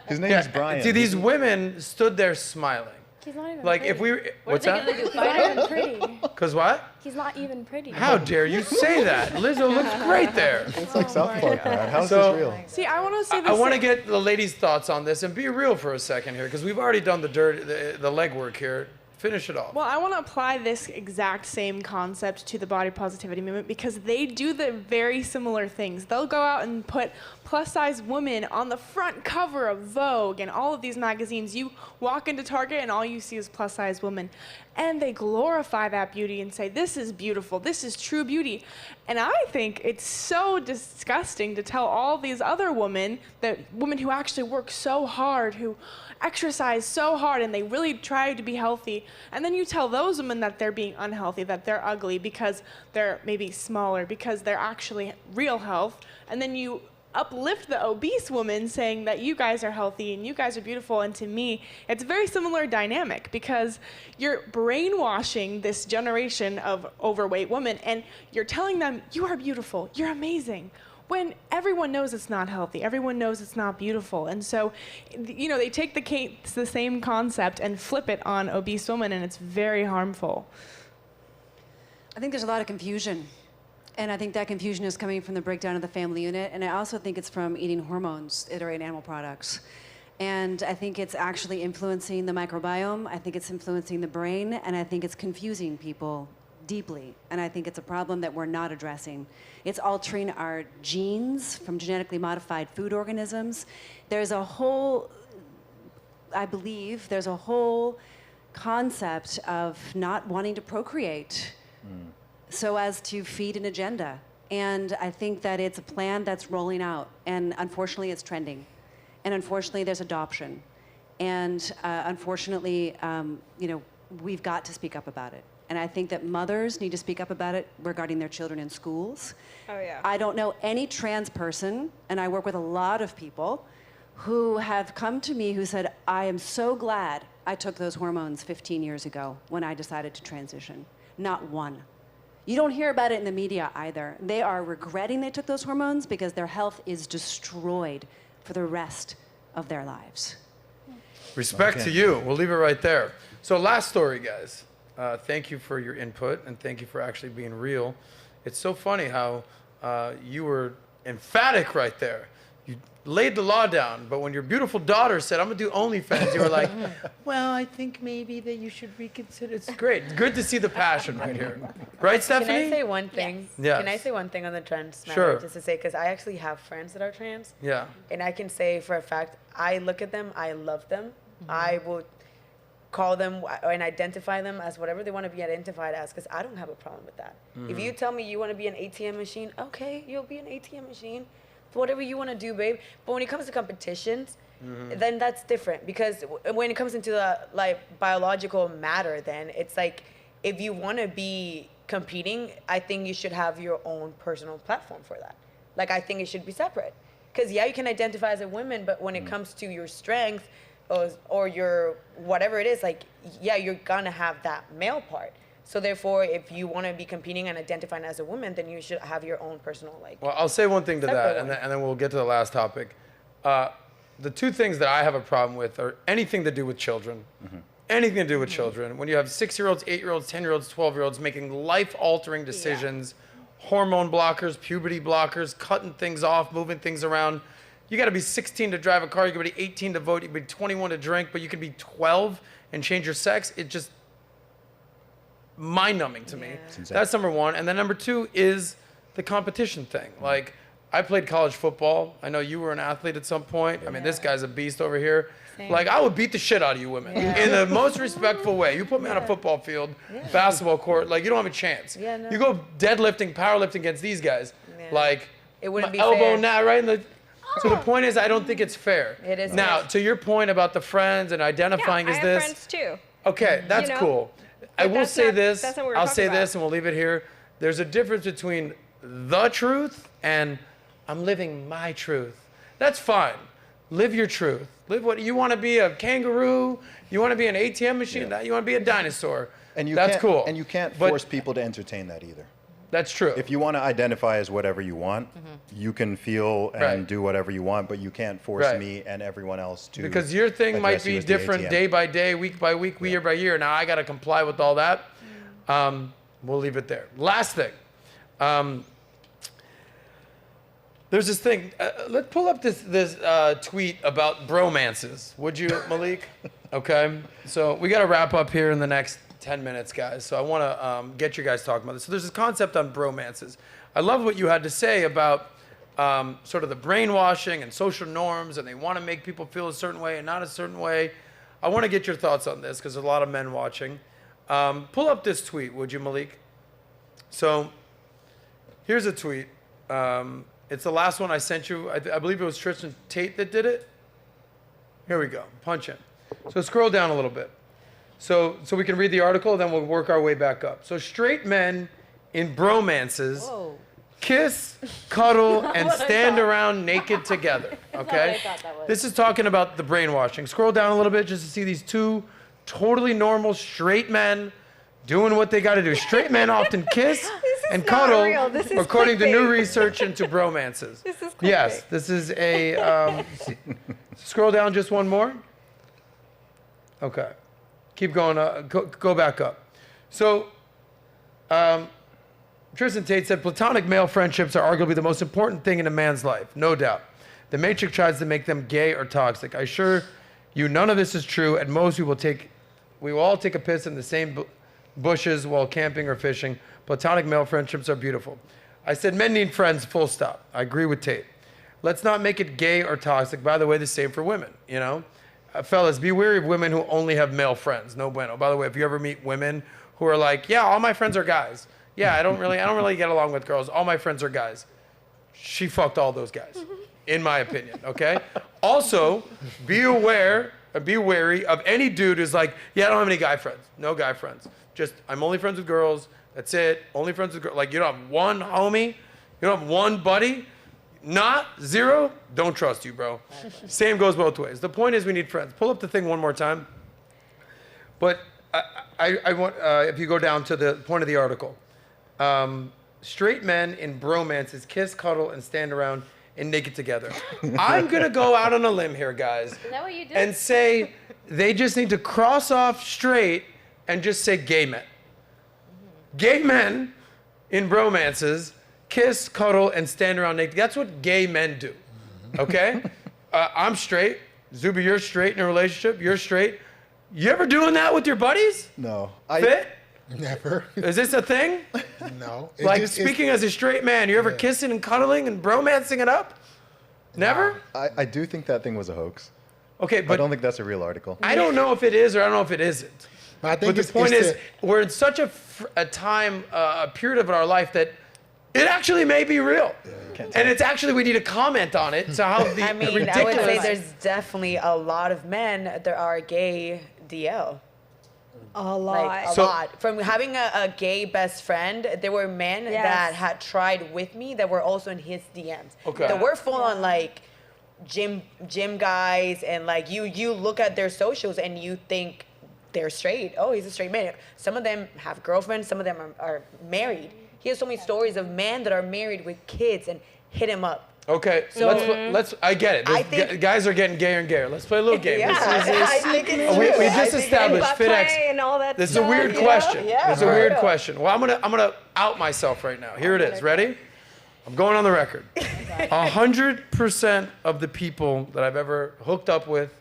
His name is Brian.
See, these women stood there smiling.
He's not even
Like
pretty.
if we, what's
What are they
that?
gonna do? He's not even pretty.
Cause what?
He's not even pretty.
How dare you say that? Lizzo looks great there.
It's like South Park, man. How's
So-
this real?
See, I want to say
I
this.
want to get the ladies' thoughts on this and be real for a second here, because we've already done the legwork here. Finish it off.
Well, I want to apply this exact same concept to the body positivity movement because they do the very similar things. They'll go out and put plus-size women on the front cover of Vogue and all of these magazines. You walk into Target and all you see is plus-size women. And they glorify that beauty and say, this is beautiful, this is true beauty. And I think it's so disgusting to tell all these other women who actually work so hard, who exercise so hard and they really try to be healthy, and then you tell those women that they're being unhealthy, that they're ugly because they're maybe smaller, because they're actually real health, and then you uplift the obese woman saying that you guys are healthy and you guys are beautiful. And to me, it's a very similar dynamic because you're brainwashing this generation of overweight women and you're telling them you are beautiful, you're amazing, when everyone knows it's not healthy, everyone knows it's not beautiful. And so, you know, they take the same concept and flip it on obese women, and it's very harmful.
I think there's a lot of confusion. And I think that confusion is coming from the breakdown of the family unit. And I also think it's from eating hormones, iterating animal products. And I think it's actually influencing the microbiome. I think it's influencing the brain. And I think it's confusing people deeply. And I think it's a problem that we're not addressing. It's altering our genes from genetically modified food organisms. There's a whole, I believe, there's a whole concept of not wanting to procreate so as to feed an agenda. And I think that it's a plan that's rolling out. And unfortunately, it's trending. And unfortunately, there's adoption. And unfortunately, you know, we've got to speak up about it. And I think that mothers need to speak up about it regarding their children in schools.
Oh, yeah.
I don't know any trans person, and I work with a lot of people, who have come to me who said, I am so glad I took those hormones 15 years ago when I decided to transition. Not one. You don't hear about it in the media either. They are regretting they took those hormones because their health is destroyed for the rest of their lives.
Respect to you. We'll leave it right there. So last story, guys. Thank you for your input, and thank you for actually being real. It's so funny how you were emphatic right there. You laid the law down, but when your beautiful daughter said, I'm going to do OnlyFans, you were like, well, I think maybe that you should reconsider. It's great. It's good to see the passion right here. Right, Stephanie?
Can I say one thing?
Yes.
Can I say one thing on the trans matter?
Sure.
Just to say, because I actually have friends that are trans.
Yeah.
And I can say for a fact, I look at them, I love them. I will call them and identify them as whatever they want to be identified as, because I don't have a problem with that. If you tell me you want to be an ATM machine, okay, you'll be an ATM machine. Whatever you want to do, babe. But when it comes to competitions, then that's different, because when it comes into the like biological matter, then it's like if you want to be competing, I think you should have your own personal platform for that. Like, I think it should be separate. Because, yeah, you can identify as a woman, but when it comes to your strength or your whatever it is, like, yeah, you're going to have that male part. So, therefore, if you want to be competing and identifying as a woman, then you should have your own personal, like...
Well, I'll say one thing to that, and then we'll get to the last topic. The two things that I have a problem with are anything to do with children. Anything to do with children. When you have 6-year-olds, 8-year-olds, 10-year-olds, 12-year-olds making life-altering decisions, hormone blockers, puberty blockers, cutting things off, moving things around. You got to be 16 to drive a car. You got to be 18 to vote. You can be 21 to drink, but you can be 12 and change your sex. It just mind-numbing to me. That's number one. And then number two is the competition thing. Like, I played college football. I know you were an athlete at some point. I mean, this guy's a beast over here.
Same.
Like, I would beat the shit out of you women in the most respectful way. You put me on a football field, basketball court, like, you don't have a chance.
No.
You go deadlifting, powerlifting against these guys, like,
it wouldn't be
elbow
fair.
now, right in the... So the point is, I don't think it's fair.
It is
now,
fair.
to your point about the friends and identifying as
I
this...
have friends too.
Okay, that's cool. I will
that's
say
not-
this,
that's not what we're
I'll
talking
say
about.
this, and we'll leave it here. There's a difference between the truth and I'm living my truth. That's fine. Live your truth. Live what you want to be, a kangaroo, you want to be an ATM machine, you want to be a dinosaur.
And you
that's
can't,
cool.
And you can't
But
force people to entertain that either.
That's true.
If you want to identify as whatever you want, you can feel and do whatever you want, but you can't force me and everyone else to.
Because your thing might
address you
be
as the
different
ATM.
day by day, week by week, year by year. Now I got to comply with all that. We'll leave it there. Last thing. There's this thing. Let's pull up this tweet about bromances. Would you, Malik? Okay. So we got to wrap up here in the next 10 minutes, guys. So I want to get you guys talking about this. So there's this concept on bromances. I love what you had to say about sort of the brainwashing and social norms, and they want to make people feel a certain way and not a certain way. I want to get your thoughts on this because there's a lot of men watching. Pull up this tweet, would you, Malik? So here's a tweet. It's the last one I sent you. I believe it was Tristan Tate that did it. Here we go. Punch in. So scroll down a little bit. So we can read the article, then we'll work our way back up. So straight men in bromances kiss, cuddle, and stand around naked together. Okay? This is talking about the brainwashing. Scroll down a little bit just to see these two totally normal straight men doing what they got to do. Straight men often kiss and cuddle, according to new research into bromances.
This is
yes, this is a... scroll down just one more. Okay. Keep going. Go back up. So, Tristan Tate said, platonic male friendships are arguably the most important thing in a man's life, no doubt. The Matrix tries to make them gay or toxic. I assure you none of this is true. At most, we will all take a piss in the same bushes while camping or fishing. Platonic male friendships are beautiful. I said men need friends, full stop. I agree with Tate. Let's not make it gay or toxic. By the way, the same for women, you know? Fellas, be wary of women who only have male friends. No bueno. By the way, if you ever meet women who are like, yeah, all my friends are guys. Yeah, I don't really get along with girls. All my friends are guys. She fucked all those guys, in my opinion, okay? Also, be aware and be wary of any dude who's like, yeah, I don't have any guy friends. No guy friends. Just, I'm only friends with girls. That's it. Only friends with girls. Like, you don't have one homie? You don't have one buddy? Not zero? Don't trust you, bro. Same goes both ways. The point is we need friends. Pull up the thing one more time. But I want, if you go down to the point of the article, straight men in bromances kiss, cuddle, and stand around and naked together. I'm going to go out on a limb here, guys.
Is that what you did?
And say they just need to cross off straight and just say gay men. Gay men in bromances kiss, cuddle, and stand around naked. That's what gay men do, okay? I'm straight. Zuby, you're straight in a relationship. You're straight. You ever doing that with your buddies?
No.
Fit?
Never.
Is this a thing?
No.
Like, speaking as a straight man, you ever kissing and cuddling and bromancing it up? Never?
I do think that thing was a hoax.
Okay, but
I don't think that's a real article.
I don't know if it is or I don't know if it isn't.
But I think
the point is, we're in such a time, a period of our life that it actually may be real. And it's actually, we need to comment on it. So how
I mean,
ridiculous.
I would say there's definitely a lot of men that are gay DL. A lot. Like, a
So-
lot. From having a gay best friend, there were men that had tried with me that were also in his DMs.
Okay.
That were full on like gym guys, and like you look at their socials and you think they're straight. Oh, he's a straight man. Some of them have girlfriends. Some of them are married. He has so many stories of men that are married with kids and hit him up.
Okay, so let's. I get it.
I think-
Guys are getting gayer and gayer. Let's play a little game.
Yeah, I think it's
we
true.
just established FitX.
and all that
This is a
stuff,
weird
you know?
question.
Yeah,
This is a
for
weird
real.
question. Well, I'm gonna out myself right now. Here it is. Ready? I'm going on the record. 100% of the people that I've ever hooked up with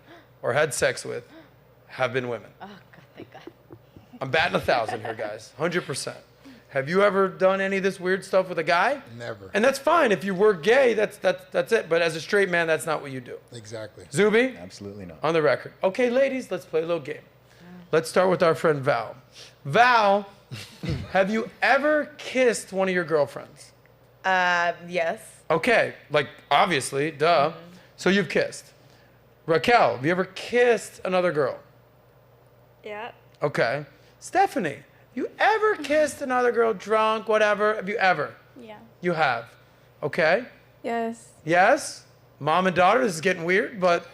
or had sex with have been women.
Oh, God, thank God.
I'm batting 1,000 here, guys. 100%. Have you ever done any of this weird stuff with a guy?
Never.
And that's fine. If you were gay, that's it. But as a straight man, that's not what you do.
Exactly.
Zuby?
Absolutely not.
On the record. Okay, ladies, let's play a little game. Let's start with our friend Val. Val, have you ever kissed one of your girlfriends?
Yes.
Okay, like obviously, duh. So you've kissed. Raquel, have you ever kissed another girl?
Yeah.
Okay. Stephanie, you ever kissed another girl drunk, whatever? Have you ever?
Yeah.
You have. Okay.
Yes.
Yes? Mom and daughter, this is getting weird, but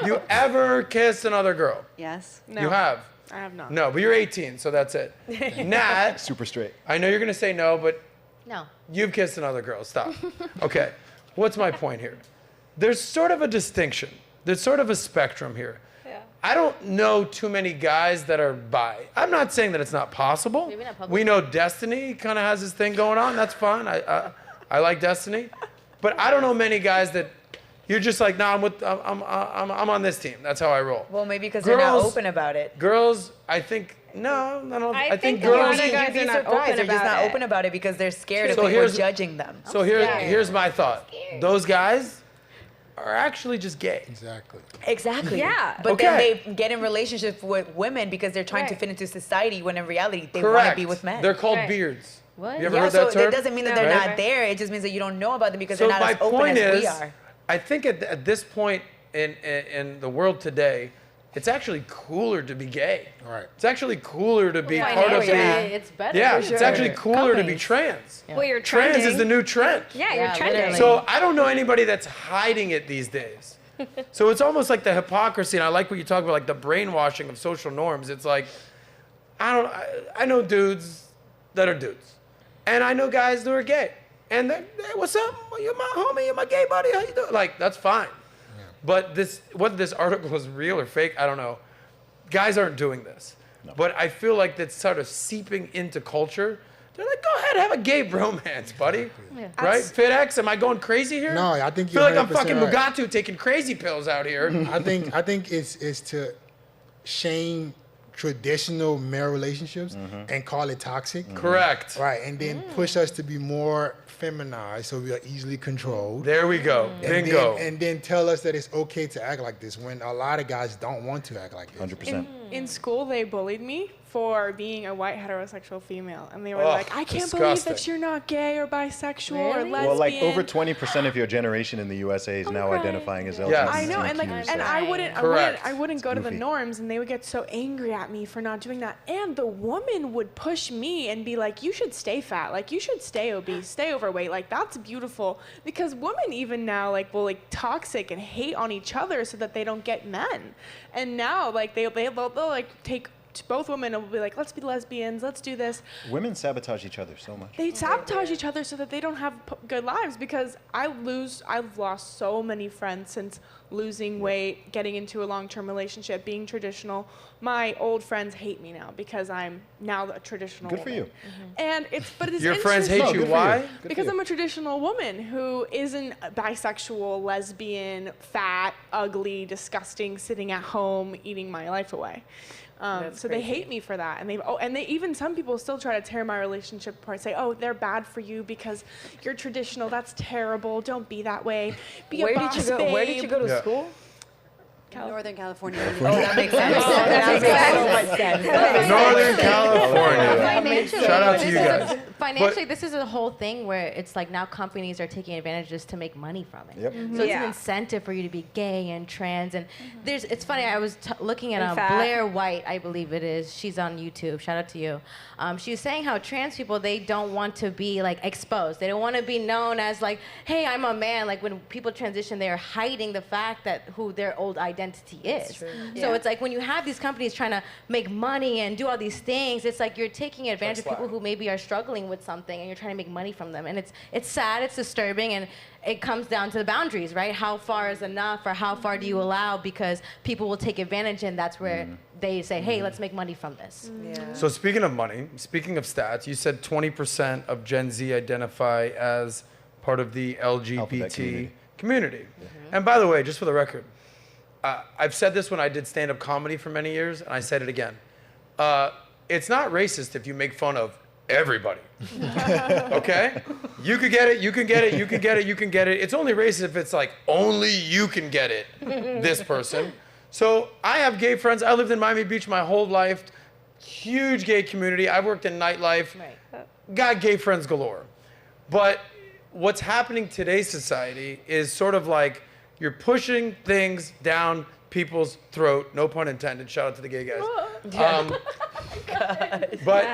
you ever kissed another girl?
Yes.
No.
You have?
I have not.
No, but you're 18, so that's it. Nat,
Super straight.
I know you're going to say no, but
No.
you've kissed another girl. Stop. Okay. What's my point here? There's sort of a distinction. There's sort of a spectrum here.
Yeah.
I don't know too many guys that are bi. I'm not saying that it's not possible.
Maybe not publicly.
We know Destiny kind of has this thing going on. That's fine. I like Destiny. But I don't know many guys that you're just like, no, I'm on this team. That's how I roll.
Well, maybe because they're not
Girls-
open about it.
Girls, I think, no, I think
a lot
girls.
of guys
You'd
are
be
not
surprised.
open
They're just
about
not
it.
open about it because they're scared
So
of people
here's-
judging them.
So here's my thought. Those guys are actually just gay.
Exactly.
Exactly.
Yeah.
But
Okay.
then they get in relationships with women because they're trying to
Right.
fit into society when in reality they want to
Correct.
be with men.
They're called
Right.
beards.
What?
You ever
yeah,
heard
so
that term?
it doesn't mean that they're
Right?
not there. It just means that you don't know about them because
So
they're not
my
as open
point
as
is,
we are.
I think at this point in the world today, it's actually cooler to be gay.
Right.
It's actually cooler to be part of
Financially,
the.
it's better.
Yeah,
for
it's
sure.
actually cooler to be
Companies.
trans.
Well, you're
Trans
trending.
is the new trend.
Yeah,
Yeah,
you're trending.
literally.
So I don't know anybody that's hiding it these days. So it's almost like the hypocrisy, and I like what you talk about, like the brainwashing of social norms. It's like, I know dudes that are dudes, and I know guys that are gay, and they're, hey, what's up? You're my homie, you're my gay buddy. How you doing? Like that's fine. But whether this article is real or fake, I don't know. Guys aren't doing this, but I feel like that's sort of seeping into culture. They're like, go ahead, have a gay bromance, buddy.
Yeah.
Right? FitX, am I going crazy here?
No, I think
I feel
you're
like I'm
100%
fucking
right.
Mugatu taking crazy pills out here.
I think it's to shame traditional male relationships and call it toxic.
Correct.
Right, and then push us to be more feminized so we are easily controlled.
There we go. Bingo.
And then tell us that it's okay to act like this when a lot of guys don't want to act like this.
100%.
In school, they bullied me for being a white heterosexual female, and they were
Ugh,
like, "I can't believe
disgusting.
that you're not gay or bisexual or
Really?
lesbian."
Well, like over 20% of your generation in the USA is now
Okay.
identifying as LGBTQ.
Yes.
I know, and like,
so-
and I wouldn't
Correct.
go to the
goofy.
norms, and they would get so angry at me for not doing that. And the woman would push me and be like, "You should stay fat, like you should stay obese, stay overweight, like that's beautiful." Because women even now like will like toxic and hate on each other so that they don't get men. And now like they'll like take both women and will be like, "Let's be lesbians, let's do this."
Women sabotage each other so much.
They sabotage each other so that they don't have good lives. Because I've lost so many friends since losing weight, getting into a long-term relationship, being traditional. My old friends hate me now because I'm now a traditional
Good for
woman.
you.
And it's
Your friends hate
interesting
you.
good for
Why?
you. Good for
because
you.
I'm a traditional woman who isn't bisexual, lesbian, fat, ugly, disgusting, sitting at home eating my life away. So they hate me for that, and they even some people still try to tear my relationship apart. Say, "Oh, they're bad for you because you're traditional. That's terrible. Don't be that way. Be a boss,
Where did you go to
Yeah.
school?
Northern California.
Oh, that makes sense. That makes so much sense.
Northern California.
Financially,
Shout out to
this
you
is
guys.
financially, this is a whole thing where it's like now companies are taking advantage just to make money from it.
Yep.
So it's an incentive for you to be gay and trans. And it's funny, I was looking at
fat.
Blair White, I believe it is. She's on YouTube. Shout out to you. She was saying how trans people, they don't want to be like exposed. They don't want to be known as like, hey, I'm a man. Like when people transition, they're hiding the fact that who their old identity is. So it's like when you have these companies trying to make money and do all these things, it's like you're taking advantage of people who maybe are struggling with something and you're trying to make money from them. And it's sad, it's disturbing, and it comes down to the boundaries, right? How far is enough, or how far do you allow? Because people will take advantage, and that's where they say, hey, let's make money from this.
So speaking of money, speaking of stats, you said 20% of Gen Z identify as part of the LGBT community. And by the way, just for the record, I've said this when I did stand-up comedy for many years, and I said it again. It's not racist if you make fun of everybody. Okay? You could get it, you can get it, you can get it, you can get it. It's only racist if it's like, only you can get it, this person. So I have gay friends. I lived in Miami Beach my whole life. Huge gay community. I've worked in nightlife. Got gay friends galore. But what's happening today's society is sort of like you're pushing things down people's throat. No pun intended. Shout out to the gay guys. But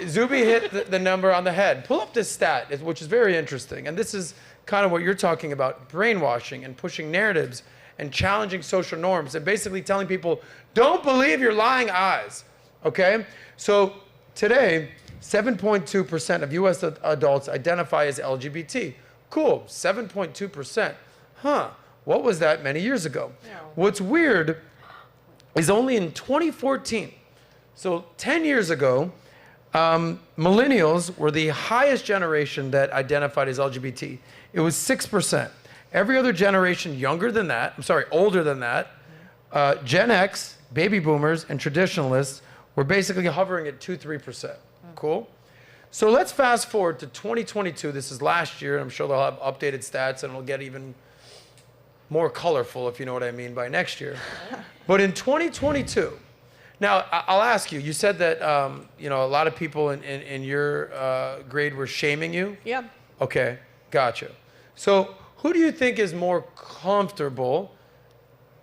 Zuby hit the number on the head. Pull up this stat, which is very interesting. And this is kind of what you're talking about, brainwashing and pushing narratives and challenging social norms and basically telling people, don't believe your lying eyes, okay? So today, 7.2% of US adults identify as LGBT. Cool, 7.2%. Huh, what was that many years ago? What's weird is only in 2014, so 10 years ago, millennials were the highest generation that identified as LGBT. It was 6%. Every other generation older than that, Gen X, baby boomers, and traditionalists were basically hovering at 2-3%. Cool? So let's fast forward to 2022. This is last year. I'm sure they'll have updated stats and it'll get even more colorful, if you know what I mean, by next year. But in 2022, now I'll ask you, you said that a lot of people in your grade were shaming you?
Yeah.
Okay, gotcha. So who do you think is more comfortable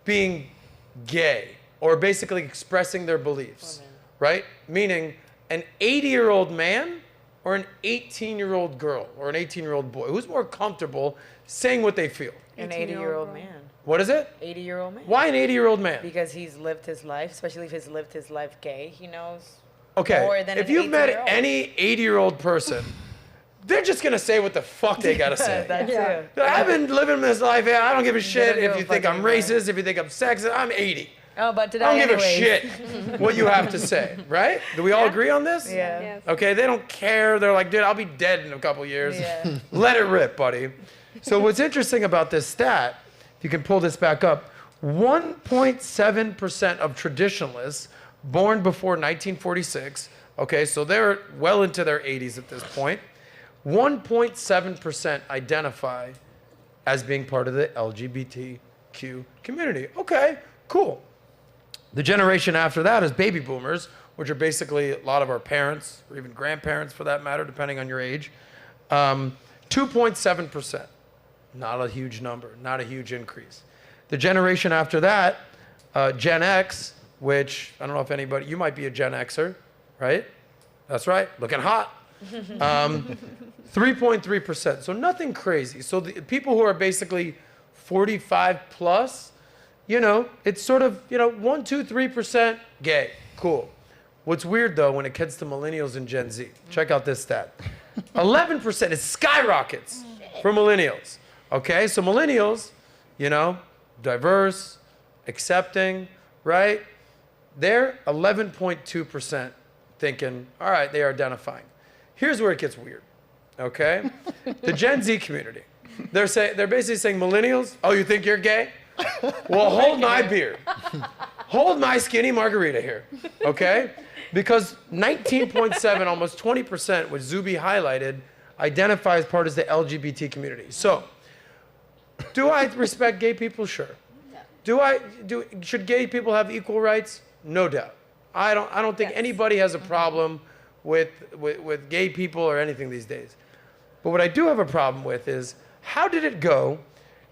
being gay or basically expressing their beliefs, right? Meaning an 80-year-old man or an 18-year-old girl or an 18-year-old boy? Who's more comfortable saying what they feel?
An 80-year-old man.
What is it?
80-year-old man.
Why an 80-year-old man?
Because he's lived his life, especially if he's lived his life gay. He knows more than
if
an
you've met
18-year-old.
any 80-year-old person, they're just gonna say what the fuck they gotta say.
That's it.
I've been living this life, I don't give a shit if you think I'm racist, if you think I'm sexist, I'm 80.
Oh, but today,
I don't give a
anyways.
shit what you have to say, right? Do we all agree on this?
Yeah. Yes.
Okay, they don't care. They're like, dude, I'll be dead in a couple years.
Yeah.
Let it rip, buddy. So what's interesting about this stat, if you can pull this back up, 1.7% of traditionalists born before 1946, okay, so they're well into their 80s at this point, 1.7% identify as being part of the LGBTQ community. Okay, cool. The generation after that is baby boomers, which are basically a lot of our parents, or even grandparents for that matter, depending on your age. 2.7%. Not a huge number, not a huge increase. The generation after that, Gen X, which I don't know if anybody, you might be a Gen Xer, right? That's right, looking hot. 3.3%, so nothing crazy. So the people who are basically 45 plus, it's sort of, 1, 2, 3% gay. Cool. What's weird though, when it gets to millennials and Gen Z, check out this stat. 11%, it skyrockets for millennials. Okay, so millennials, diverse, accepting, right? They're 11.2% thinking, all right, they are identifying. Here's where it gets weird, okay? The Gen Z community, they're basically saying, millennials, oh, you think you're gay? Well, hold my beer. Hold my skinny margarita here, okay? Because 19.7, almost 20%, which Zuby highlighted, identify as part of the LGBT community. So, do I respect gay people? Sure. Should gay people have equal rights? No doubt. I don't think anybody has a problem with gay people or anything these days. But what I do have a problem with is, how did it go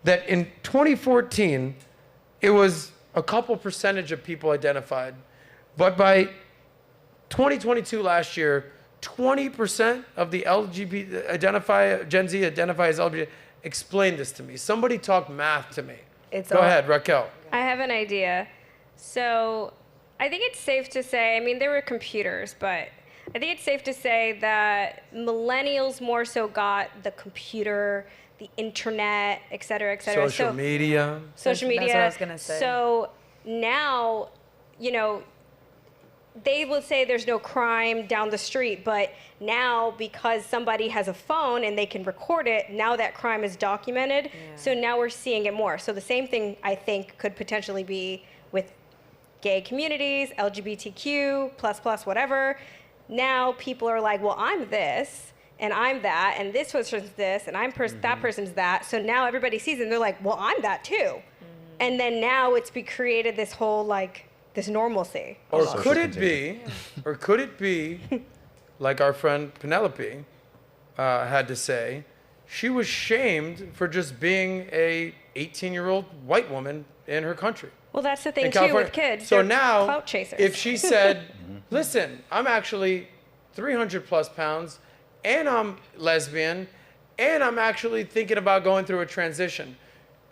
that in 2014, it was a couple percentage of people identified, but by 2022 last year, 20% of the Gen Z identify as LGBT. Explain this to me. Somebody talk math to me. Go ahead, Raquel.
I have an idea. So I think it's safe to say, I mean, there were computers, but I think it's safe to say that millennials more so got the computer, the internet, et cetera, et cetera.
Social media.
Social media.
That's what I was gonna say.
So now, you know, they will say there's no crime down the street, but now because somebody has a phone and they can record it, now that crime is documented. Yeah. So now we're seeing it more. So the same thing, I think, could potentially be with gay communities, LGBTQ, plus, whatever. Now people are like, well, I'm this, and I'm that, and this person's this, and I'm that person's that. So now everybody sees it, and they're like, well, I'm that too. And then now it's created this whole, like, this normalcy.
Or could it be, like our friend Penelope had to say, she was shamed for just being a 18-year-old white woman in her country.
Well, that's the thing too with kids.
So
They're
now,
clout chasers.
if she said, listen, I'm actually 300 plus pounds, and I'm lesbian, and I'm actually thinking about going through a transition,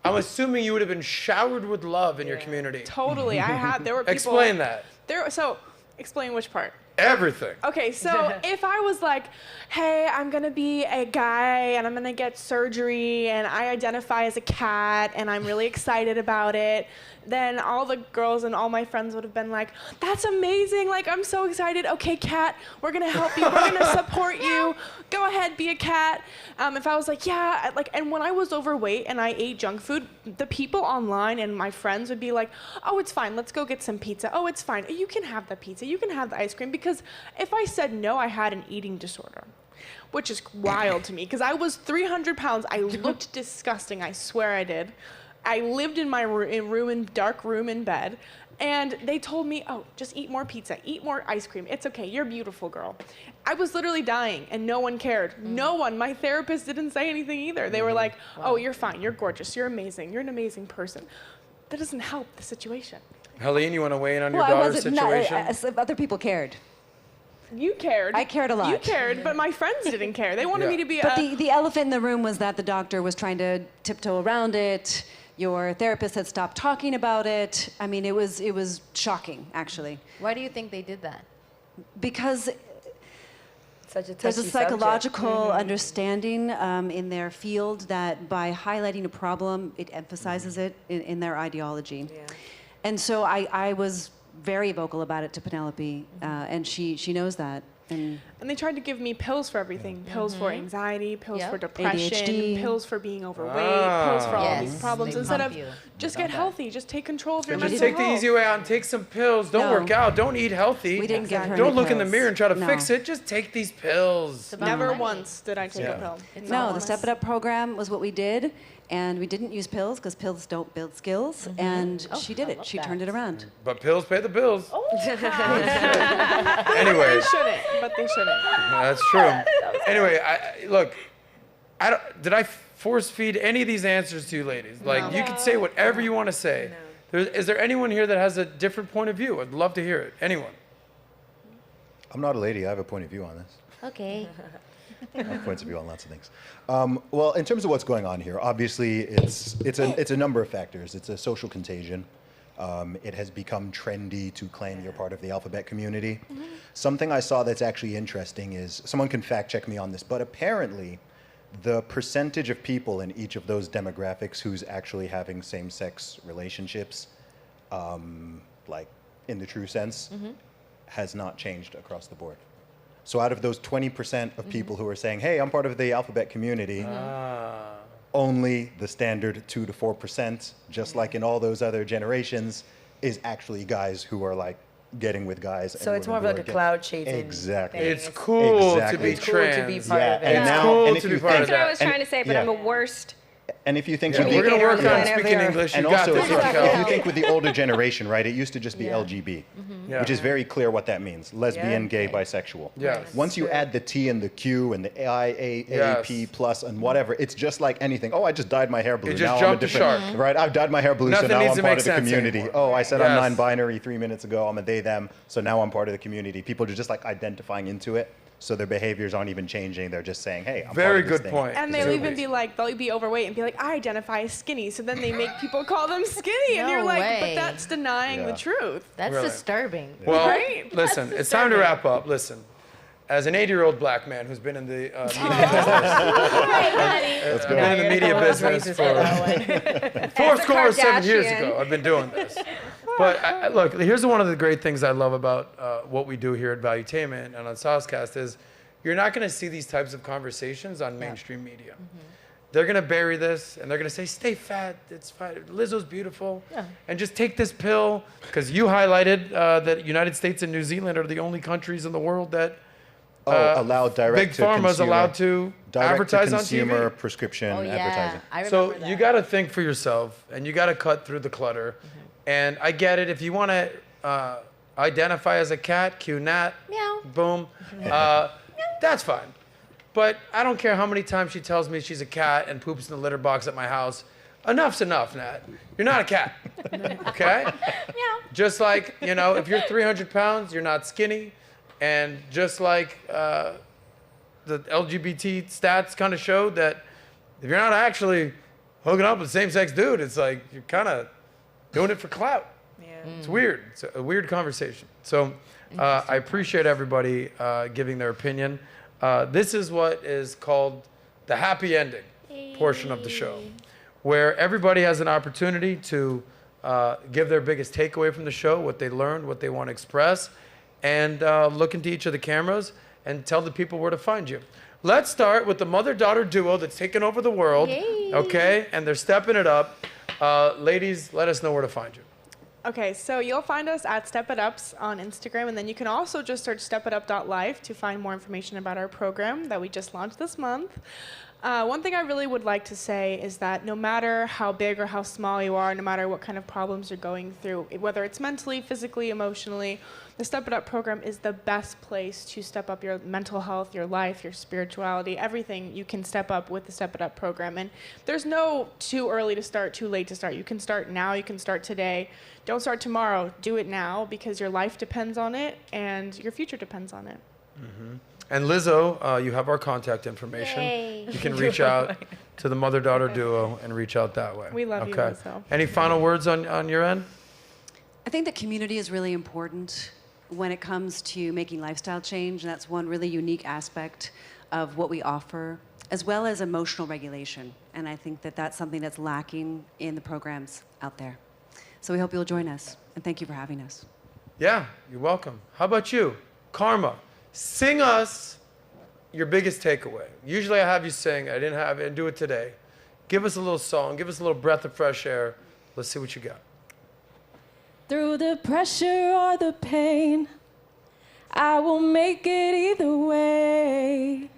I'm assuming you would have been showered with love in your community.
Totally. There were people.
Explain that.
So, explain which part?
Everything.
Okay, so if I was like, hey, I'm gonna be a guy and I'm gonna get surgery and I identify as a cat and I'm really excited about it, then all the girls and all my friends would have been like, that's amazing, like, I'm so excited. Okay, cat, we're gonna help you, we're gonna support you. Go ahead, be a cat. If I was like, yeah, like, and when I was overweight and I ate junk food, the people online and my friends would be like, oh, it's fine, let's go get some pizza. Oh, it's fine, you can have the pizza, you can have the ice cream. Because if I said no, I had an eating disorder, which is wild to me, because I was 300 pounds. I looked disgusting, I swear I did. I lived in my dark room in bed, and they told me, oh, just eat more pizza, eat more ice cream. It's okay, you're a beautiful girl. I was literally dying, and no one cared. No one. My therapist didn't say anything either. They were like, oh, you're fine, you're gorgeous, you're amazing, you're an amazing person. That doesn't help the situation.
Helene, you want to weigh in on your daughter's situation?
Other people cared.
You cared.
I cared a lot.
You cared, but my friends didn't care. They wanted me to be
But the elephant in the room was that the doctor was trying to tiptoe around it. Your therapist had stopped talking about it. I mean, it was shocking, actually.
Why do you think they did that?
Because
Such a
there's a
touchy
psychological understanding in their field that by highlighting a problem, it emphasizes it in their ideology. Yeah. And so I was very vocal about it to Penelope, and she knows that. And
they tried to give me pills for everything. Pills for anxiety, pills for depression,
ADHD.
Pills for being overweight, pills for all these problems. Instead of just get healthy, just take control of your mental
Just take
health.
the easy way out and take some pills. Don't work out. Don't eat healthy.
We didn't get her
Don't
any
look in the
pills.
mirror and try to
No.
fix it. Just take these pills.
Never once did I take a pill.
No, the Step It Up program was what we did, and we didn't use pills because pills don't build skills, and she did it. She turned it around.
But pills pay the bills.
They
Anyways.
shouldn't, but they shouldn't.
That's true. Anyway, did I force feed any of these answers to you ladies? Like, you can say whatever you want to say. Is there anyone here that has a different point of view? I'd love to hear it. Anyone?
I'm not a lady. I have a point of view on this.
Okay.
I have points of view on lots of things. Well, in terms of what's going on here, obviously it's a number of factors. It's a social contagion. It has become trendy to claim you're part of the alphabet community. Something I saw that's actually interesting is, someone can fact check me on this, but apparently the percentage of people in each of those demographics who's actually having same-sex relationships, like in the true sense, has not changed across the board. So out of those 20% of people who are saying, hey, I'm part of the alphabet community, only the standard 2 to 4%, just like in all those other generations, is actually guys who are like getting with guys.
So it's more of like a cloud chasing.
Exactly.
thing.
It's cool to be
It's cool to be
trans.
part of it.
And
It's
now,
cool
and if
to
you
be part
think,
That's what I was trying to say, but
yeah.
I'm a worst
And if you think
Yeah,
with the,
we're going to work on speaking English.
and
You got
also,
this,
if
Raquel.
you think with the older generation, right, it used to just be LGB,
Yeah.
which is very clear what that means: lesbian,
Yeah.
gay, bisexual.
Yes.
Once you add the T and the Q and the I, A,
Yes.
P plus and whatever, it's just like anything. Oh, I just dyed my hair blue.
You just
now I'm a
jumped the
different,
shark.
right? I've dyed my hair blue,
Nothing
so now
needs
I'm
to
part
make
of the
sense
community.
anymore.
Oh, I said
Yes.
I'm non-binary 3 minutes ago. I'm a they, them. So now I'm part of the community. People are just like identifying into it. So their behaviors aren't even changing. They're just saying, hey, I'm
Very
part of this
good
thing.
point.
And they'll even be like, they'll be overweight and be like, I identify as skinny. So then they make people call them skinny. And
No
you're like,
way.
but that's denying the truth.
That's
Really?
disturbing.
Well,
Right?
listen,
That's
it's time to
disturbing.
wrap up. Listen, as an 80-year-old black man who's been in the media business, for 4 years ago, I've been doing this. But look, here's one of the great things I love about what we do here at Valuetainment and on SOSCAST is you're not going to see these types of conversations on mainstream media. They're going to bury this, and they're going to say, stay fat, it's fine. Lizzo's beautiful.
Yeah.
And just take this pill, because you highlighted that United States and New Zealand are the only countries in the world that
allow direct
big
to
pharma's
consumer,
allowed to advertise on
consumer
TV.
prescription
Oh, yeah.
advertising.
I remember
So
that.
you got to think for yourself, and you got to cut through the clutter. And I get it. If you want to identify as a cat, cue Nat,
Meow.
boom, that's fine. But I don't care how many times she tells me she's a cat and poops in the litter box at my house. Enough's enough, Nat. You're not a cat, okay?
Meow.
Just like, if you're 300 pounds, you're not skinny. And just like the LGBT stats kind of showed that if you're not actually hooking up with a same-sex dude, it's like you're kind of doing it for clout.
Yeah.
It's weird. It's a weird conversation. So I appreciate everybody giving their opinion. This is what is called the happy ending portion of the show, where everybody has an opportunity to give their biggest takeaway from the show, what they learned, what they want to express, and look into each of the cameras and tell the people where to find you. Let's start with the mother-daughter duo that's taken over the world, okay? And they're stepping it up. Ladies, let us know where to find you.
Okay, so you'll find us at Step It Ups on Instagram, and then you can also just search stepitup.life to find more information about our program that we just launched this month. One thing I really would like to say is that no matter how big or how small you are, no matter what kind of problems you're going through, whether it's mentally, physically, emotionally, the Step It Up program is the best place to step up your mental health, your life, your spirituality, everything you can step up with the Step It Up program. And there's no too early to start, too late to start. You can start now, you can start today. Don't start tomorrow, do it now, because your life depends on it and your future depends on it.
Mm-hmm. And Lizzo, you have our contact information.
Yay.
You can reach out to the mother-daughter duo and reach out that way.
We love you, Lizzo.
Any final words on your end?
I think that community is really important when it comes to making lifestyle change, and that's one really unique aspect of what we offer, as well as emotional regulation. And I think that that's something that's lacking in the programs out there. So we hope you'll join us, and thank you for having us.
Yeah, you're welcome. How about you? Karma, sing us your biggest takeaway. Usually I have you sing. I didn't do it today. Give us a little song. Give us a little breath of fresh air. Let's see what you got.
Through the pressure or the pain, I will make it either way.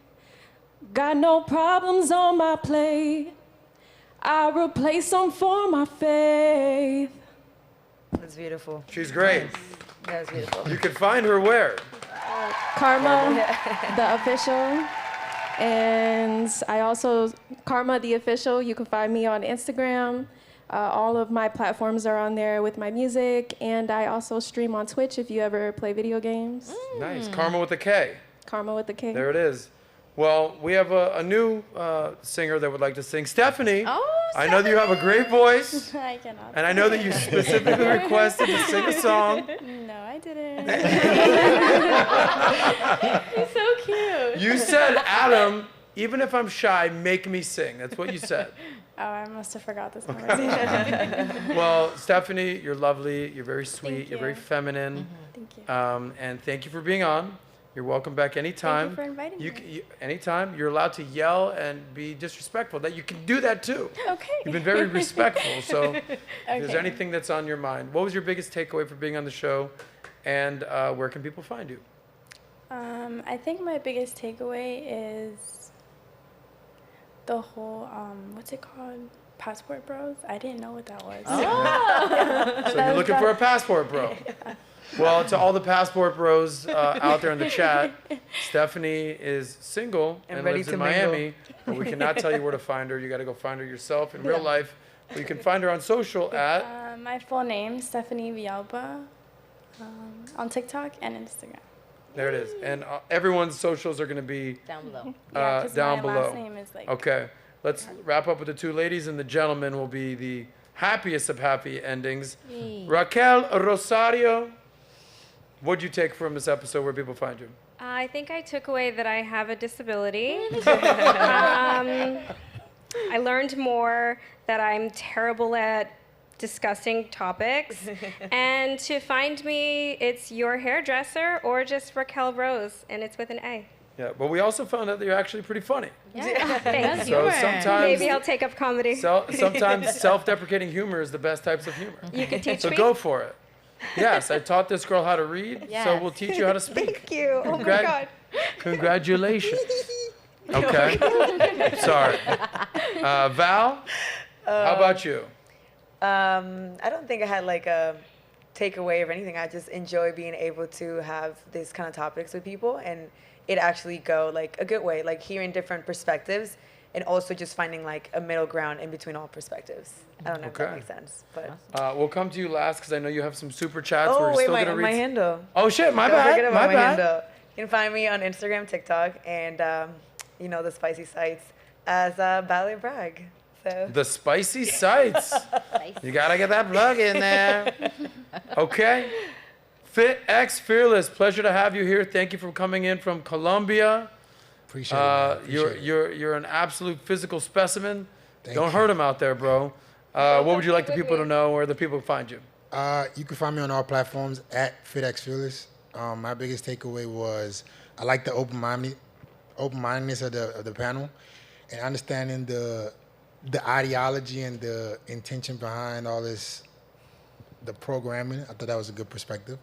Got no problems on my plate. I replace them for my faith.
That's beautiful.
She's great.
That was beautiful.
You can find her where?
Karma, the official. And I also, Karma, the official, you can find me on Instagram. All of my platforms are on there with my music. And I also stream on Twitch if you ever play video games.
Nice. Karma with a K.
Karma with a K.
There it is. Well, we have a new singer that would like to sing. Stephanie.
Oh,
I know that you have a great voice.
I cannot.
And I know that you specifically requested to sing a song.
No, I didn't.
He's so cute.
You said, Adam, even if I'm shy, make me sing. That's what you said.
Oh, I must have forgot this conversation.
Well, Stephanie, you're lovely. You're very sweet. You're very feminine.
Thank you.
And thank you for being on. You're welcome back anytime.
Thank you for inviting me.
Anytime. You're allowed to yell and be disrespectful. That you can do that too.
Okay.
You've been very respectful. So if there's
Okay.
anything that's on your mind, what was your biggest takeaway for being on the show? And where can people find you?
I think my biggest takeaway is the whole what's it called? Passport bros. I didn't know what that was.
Oh. So you're looking for a passport bro. Well, to all the passport bros out there in the chat, Stephanie is single and
ready
lives
to
in
mingle.
Miami, but we cannot tell you where to find her. You got to go find her yourself in real life. But you can find her on social at
My full name, Stephanie Villalba, on TikTok and Instagram.
there it is, and everyone's socials are going to be
Down below.
Yeah, 'cause
down
my
below.
last name is like.
Okay, let's wrap up with the two ladies, and the gentleman will be the happiest of happy endings.
Yay.
Raquel Rosario, what'd you take from this episode? Where people find you?
I think I took away that I have a disability. I learned more that I'm terrible at discussing topics. And to find me, it's your hairdresser or just Raquel Rose, and it's with an A.
Yeah, but we also found out that you're actually pretty funny.
Yeah, thanks.
So sometimes
Maybe I'll take up comedy.
sometimes self-deprecating humor is the best types of humor.
You can teach
so
me?
go for it. Yes, I taught this girl how to read, so
Yes.
we'll teach you how to speak.
Thank you. Oh my God.
Congratulations. Okay. Sorry. Val, how about you?
I don't think I had like a takeaway or anything. I just enjoy being able to have these kind of topics with people and it actually go like a good way, like hearing different perspectives and also just finding like a middle ground in between all perspectives. I don't know if that makes sense, but.
We'll come to you last because I know you have some super chats.
Oh,
We're
wait,
still
my,
gonna read
my handle.
Oh shit, my
Don't
bad.
forget about
My
my
bad.
handle. You can find me on Instagram, TikTok, and the spicy sites as Ballet Bragg. So.
The spicy sites. You gotta get that plug in there. Okay. Fit X Fearless, pleasure to have you here. Thank you for coming in from Colombia.
Appreciate it. Man. Appreciate
You're an absolute physical specimen.
Thank
Don't
you.
hurt him out there, bro. What would you like the people to know? Where the people find you?
You can find me on all platforms at FitXFearless. My biggest takeaway was I like the open-mindedness of the panel and understanding the ideology and the intention behind all this, the programming. I thought that was a good perspective.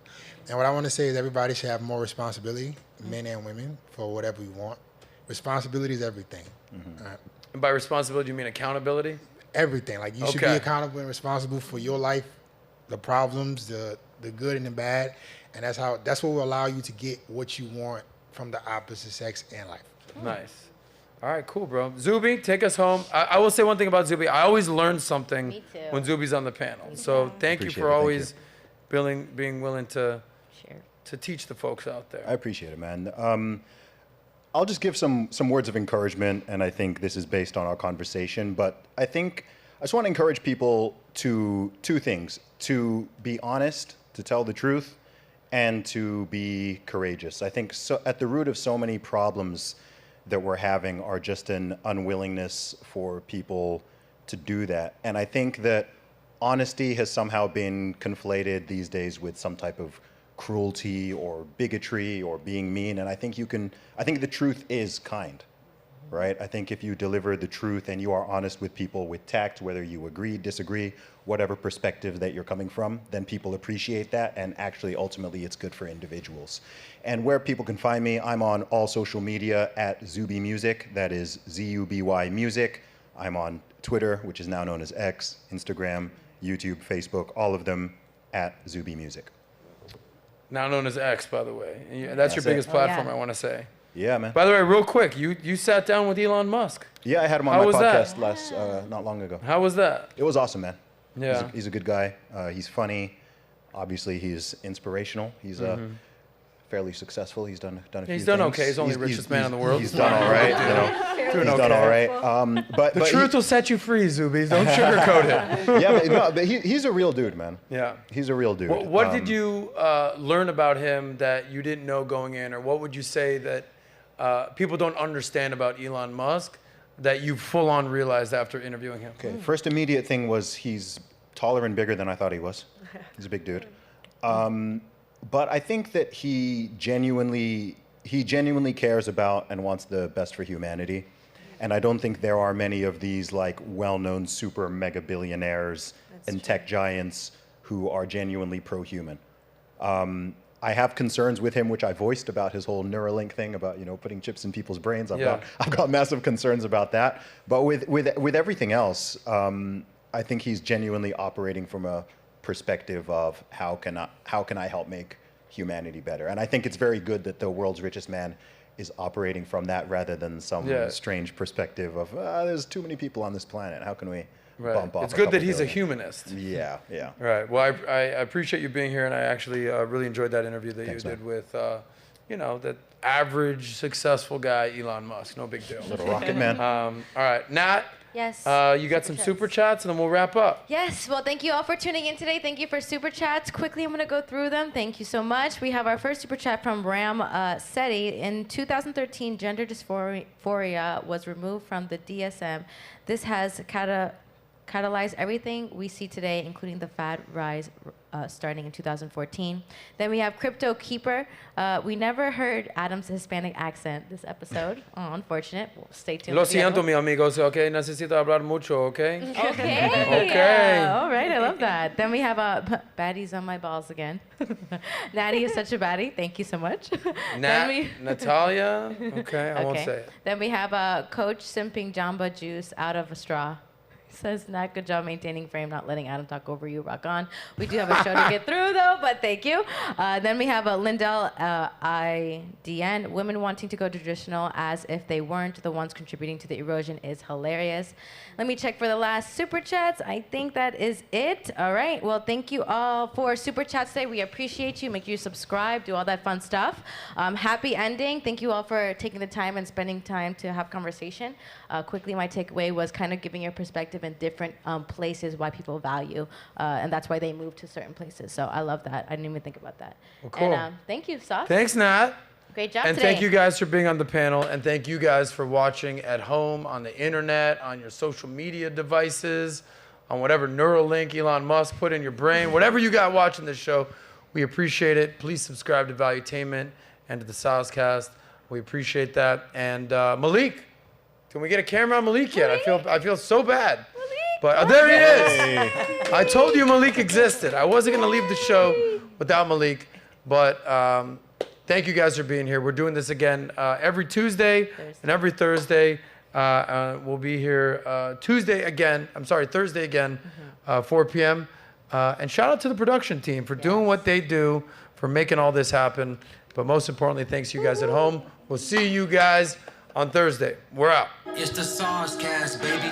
And what I want to say is everybody should have more responsibility, men and women, for whatever we want. Responsibility is everything.
Mm-hmm. And by responsibility, you mean accountability?
Everything. Like you should be accountable and responsible for your life, the problems, the good and the bad. And that's what will allow you to get what you want from the opposite sex in life.
Nice. All right, cool, bro. Zuby, take us home. I will say one thing about Zuby. I always learn something
Me too.
when Zuby's on the panel. So thank you for always being willing to teach the folks out there.
I appreciate it, man. I'll just give some words of encouragement, and I think this is based on our conversation, but I just want to encourage people to two things: to be honest, to tell the truth, and to be courageous. I think at the root of so many problems that we're having are just an unwillingness for people to do that. And I think that honesty has somehow been conflated these days with some type of cruelty or bigotry or being mean. And I think the truth is kind, right? I think if you deliver the truth and you are honest with people with tact, whether you agree, disagree, whatever perspective that you're coming from, then people appreciate that, and actually ultimately it's good for individuals. And where people can find me, I'm on all social media at Zuby Music, that is ZUBY Music. I'm on Twitter, which is now known as X, Instagram, YouTube, Facebook, all of them at Zuby Music.
Now known as X, by the way. And that's your biggest platform, I want to say.
Yeah, man.
By the way, real quick, you sat down with Elon Musk.
Yeah, I had him on my podcast not long ago.
How was that?
It was awesome, man.
Yeah.
He's a good guy. He's funny. Obviously, he's inspirational. He's fairly successful. He's done a few
He's done
things.
okay. He's only the richest man in the world.
He's done all right.
Doing
He's
okay.
done all right. But
the truth will set you free, Zuby. Don't sugarcoat it.
Yeah, but he's a real dude, man.
Yeah.
He's a real dude.
What did you learn about him that you didn't know going in, or what would you say that people don't understand about Elon Musk that you full on realized after interviewing him?
Okay. First immediate thing was he's taller and bigger than I thought he was. He's a big dude. But I think that he genuinely cares about and wants the best for humanity. And I don't think there are many of these like well-known super mega billionaires and tech giants who are genuinely pro-human. I have concerns with him, which I voiced about his whole Neuralink thing about, putting chips in people's brains. I've got massive concerns about that. But with everything else, I think he's genuinely operating from a perspective of how can I help make humanity better. And I think it's very good that the world's richest man is operating from that rather than some strange perspective of there's too many people on this planet. How can we bump off?
It's good that he's a humanist.
Yeah.
Right. Well, I appreciate you being here, and I actually really enjoyed that interview that
Thanks,
you did
man.
with, that average successful guy, Elon Musk. No big deal.
Little rocket man.
All right, Nat.
Yes.
You got some super chats, and then we'll wrap up.
Yes. Well, thank you all for tuning in today. Thank you for super chats. Quickly, I'm going to go through them. Thank you so much. We have our first super chat from Ram Seti. In 2013, gender dysphoria was removed from the DSM. This has catalyzed everything we see today, including the fad rise starting in 2014. Then we have Crypto Keeper. We never heard Adam's Hispanic accent this episode. Oh, unfortunate. Well, stay tuned.
Lo siento, mi amigos, okay? Necesito hablar mucho, okay?
Okay.
Okay.
All right, I love that. Then we have baddies on my balls again. Natty is such a baddie. Thank you so much.
Natalia? Okay, I won't say it.
Then we have Coach simping Jamba Juice out of a straw. Says, not good job maintaining frame, not letting Adam talk over you. Rock on. We do have a show to get through, though, but thank you. Then we have Lindell IDN. Women wanting to go traditional as if they weren't the ones contributing to the erosion is hilarious. Let me check for the last super chats. I think that is it. All right. Well, thank you all for super chats today. We appreciate you. Make sure you subscribe, do all that fun stuff. Happy ending. Thank you all for taking the time and spending time to have conversation. Quickly, my takeaway was kind of giving your perspective in different places why people value, and that's why they move to certain places. So I love that. I didn't even think about that.
Well, cool.
And thank you, Sos.
Thanks, Nat.
Great job
and
today.
thank you guys for being on the panel, and thank you guys for watching at home, on the internet, on your social media devices, on whatever Neuralink Elon Musk put in your brain, whatever you got watching this show. We appreciate it. Please subscribe to Valuetainment and to the SOSCAST. We appreciate that. And Malik, can we get a camera on Malik yet? I feel so bad. Malik. But there he is. I told you Malik existed. I wasn't going to leave the show without Malik, but thank you guys for being here. We're doing this again every Tuesday and every Thursday. We'll be here Thursday again, 4 p.m. And shout out to the production team for doing what they do, for making all this happen. But most importantly, thanks to you guys at home. We'll see you guys on Thursday. We're out.
It's the SOSCAST, baby.